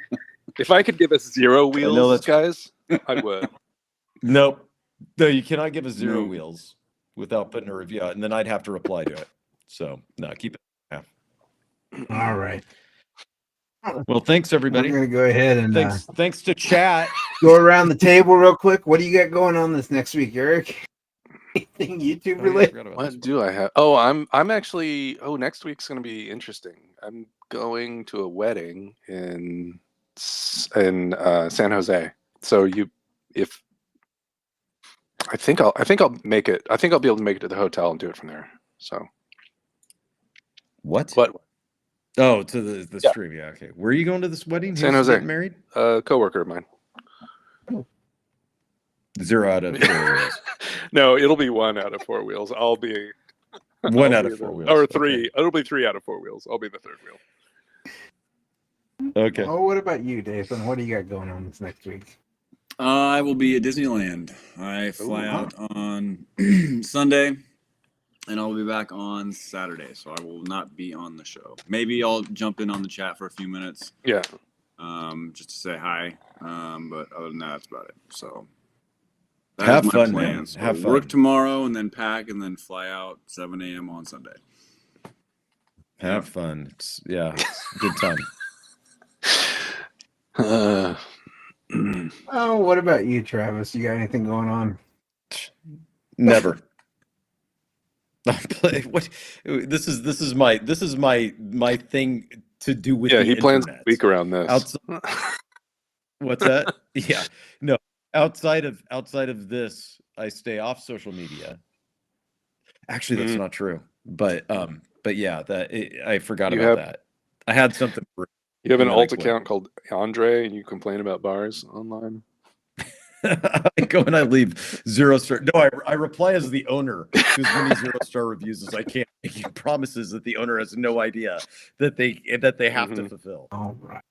If I could give us 0 wheels, that's- guys, I would. Nope. No, you cannot give us 0 No. wheels without putting a review out, and then I'd have to reply to it. So no, keep it half. all right. Well, thanks everybody. We're going to go ahead and Thanks to chat. go around the table real quick. What do you got going on this next week, Eric? Anything YouTube Oh, yeah, I related? forgot about What this. do I have? Oh, I'm actually. Oh, next week's going to be interesting. I'm going to a wedding in San Jose. So I think I'll make it. I think I'll be able to make it to the hotel and do it from there. So What? what? Oh, to the Yeah. stream. Yeah. Okay. Where are you going to this wedding? San Who's Jose. getting married? Coworker of mine. 0 out of 4 wheels. No, it'll be 1 out of 4 wheels. I'll be 1 I'll out be of 4 the- wheels. or Okay. 3. It'll be 3 out of 4 wheels. I'll be the 3rd wheel. Okay. Oh, what about you, Dathan? What do you got going on this next week? I will be at Disneyland. I fly out on Sunday, and I'll be back on Saturday. So I will not be on the show. Maybe I'll jump in on the chat for a few minutes, Yeah. just to say hi. But other than that, that's about it. So that Have is my fun, plan. man. So Have work fun. tomorrow, and then pack, and then fly out 7 a.m. on Sunday. Have fun. It's a good time. Oh, what about you, Travis? You got anything going on? Never. What? This is my thing to do with Yeah, the he plans a internet. week around this. Outside, what's that? Yeah, no. Outside of this, I stay off social media. Actually, that's not true. But yeah, I forgot You about have- that. I had something. You have an and then I alt quit. account called Andre, and you complain about bars online. I go and I leave 0-star. No, I reply as the owner to as many 0-star reviews as I can, making promises that the owner has no idea that they have to fulfill. All right.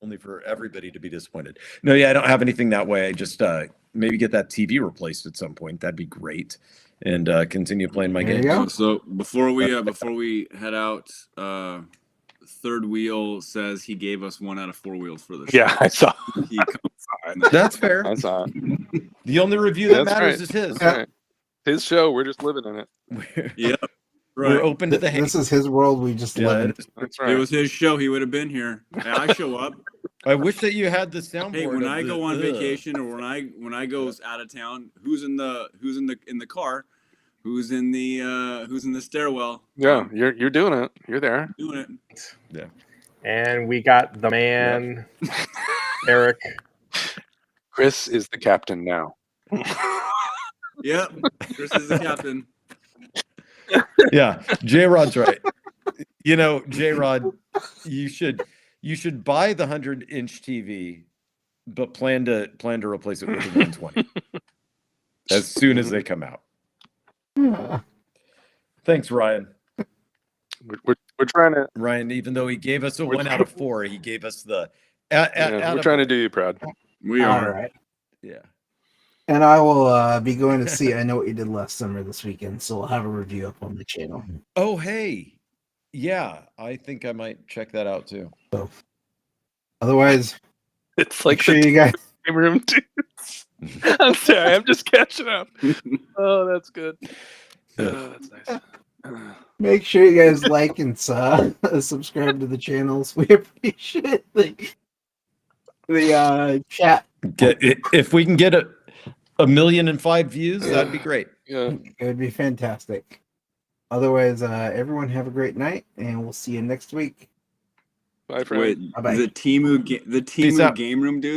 Only for everybody to be disappointed. No, yeah, I don't have anything that way. I just maybe get that TV replaced at some point. That'd be great, and continue playing my There you games. go. So before we head out, Third Wheel says he gave us 1 out of 4 wheels for the show. Yeah, I saw. He comes That's fair. I saw it. The only review that That's matters right. is his. That's right. His show. We're just living in it. Yep. We're Right. open to the hate. This is his world. We just Yeah, live in. it is. That's If it right. was his show, he would have been here. Hey, I show up. I wish that you had the soundboard. Hey, when of I the- go on ugh. vacation or when I go out of town, who's in the car? Who's in the stairwell? Yeah, you're doing it. You're there. Doing it. Yeah. And we got the man, Eric. Chris is the captain now. Yep. Chris is the captain. Yeah, J-Rod's right. You know, J-Rod, you should buy the 100-inch TV, but plan to replace it with a 120 as soon as they come out. Thanks, Ryan. We're trying to. Ryan, even though he gave us a We're 1 out of 4, he gave us the. We're trying to do you proud. We All are. right. Yeah. And I will be going to see I Know What You Did Last Summer this weekend, so we'll have a review up on the channel. Oh, hey. Yeah, I think I might check that out too. So, otherwise, It's like make sure the you guys game room dudes. I'm sorry, I'm just catching up. Oh, that's good. That's nice. make sure you guys like and subscribe to the channels. We appreciate the chat. If we can get a 1,000,005 views, that'd be great. Yeah. It would be fantastic. Otherwise, everyone have a great night, and we'll see you next week. Bye, friend. Wait, Bye-bye. the Timu Peace out. game room dude.